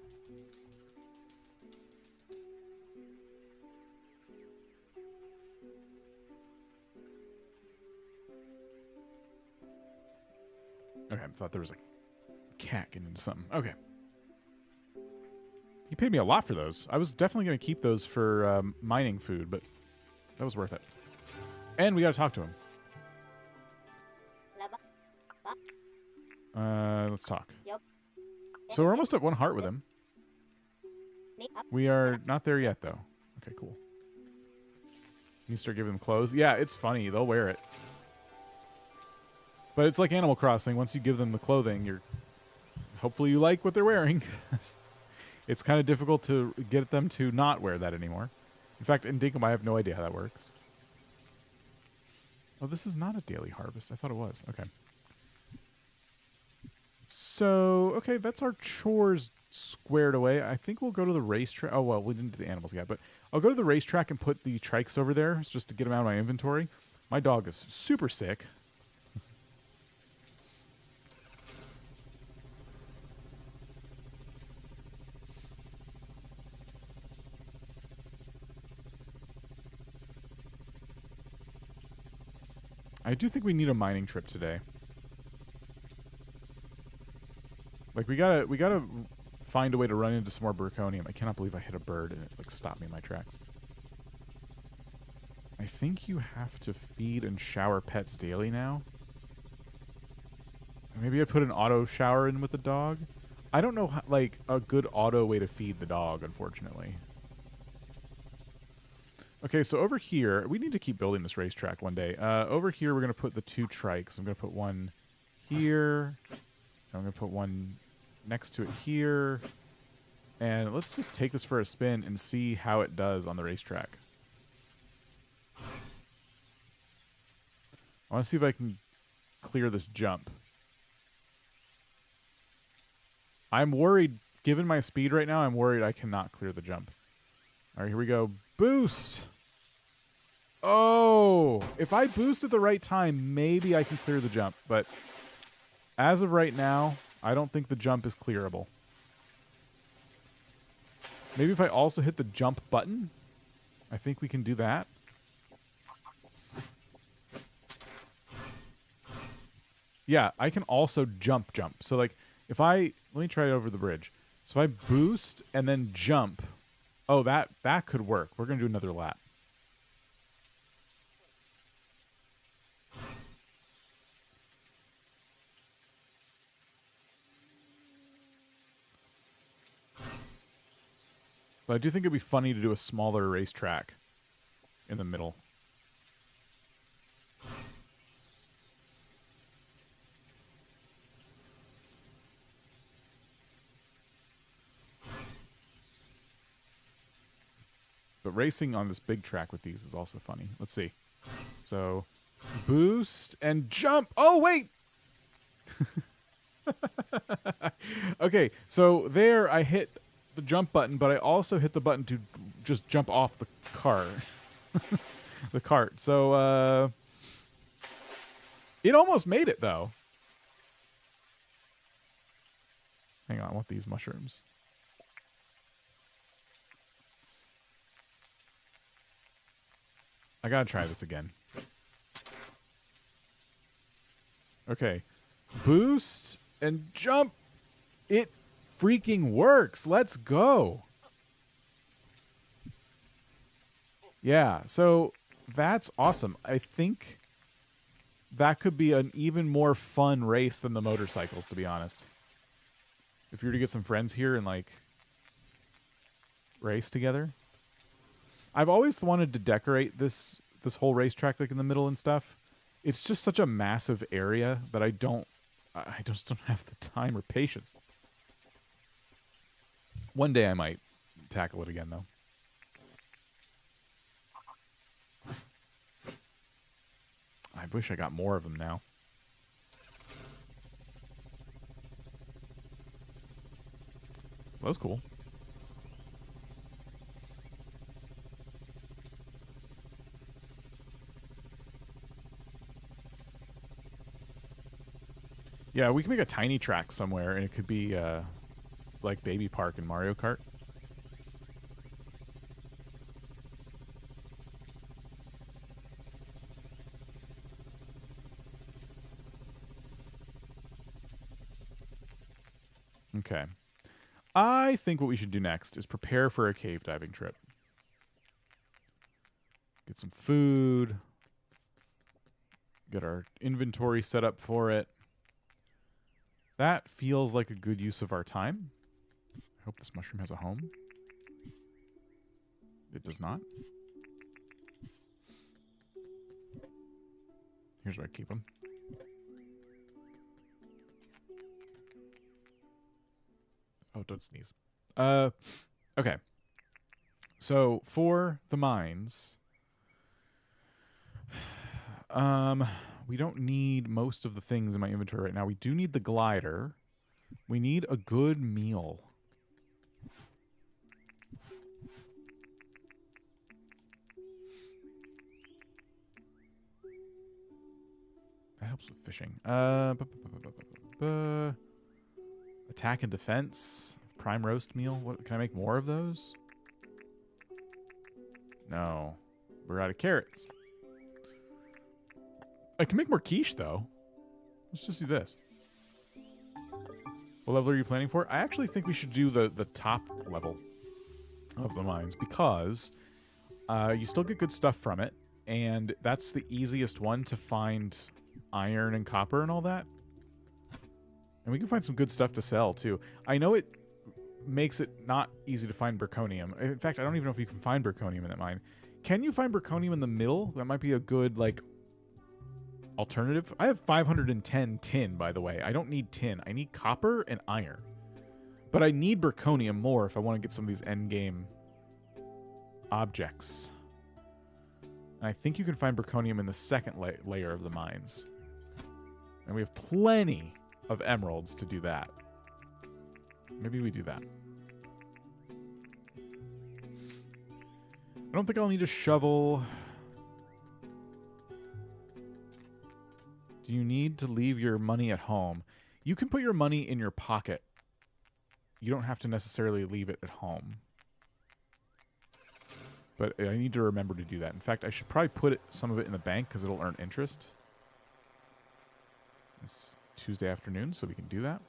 Okay, I thought there was a cat getting into something. Okay. He paid me a lot for those. I was definitely going to keep those for mining food, but that was worth it. And we got to talk to him. Let's talk. So we're almost at 1 heart with him. We are not there yet, though. Okay, cool. You start giving them clothes. Yeah, it's funny. They'll wear it. But it's like Animal Crossing. Once you give them the clothing, hopefully you like what they're wearing. It's kind of difficult to get them to not wear that anymore. In fact, in Dinkum, I have no idea how that works. Oh, this is not a daily harvest. I thought it was. Okay. So, okay, that's our chores squared away. I think we'll go to the racetrack. Oh, well, we didn't do the animals yet, but I'll go to the racetrack and put the trikes over there just to get them out of my inventory. My dog is super sick. I do think we need a mining trip today. Like, we gotta find a way to run into some more burconium. I cannot believe I hit a bird and it, like, stopped me in my tracks. I think you have to feed and shower pets daily now. Maybe I put an auto shower in with the dog. I don't know, like, a good auto way to feed the dog, unfortunately. Okay, so over here, we need to keep building this racetrack one day. Over here, we're going to put the 2 trikes. I'm going to put one here. I'm going to put one next to it here. And let's just take this for a spin and see how it does on the racetrack. I want to see if I can clear this jump. I'm worried, given my speed right now, I'm worried I cannot clear the jump. All right, here we go. Boost! Oh! If I boost at the right time, maybe I can clear the jump. But as of right now, I don't think the jump is clearable. Maybe if I also hit the jump button, I think we can do that. Yeah, I can also jump. So, like, if I... Let me try it over the bridge. So if I boost and then jump... Oh, that could work. We're going to do another lap. But I do think it'd be funny to do a smaller racetrack in the middle. But racing on this big track with these is also funny. Let's see. So, boost and jump. Oh, wait! Okay, so there I hit the jump button, but I also hit the button to just jump off the car. The cart. So, it almost made it, though. Hang on, I want these mushrooms. I gotta try this again. Okay. Boost and jump. It freaking works. Let's go. Yeah, so that's awesome. I think that could be an even more fun race than the motorcycles, to be honest. If you were to get some friends here and, like, race together. I've always wanted to decorate this whole racetrack, like, in the middle and stuff. It's just such a massive area that I just don't have the time or patience. One day I might tackle it again, though. I wish I got more of them now. That was cool. Yeah, we can make a tiny track somewhere, and it could be like Baby Park in Mario Kart. Okay. I think what we should do next is prepare for a cave diving trip. Get some food. Get our inventory set up for it. That feels like a good use of our time. I hope this mushroom has a home. It does not. Here's where I keep them. Oh, don't sneeze. Okay. So for the mines, we don't need most of the things in my inventory right now. We do need the glider. We need a good meal. That helps with fishing. Attack and defense. Prime roast meal. What can I make more of those? No. We're out of carrots. I can make more quiche though. Let's just do this. What level are you planning for? I actually think we should do the top level of the mines because you still get good stuff from it, and that's the easiest one to find iron and copper and all that. And we can find some good stuff to sell too. I know it makes it not easy to find berkonium. In fact, I don't even know if you can find berkonium in that mine. Can you find berkonium in the mill? That might be a good like alternative. I have 510 tin, by the way. I don't need tin. I need copper and iron. But I need berkonium more if I want to get some of these endgame objects. And I think you can find berkonium in the second layer of the mines. And we have plenty of emeralds to do that. Maybe we do that. I don't think I'll need a shovel. Do you need to leave your money at home? You can put your money in your pocket. You don't have to necessarily leave it at home. But I need to remember to do that. In fact, I should probably put some of it in the bank because it'll earn interest. It's Tuesday afternoon, so we can do that.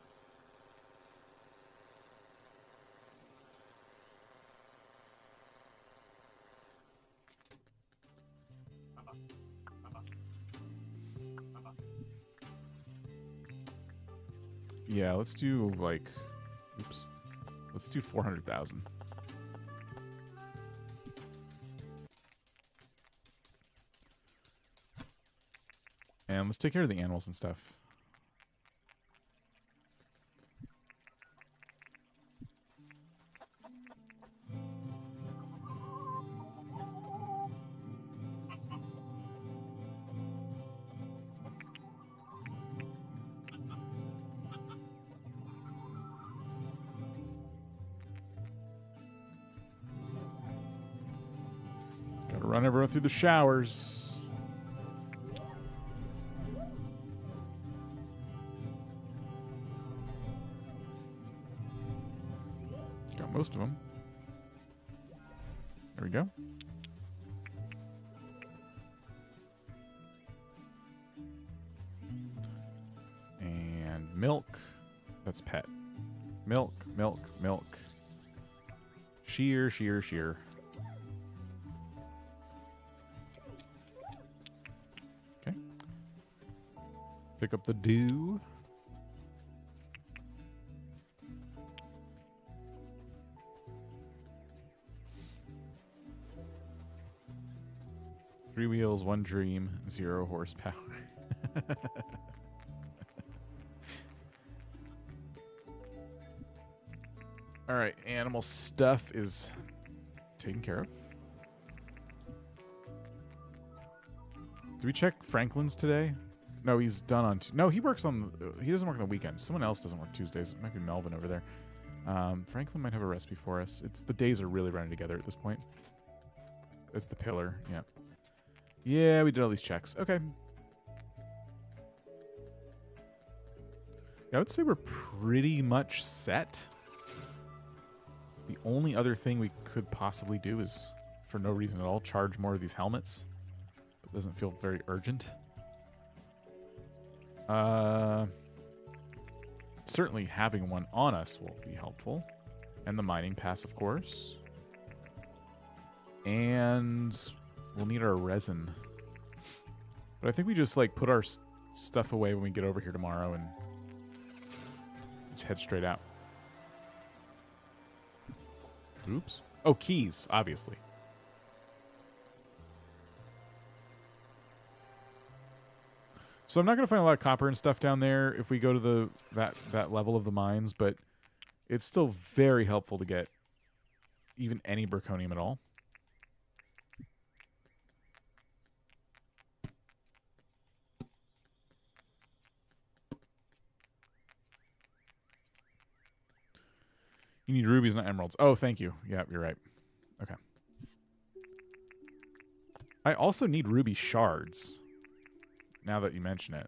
Yeah, let's do like, oops, let's do 400,000. And let's take care of the animals and stuff. Gotta run everyone through the showers. Most of them. There we go. And milk. That's pet. Milk, milk, milk. Shear, shear, shear. Okay. Pick up the dew. Three wheels, one dream, 0 horsepower. All right, animal stuff is taken care of. Do we check Franklin's today? No, he's done on... No, he works on... He doesn't work on the weekends. Someone else doesn't work Tuesdays. It might be Melvin over there. Franklin might have a recipe for us. The days are really running together at this point. It's the pillar, yeah. Yeah, we did all these checks. Okay. I would say we're pretty much set. The only other thing we could possibly do is, for no reason at all, charge more of these helmets. It doesn't feel very urgent. Certainly having one on us will be helpful. And the mining pass, of course. And we'll need our resin. But I think we just, like, put our stuff away when we get over here tomorrow and just head straight out. Oops. Oh, keys, obviously. So I'm not going to find a lot of copper and stuff down there if we go to that level of the mines, but it's still very helpful to get even any zirconium at all. You need rubies, not emeralds. Oh, thank you. Yeah, you're right. Okay. I also need ruby shards, now that you mention it.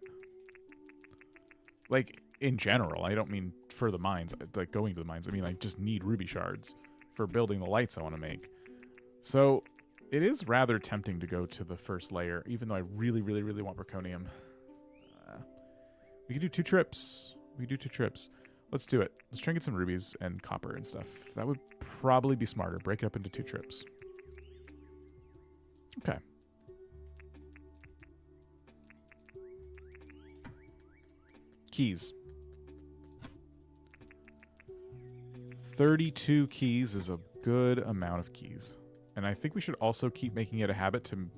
Like, in general. I don't mean for the mines, like going to the mines. I mean, I just need ruby shards for building the lights I want to make. So, it is rather tempting to go to the first layer, even though I really, really, really want zirconium. We can do 2 trips. We can do 2 trips. Let's do it. Let's try and get some rubies and copper and stuff. That would probably be smarter. Break it up into 2 trips. Okay. Keys. 32 keys is a good amount of keys. And I think we should also keep making it a habit to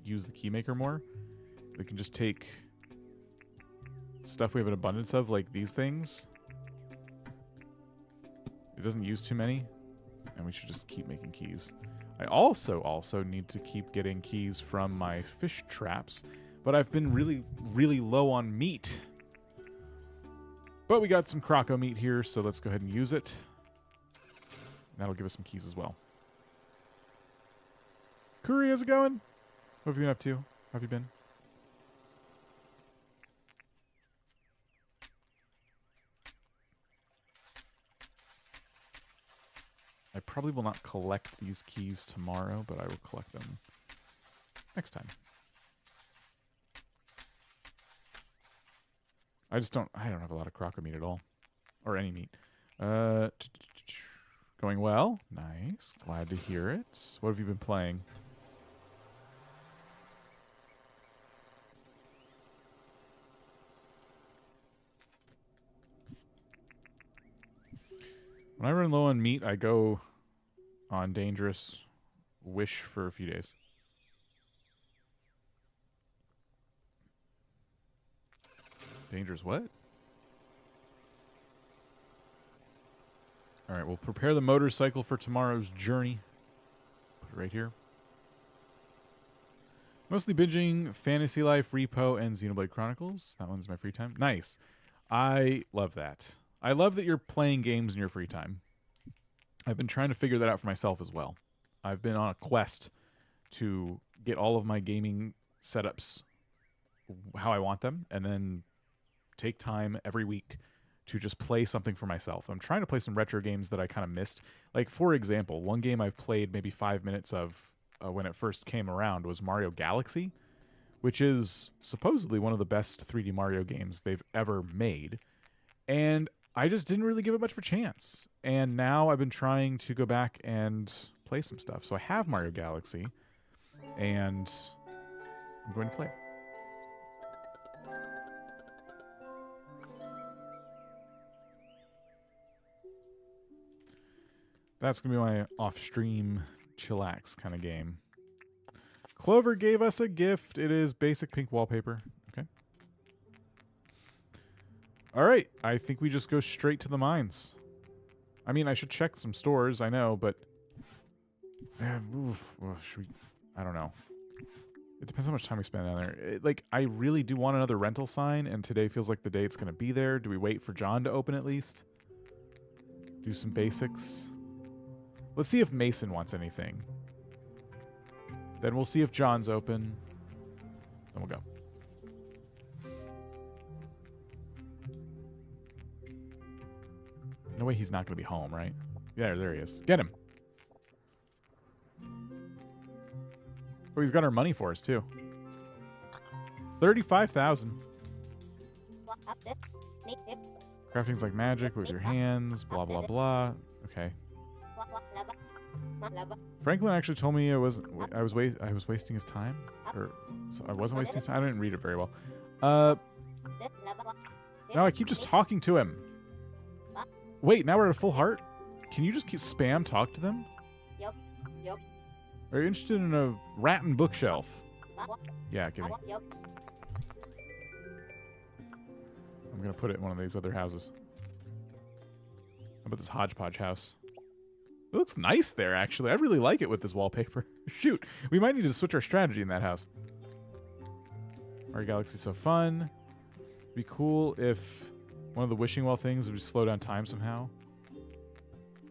use the keymaker more. We can just take stuff we have an abundance of, like these things. It doesn't use too many, and we should just keep making keys. I also need to keep getting keys from my fish traps, but I've been really, really low on meat. But we got some croco meat here, so let's go ahead and use it. That'll give us some keys as well. Kuri, how's it going? What have you been up to? How have you been? I probably will not collect these keys tomorrow, but I will collect them next time. I don't have a lot of croco meat at all. Or any meat. Going well. Nice. Glad to hear it. What have you been playing? When I run low on meat, I go on dangerous wish for a few days. Dangerous what? All right, we'll prepare the motorcycle for tomorrow's journey. Put it right here. Mostly binging Fantasy Life, Repo, and Xenoblade Chronicles. That one's my free time. Nice. I love that. I love that you're playing games in your free time. I've been trying to figure that out for myself as well. I've been on a quest to get all of my gaming setups how I want them, and then take time every week to just play something for myself. I'm trying to play some retro games that I kind of missed. Like, for example, one game I've played maybe 5 minutes of when it first came around was Mario Galaxy, which is supposedly one of the best 3D Mario games they've ever made. And I just didn't really give it much of a chance. And now I've been trying to go back and play some stuff. So I have Mario Galaxy, and I'm going to play it. That's going to be my off-stream chillax kind of game. Clover gave us a gift. It is basic pink wallpaper. Okay. All right. I think we just go straight to the mines. I mean, I should check some stores, I know, but... should we... I don't know. It depends how much time we spend down there. I really do want another rental sign, and today feels like the day it's going to be there. Do we wait for John to open at least? Do some basics. Let's see if Mason wants anything. Then we'll see if John's open. Then we'll go. No way he's not going to be home, right? Yeah, there he is. Get him. Oh, he's got our money for us, too. 35,000. Crafting's like magic with your hands, blah, blah, blah. Okay. Franklin actually told me I was wasting his time, or so I wasn't wasting his time. I didn't read it very well. Now I keep just talking to him. Wait, now we're at a full heart? Can you just keep spam talk to them? Are you interested in a rat and bookshelf? Yeah, give me. I'm gonna put it in one of these other houses. How about this hodgepodge house? It looks nice there, actually. I really like it with this wallpaper. Shoot, we might need to switch our strategy in that house. Mario Galaxy's so fun. It'd be cool if one of the wishing well things would slow down time somehow.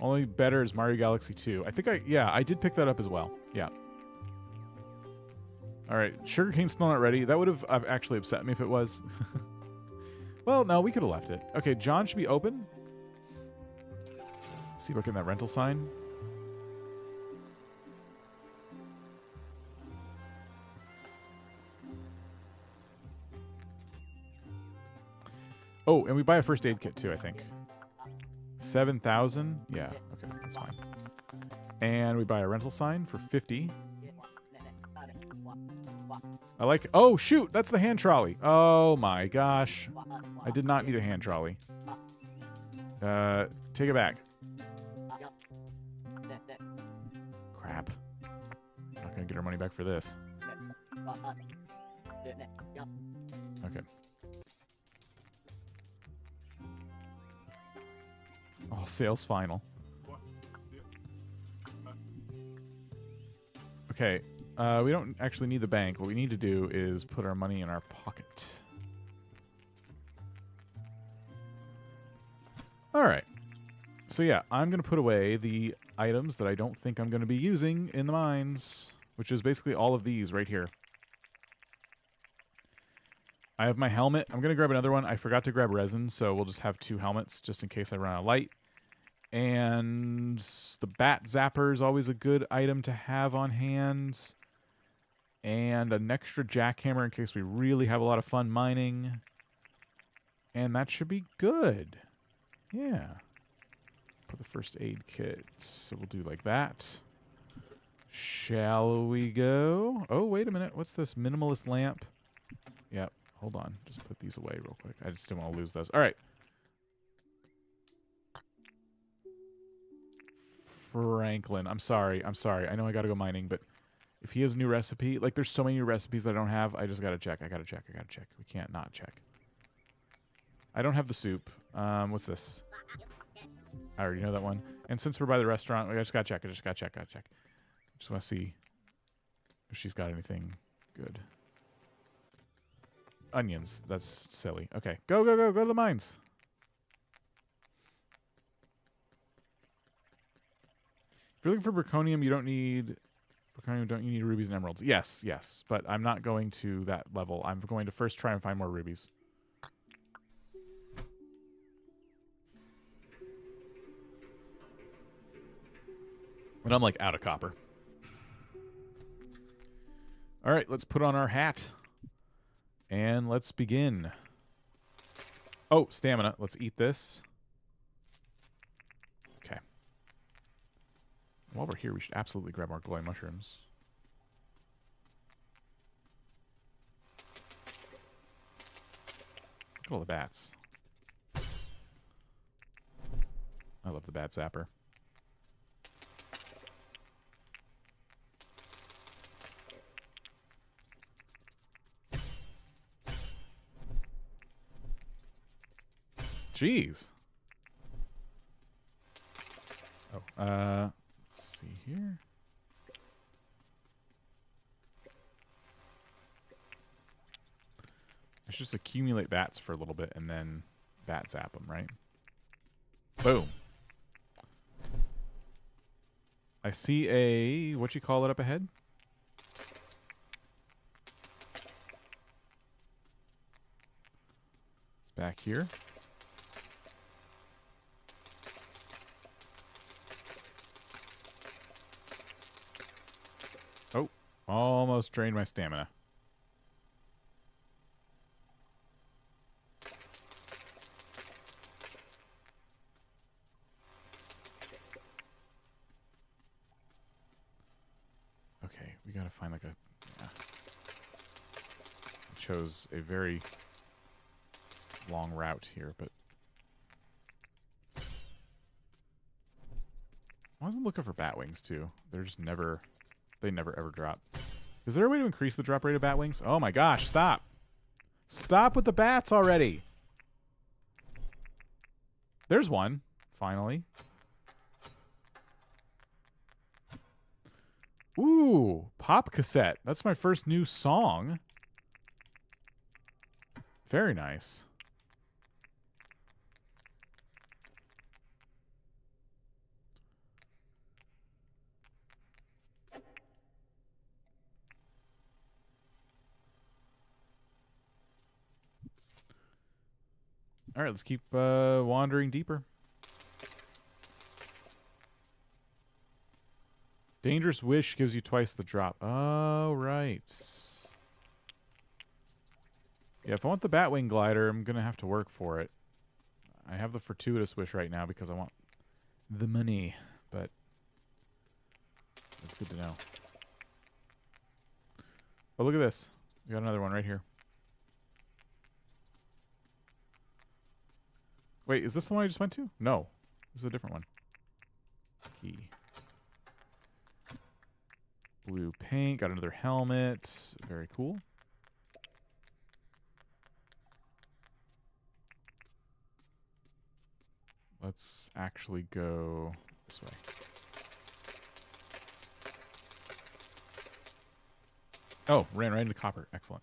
Only better is Mario Galaxy 2. I think I did pick that up as well. Yeah. All right, sugarcane's still not ready. That would have actually upset me if it was. Well, no, we could have left it. Okay, John should be open. Let's see if I get that rental sign. Oh, and we buy a first aid kit too, I think. 7,000? Yeah, okay, that's fine. And we buy a rental sign for 50. I like... Oh, shoot! That's the hand trolley. Oh, my gosh. I did not need a hand trolley. Take it back. Crap. Not gonna get our money back for this. Okay. Oh, sales final. Okay. We don't actually need the bank. What we need to do is put our money in our pocket. All right. So yeah, I'm going to put away the items that I don't think I'm going to be using in the mines, which is basically all of these right here. I have my helmet. I'm going to grab another one. I forgot to grab resin, so we'll just have 2 helmets just in case I run out of light. And the bat zapper is always a good item to have on hand. And an extra jackhammer in case we really have a lot of fun mining. And that should be good. Yeah. For the first aid kit. So we'll do like that. Shall we go? Oh, wait a minute. What's this? Minimalist lamp. Yep. Hold on. Just put these away real quick. I just didn't want to lose those. All right. Franklin. I'm sorry. I'm sorry. I know I got to go mining, but if he has a new recipe, like there's so many new recipes that I don't have, I just got to check. I got to check. I got to check. We can't not check. I don't have the soup. What's this? I already know that one. And since we're by the restaurant, I just got to check. I just got to check. Got to check. Just want to see if she's got anything good. Onions. That's silly. Okay. Go, go, go. Go to the mines. If you're looking for Braconium, you don't need... Braconium, don't you need rubies and emeralds? Yes, yes. But I'm not going to that level. I'm going to first try and find more rubies. And I'm like out of copper. All right, let's put on our hat. And let's begin. Oh, stamina. Let's eat this. Okay. While we're here, we should absolutely grab our glowing mushrooms. Look at all the bats. I love the bat zapper. Jeez. Oh, let's see here. I should just accumulate bats for a little bit and then bat zap them, right? Boom. I see a, what you call it up ahead? It's back here. Almost drained my stamina. Okay, we gotta find like a... Yeah. I chose a very long route here, but... I wasn't looking for bat wings, too. They're just never... They never ever drop. Is there a way to increase the drop rate of bat wings? Oh my gosh, stop! Stop with the bats already! There's one, finally. Ooh, pop cassette. That's my first new song. Very nice. All right, let's keep wandering deeper. Dangerous Wish gives you twice the drop. Oh, right. Yeah, if I want the Batwing glider, I'm going to have to work for it. I have the Fortuitous Wish right now because I want the money, but it's good to know. Oh, look at this. We got another one right here. Wait, is this the one I just went to? No. This is a different one. Key. Blue paint. Got another helmet. Very cool. Let's actually go this way. Oh, ran right into copper. Excellent.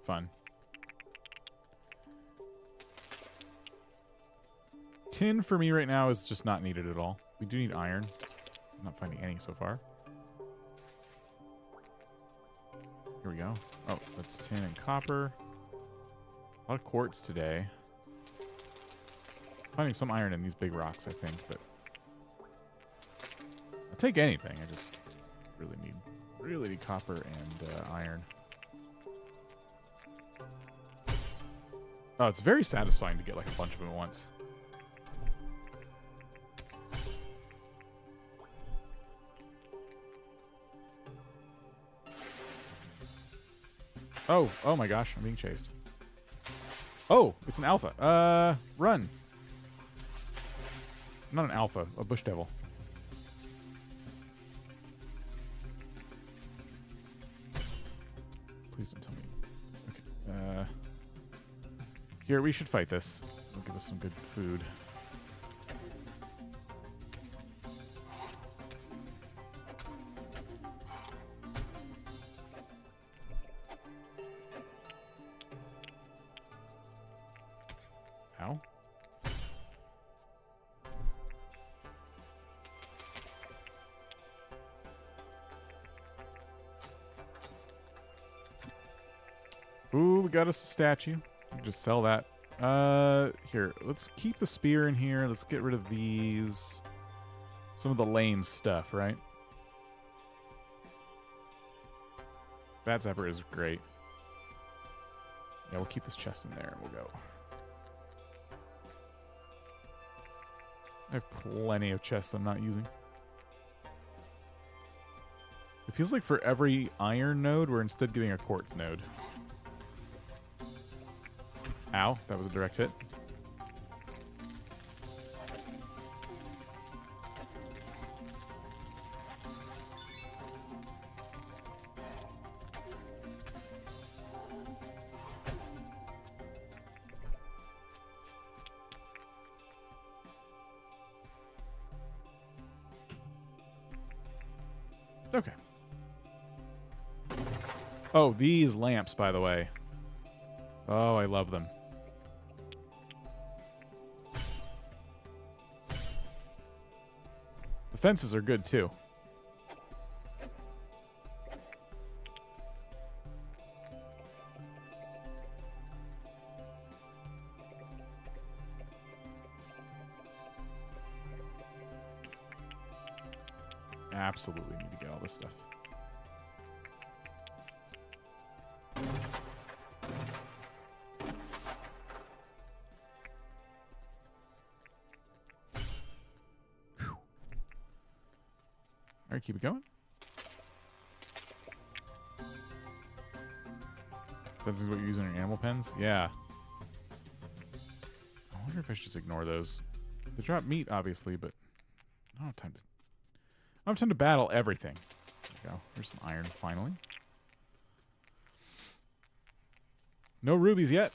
Fun. Tin for me right now is just not needed at all. We do need iron. I'm not finding any so far. Here we go. Oh, that's tin and copper. A lot of quartz today. Finding some iron in these big rocks, I think, but I'll take anything. I just really need copper and iron. Oh, it's very satisfying to get like a bunch of them at once. Oh my gosh, I'm being chased. Oh, it's an alpha. Run. Not an alpha, a bush devil. Please don't tell me. Okay. Here, we should fight this. It'll give us some good food. Ow. Ooh, we got us a statue. Just sell that. Here, let's keep the spear in here. Let's get rid of these. Some of the lame stuff, right? Bat Zapper is great. Yeah, we'll keep this chest in there and we'll go. I have plenty of chests I'm not using. It feels like for every iron node, we're instead getting a quartz node. Ow, that was a direct hit. Okay. Oh, these lamps, by the way. Oh, I love them. The fences are good too. Absolutely need to get all this stuff. Whew. All right, keep it going. This is what you're using in your animal pens? Yeah. I wonder if I should just ignore those. They drop meat, obviously, but I don't have time to... I don't have time to battle everything. There we go. Here's some iron, finally. No rubies yet.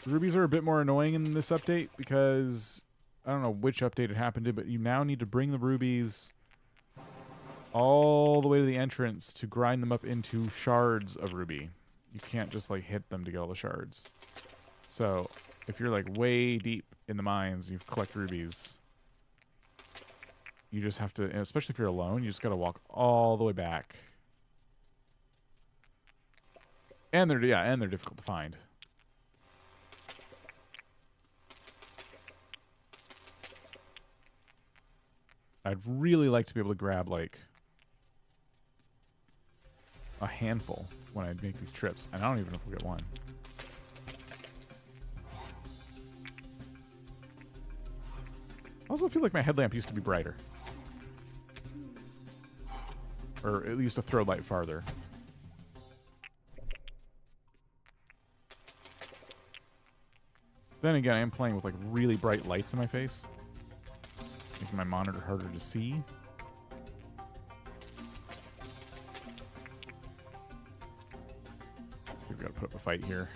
Rubies are a bit more annoying in this update because I don't know which update it happened to, but you now need to bring the rubies all the way to the entrance to grind them up into shards of ruby. You can't just like hit them to get all the shards. So if you're like way deep in the mines and you collect rubies, you just have to, especially if you're alone, you just got to walk all the way back. And they're difficult to find. I'd really like to be able to grab like a handful when I make these trips, and I don't even know if we'll get one. I also feel like my headlamp used to be brighter. Or at least a throw light farther. Then again, I am playing with like really bright lights in my face, making my monitor harder to see. We've got to put up a fight here.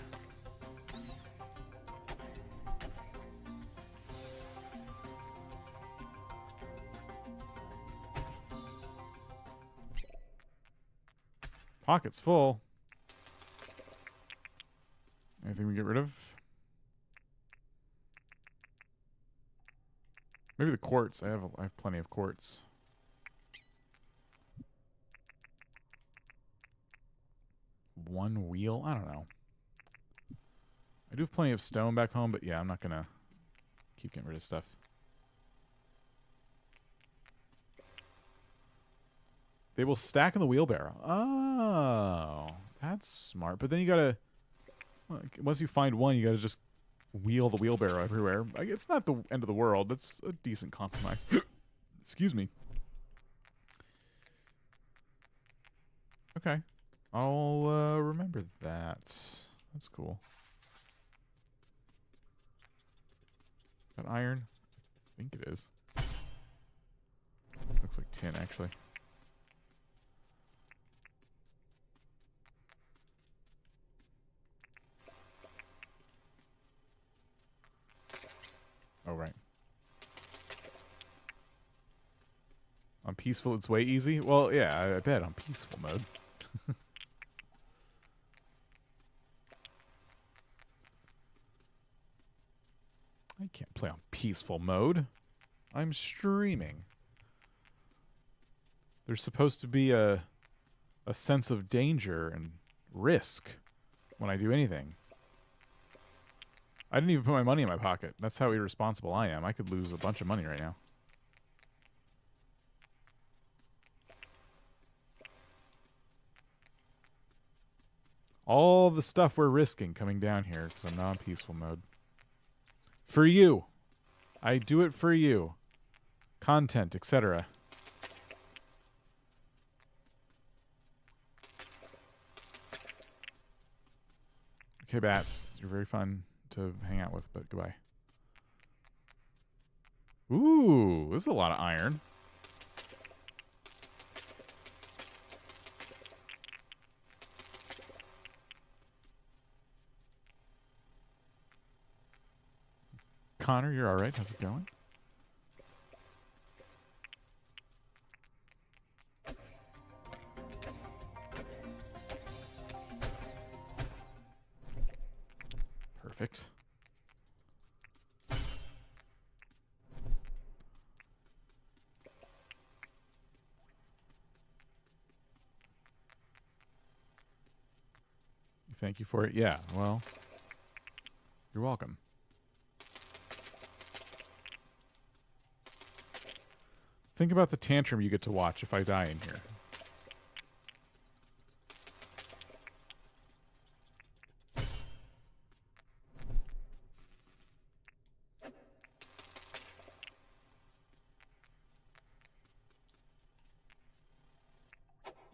Pocket's full. Anything we get rid of? Maybe the quartz. I have plenty of quartz. One wheel? I don't know. I do have plenty of stone back home, but yeah, I'm not gonna keep getting rid of stuff. They will stack in the wheelbarrow. Oh, that's smart. But then you gotta, once you find one, you gotta just wheel the wheelbarrow everywhere. It's not the end of the world. That's a decent compromise. Excuse me. Okay. I'll remember that. That's cool. That iron? I think it is. Looks like tin, actually. Oh, right. On peaceful, it's way easy? Well, yeah, I bet on peaceful mode. I can't play on peaceful mode. I'm streaming. There's supposed to be a sense of danger and risk when I do anything. I didn't even put my money in my pocket. That's how irresponsible I am. I could lose a bunch of money right now. All the stuff we're risking coming down here because I'm not on peaceful mode. For you. I do it for you. Content, etc. Okay, bats. You're very fun to hang out with, but goodbye. Ooh, this is a lot of iron. Connor, you're all right. How's it going? Perfect. thank you for it. Yeah, well, you're welcome. Think about the tantrum you get to watch if I die in here.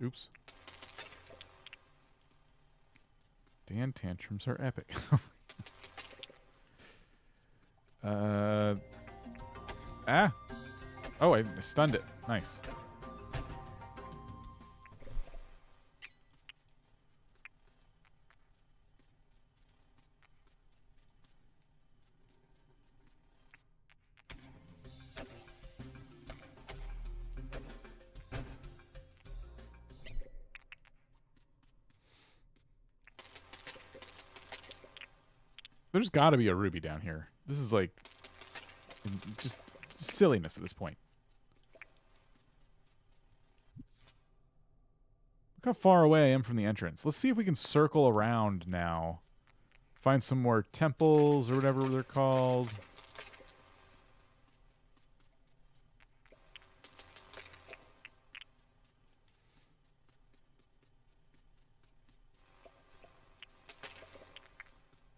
Oops. Dan tantrums are epic. Ah! Oh, I stunned it. Nice. There's got to be a ruby down here. This is like just silliness at this point. Look how far away I am from the entrance. Let's see if we can circle around now. Find some more temples or whatever they're called.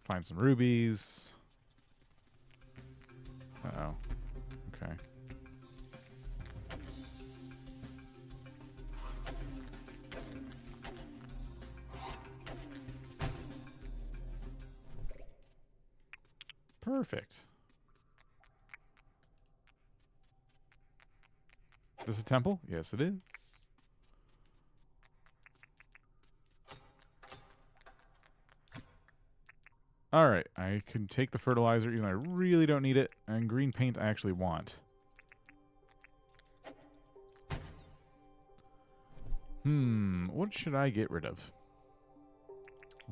Find some rubies. Uh-oh. Okay. Perfect. Is this a temple? Yes, it is. Alright, I can take the fertilizer even though I really don't need it. And green paint I actually want. What should I get rid of?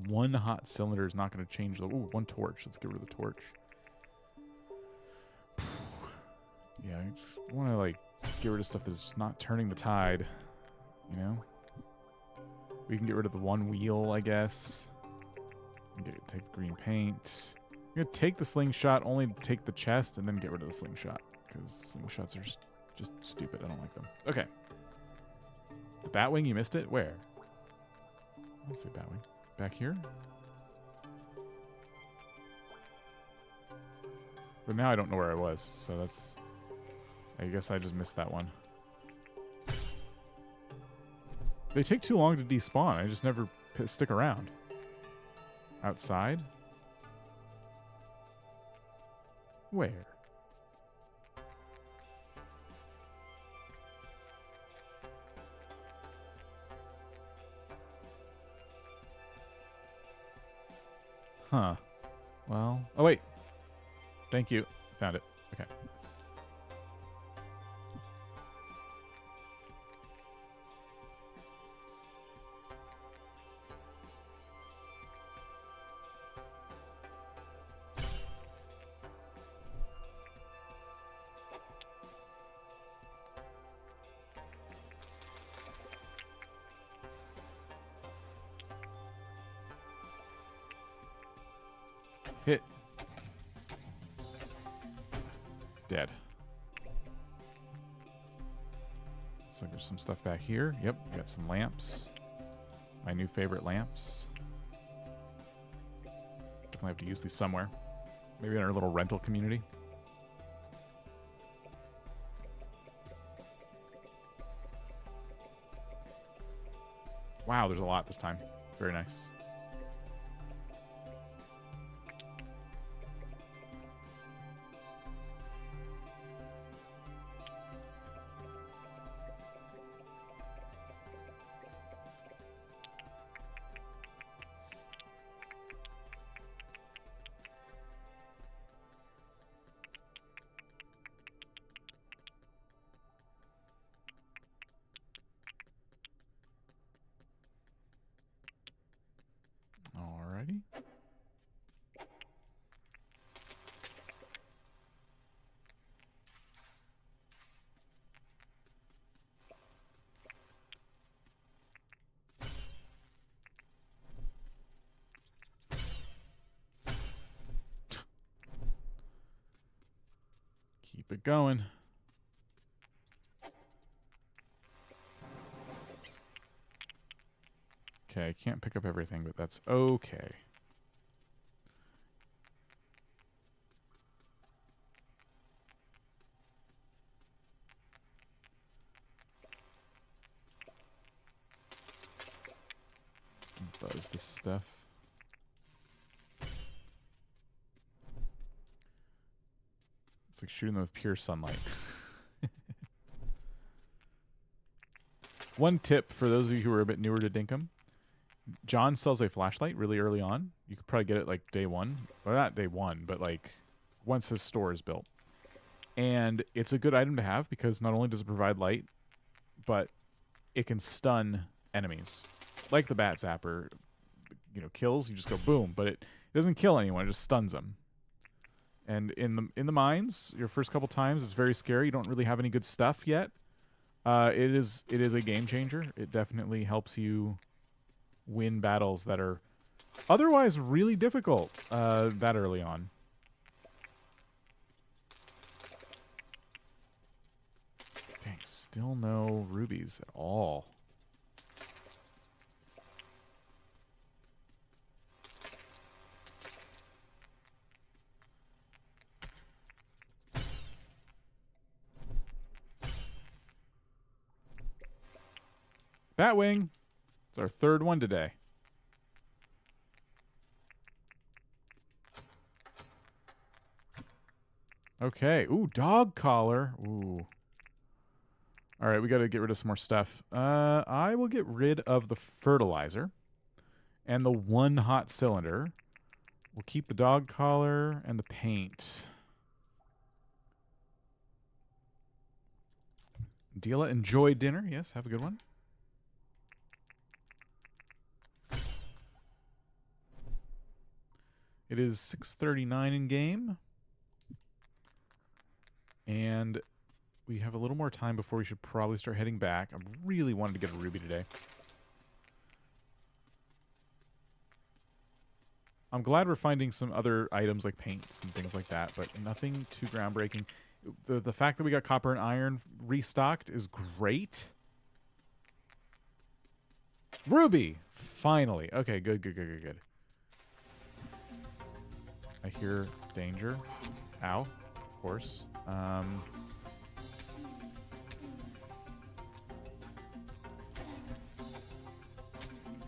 One hot cylinder is not going to change the... Ooh, one torch. Let's get rid of the torch. Yeah, I just want to, like, get rid of stuff that's just not turning the tide. You know? We can get rid of the one wheel, I guess. Take the green paint. I'm going to take the slingshot, only to take the chest, and then get rid of the slingshot. Because slingshots are just stupid. I don't like them. Okay. The Batwing, you missed it? Where? I don't say Batwing. Back here? But now I don't know where I was, so that's... I guess I just missed that one. They take too long to despawn. I just never stick around. Outside? Where? Huh. Well... Oh, wait. Thank you. Found it. Okay. Hit. Dead. Looks like there's some stuff back here. Yep, we got some lamps. My new favorite lamps. Definitely have to use these somewhere. Maybe in our little rental community. Wow, there's a lot this time. Very nice. Keep it going. Okay, I can't pick up everything, but that's okay. Buzz this stuff. It's like shooting them with pure sunlight. One tip for those of you who are a bit newer to Dinkum. John sells a flashlight really early on. You could probably get it like day one. Well, not day one, but like once his store is built. And it's a good item to have because not only does it provide light, but it can stun enemies. Like the bat zapper, you know, kills, you just go boom, but it doesn't kill anyone, it just stuns them. And in the mines, your first couple times, it's very scary. You don't really have any good stuff yet. It is a game changer. It definitely helps you win battles that are otherwise really difficult that early on. Dang, still no rubies at all. Batwing. It's our third one today. Okay. Ooh, dog collar. Ooh. All right, we got to get rid of some more stuff. I will get rid of the fertilizer and the one hot cylinder. We'll keep the dog collar and the paint. Deela, enjoy dinner. Yes, have a good one. It is 6:39 in game. And we have a little more time before we should probably start heading back. I really wanted to get a ruby today. I'm glad we're finding some other items like paints and things like that, but nothing too groundbreaking. The fact that we got copper and iron restocked is great. Ruby! Finally. Okay, good. I hear danger. Ow. Of course.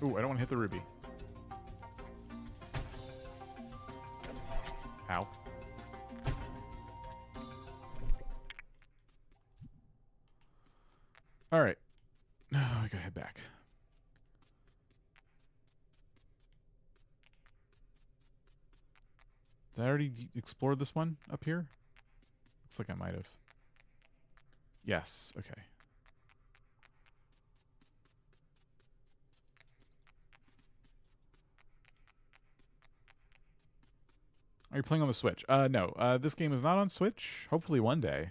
Ooh, I don't want to hit the ruby. Ow. Alright. Now I gotta head back. Did I already explore this one up here? Looks like I might have. Yes, okay. Are you playing on the Switch? No. This game is not on Switch. Hopefully one day.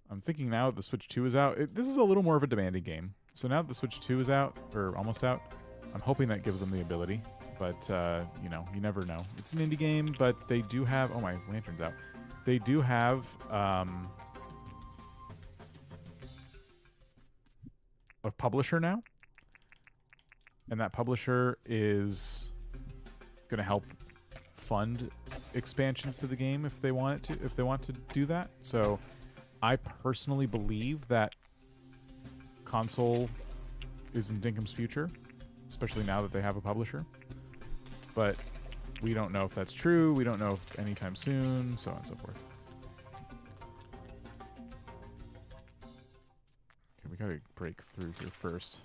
I'm thinking now that the Switch 2 is out. This is a little more of a demanding game. So now that the Switch 2 is out, or almost out, I'm hoping that gives them the ability. But, you know, you never know. It's an indie game, but they do have... Oh, my lantern's out. They do have a publisher now. And that publisher is going to help fund expansions to the game if they want it to, if they want to do that. So I personally believe that console is in Dinkum's future, especially now that they have a publisher. But we don't know if that's true. We don't know if anytime soon, so on and so forth. Okay, we gotta break through here first.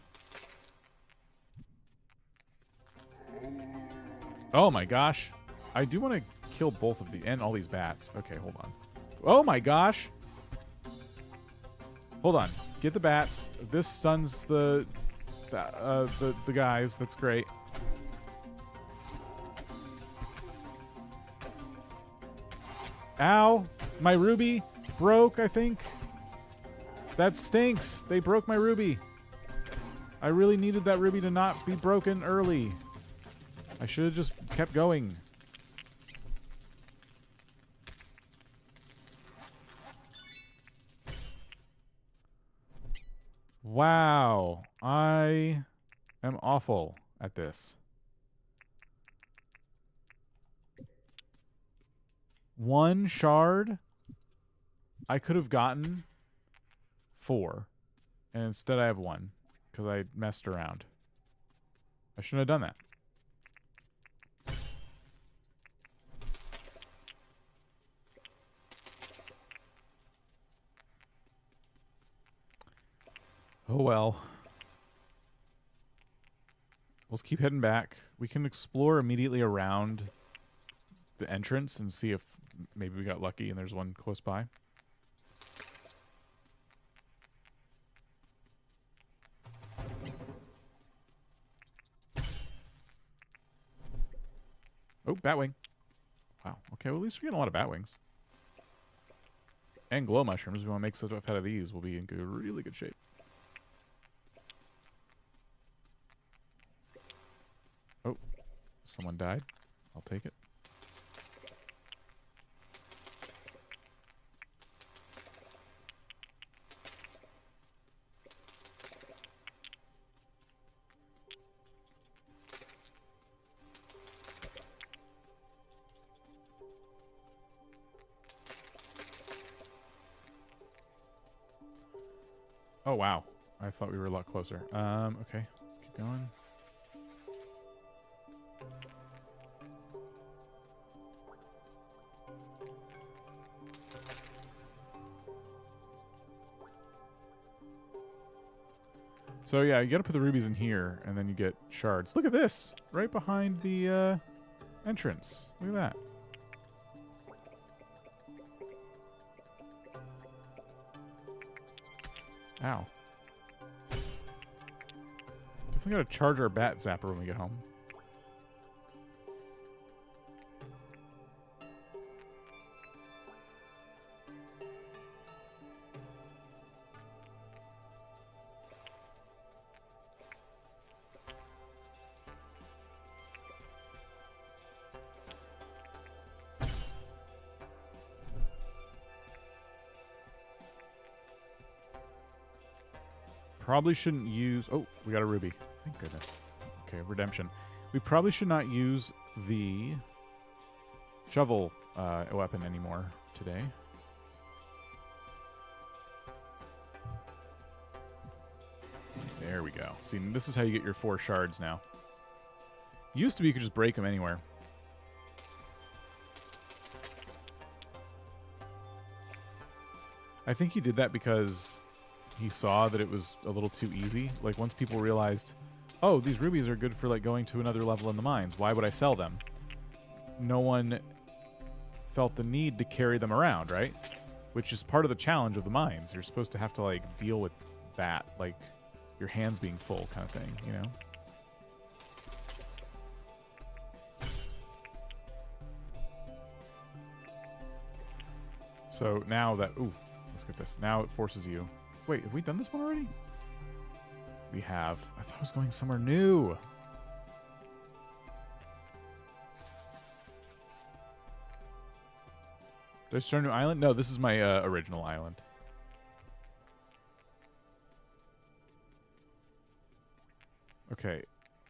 Oh my gosh. I do want to kill both of the and all these bats. Okay, hold on. Oh my gosh. Hold on. Get the bats. This stuns the guys. That's great. Ow. My ruby broke, I think. That stinks. They broke my ruby. I really needed that ruby to not be broken early. I should have just kept going. Wow. I am awful at this. One shard, I could have gotten 4. And instead I have 1. Because I messed around. I shouldn't have done that. Oh well. Let's keep heading back. We can explore immediately around the entrance and see if maybe we got lucky and there's one close by. Oh, batwing. Wow. Okay, well at least we're getting a lot of batwings. And glow mushrooms. We want to make stuff out of these. We'll be in really good shape. Oh, someone died. I'll take it. Oh, wow. I thought we were a lot closer. Okay. Let's keep going. So, yeah, you gotta put the rubies in here, and then you get shards. Look at this! Right behind the, entrance. Look at that. Ow. Definitely gotta charge our bat zapper when we get home. Probably shouldn't use... Oh, we got a ruby. Thank goodness. Okay, redemption. We probably should not use the shovel weapon anymore today. There we go. See, this is how you get your 4 shards now. Used to be you could just break them anywhere. I think he did that because he saw that it was a little too easy. Like, once people realized, oh, these rubies are good for, like, going to another level in the mines. Why would I sell them? No one felt the need to carry them around, right? Which is part of the challenge of the mines. You're supposed to have to, like, deal with that, like, your hands being full kind of thing, you know? So now that... Ooh, let's get this. Now it forces you... Wait, have we done this one already? We have. I thought I was going somewhere new. Did I start a new island? No, this is my original island. Okay.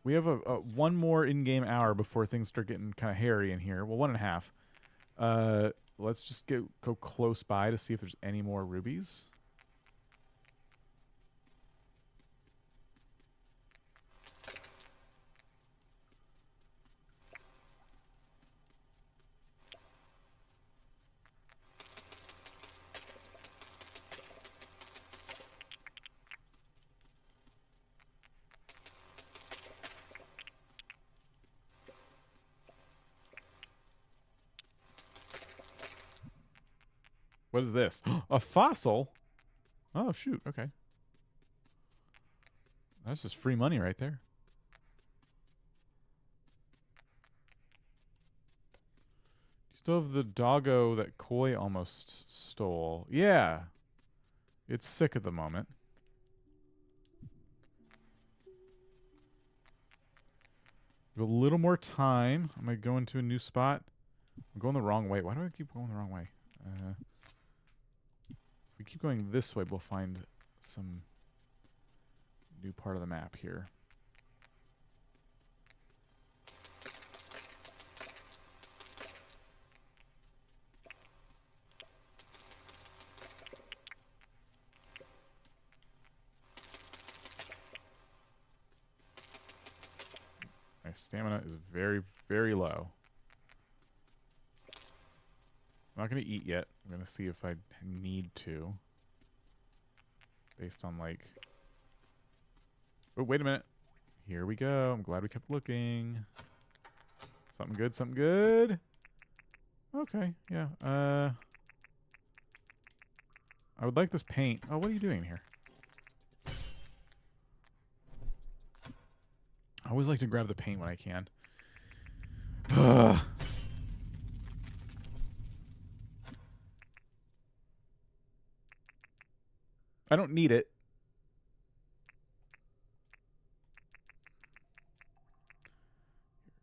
We have a one more in-game hour before things start getting kind of hairy in here. Well, 1.5. Let's just go close by to see if there's any more rubies. What is this? A fossil? Oh, shoot. Okay. That's just free money right there. You still have the doggo that Koi almost stole. Yeah. It's sick at the moment. We have a little more time. I'm going to go into a new spot. I'm going the wrong way. Why do I keep going the wrong way? If we keep going this way, we'll find some new part of the map here. My stamina is very, very low. I'm not going to eat yet. I'm going to see if I need to. Based on, like... Oh, wait a minute. Here we go. I'm glad we kept looking. Something good, something good. Okay, yeah. I would like this paint. Oh, what are you doing here? I always like to grab the paint when I can. Ugh. I don't need it.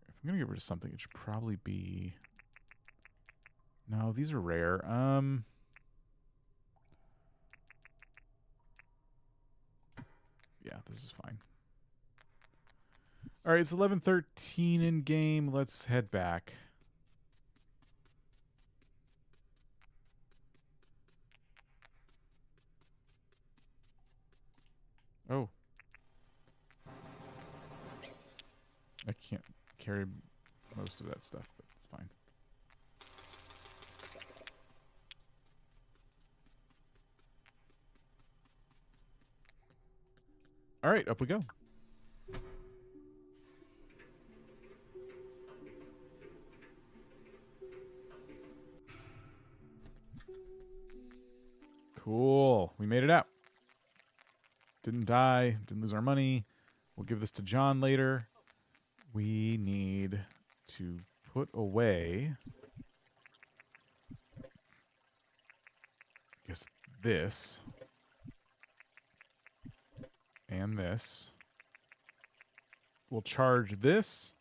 If I'm gonna get rid of something, it should probably be... No, these are rare. Yeah, this is fine. All right, it's 11:13 in game. Let's head back. Oh. I can't carry most of that stuff, but it's fine. All right, up we go. Cool. We made it out. Didn't die. Didn't lose our money. We'll give this to John later. We need to put away... I guess this. And this. We'll charge this.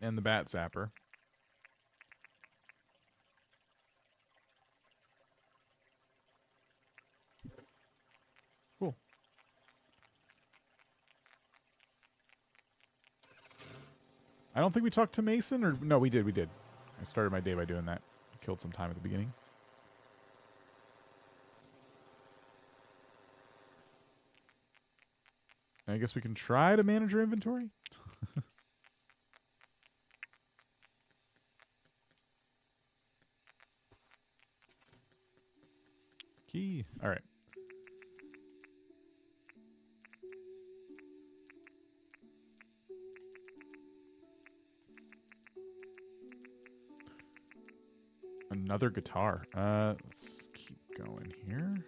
And the bat zapper. Cool. I don't think we talked to Mason, or no, we did. I started my day by doing that. Killed some time at the beginning. I guess we can try to manage our inventory. Key. All right. Another guitar. Let's keep going here.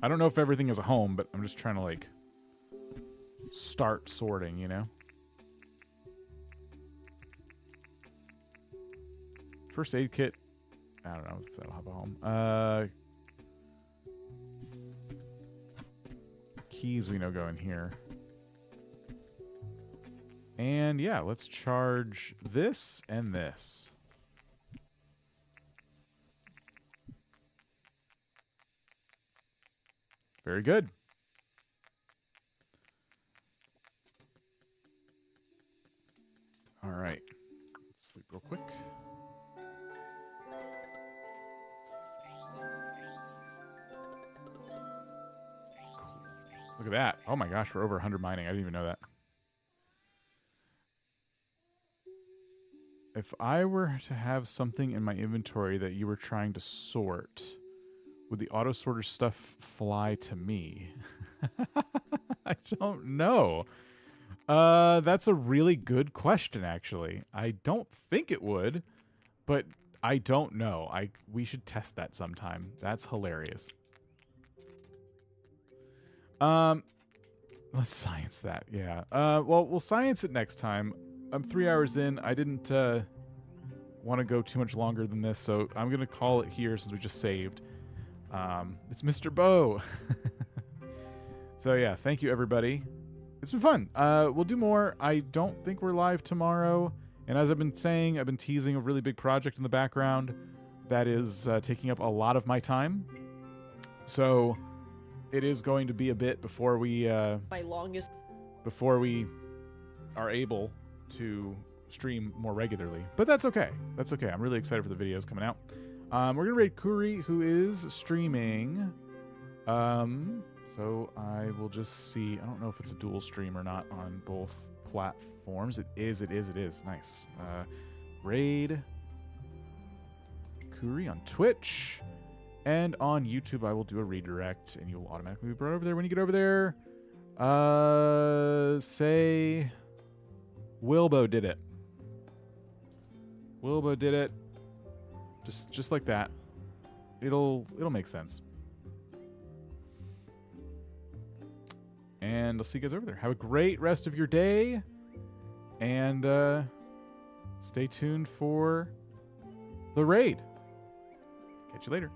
I don't know if everything is a home, but I'm just trying to, like, start sorting, you know? First aid kit. I don't know if that'll have a home. Keys we know go in here. And, yeah, let's charge this and this. Very good. All right. Let's sleep real quick. Look at that. Oh my gosh, we're over 100 mining. I didn't even know that. If I were to have something in my inventory that you were trying to sort, would the auto sorter stuff fly to me? I don't know. That's a really good question, actually. I don't think it would, but I don't know. We should test that sometime. That's hilarious. Let's science that. Yeah. Well, we'll science it next time. I'm 3 hours in. I didn't want to go too much longer than this, so I'm gonna call it here since we just saved. It's Mr. Bo. So yeah, thank you everybody it's been fun. We'll do more. I don't think we're live tomorrow. And as I've been saying, I've been teasing a really big project in the background that is taking up a lot of my time. So it is going to be a bit before we before we are able to stream more regularly. But that's okay. That's okay. I'm really excited for the videos coming out. We're going to raid Kuri, who is streaming. So I will just see. I don't know if it's a dual stream or not on both platforms. It is. Nice. Raid Kuri on Twitch. And on YouTube, I will do a redirect, and you will automatically be brought over there. When you get over there, say Wilbo did it. Wilbo did it. Just like that. It'll make sense. And I'll see you guys over there. Have a great rest of your day. And stay tuned for the raid. Catch you later.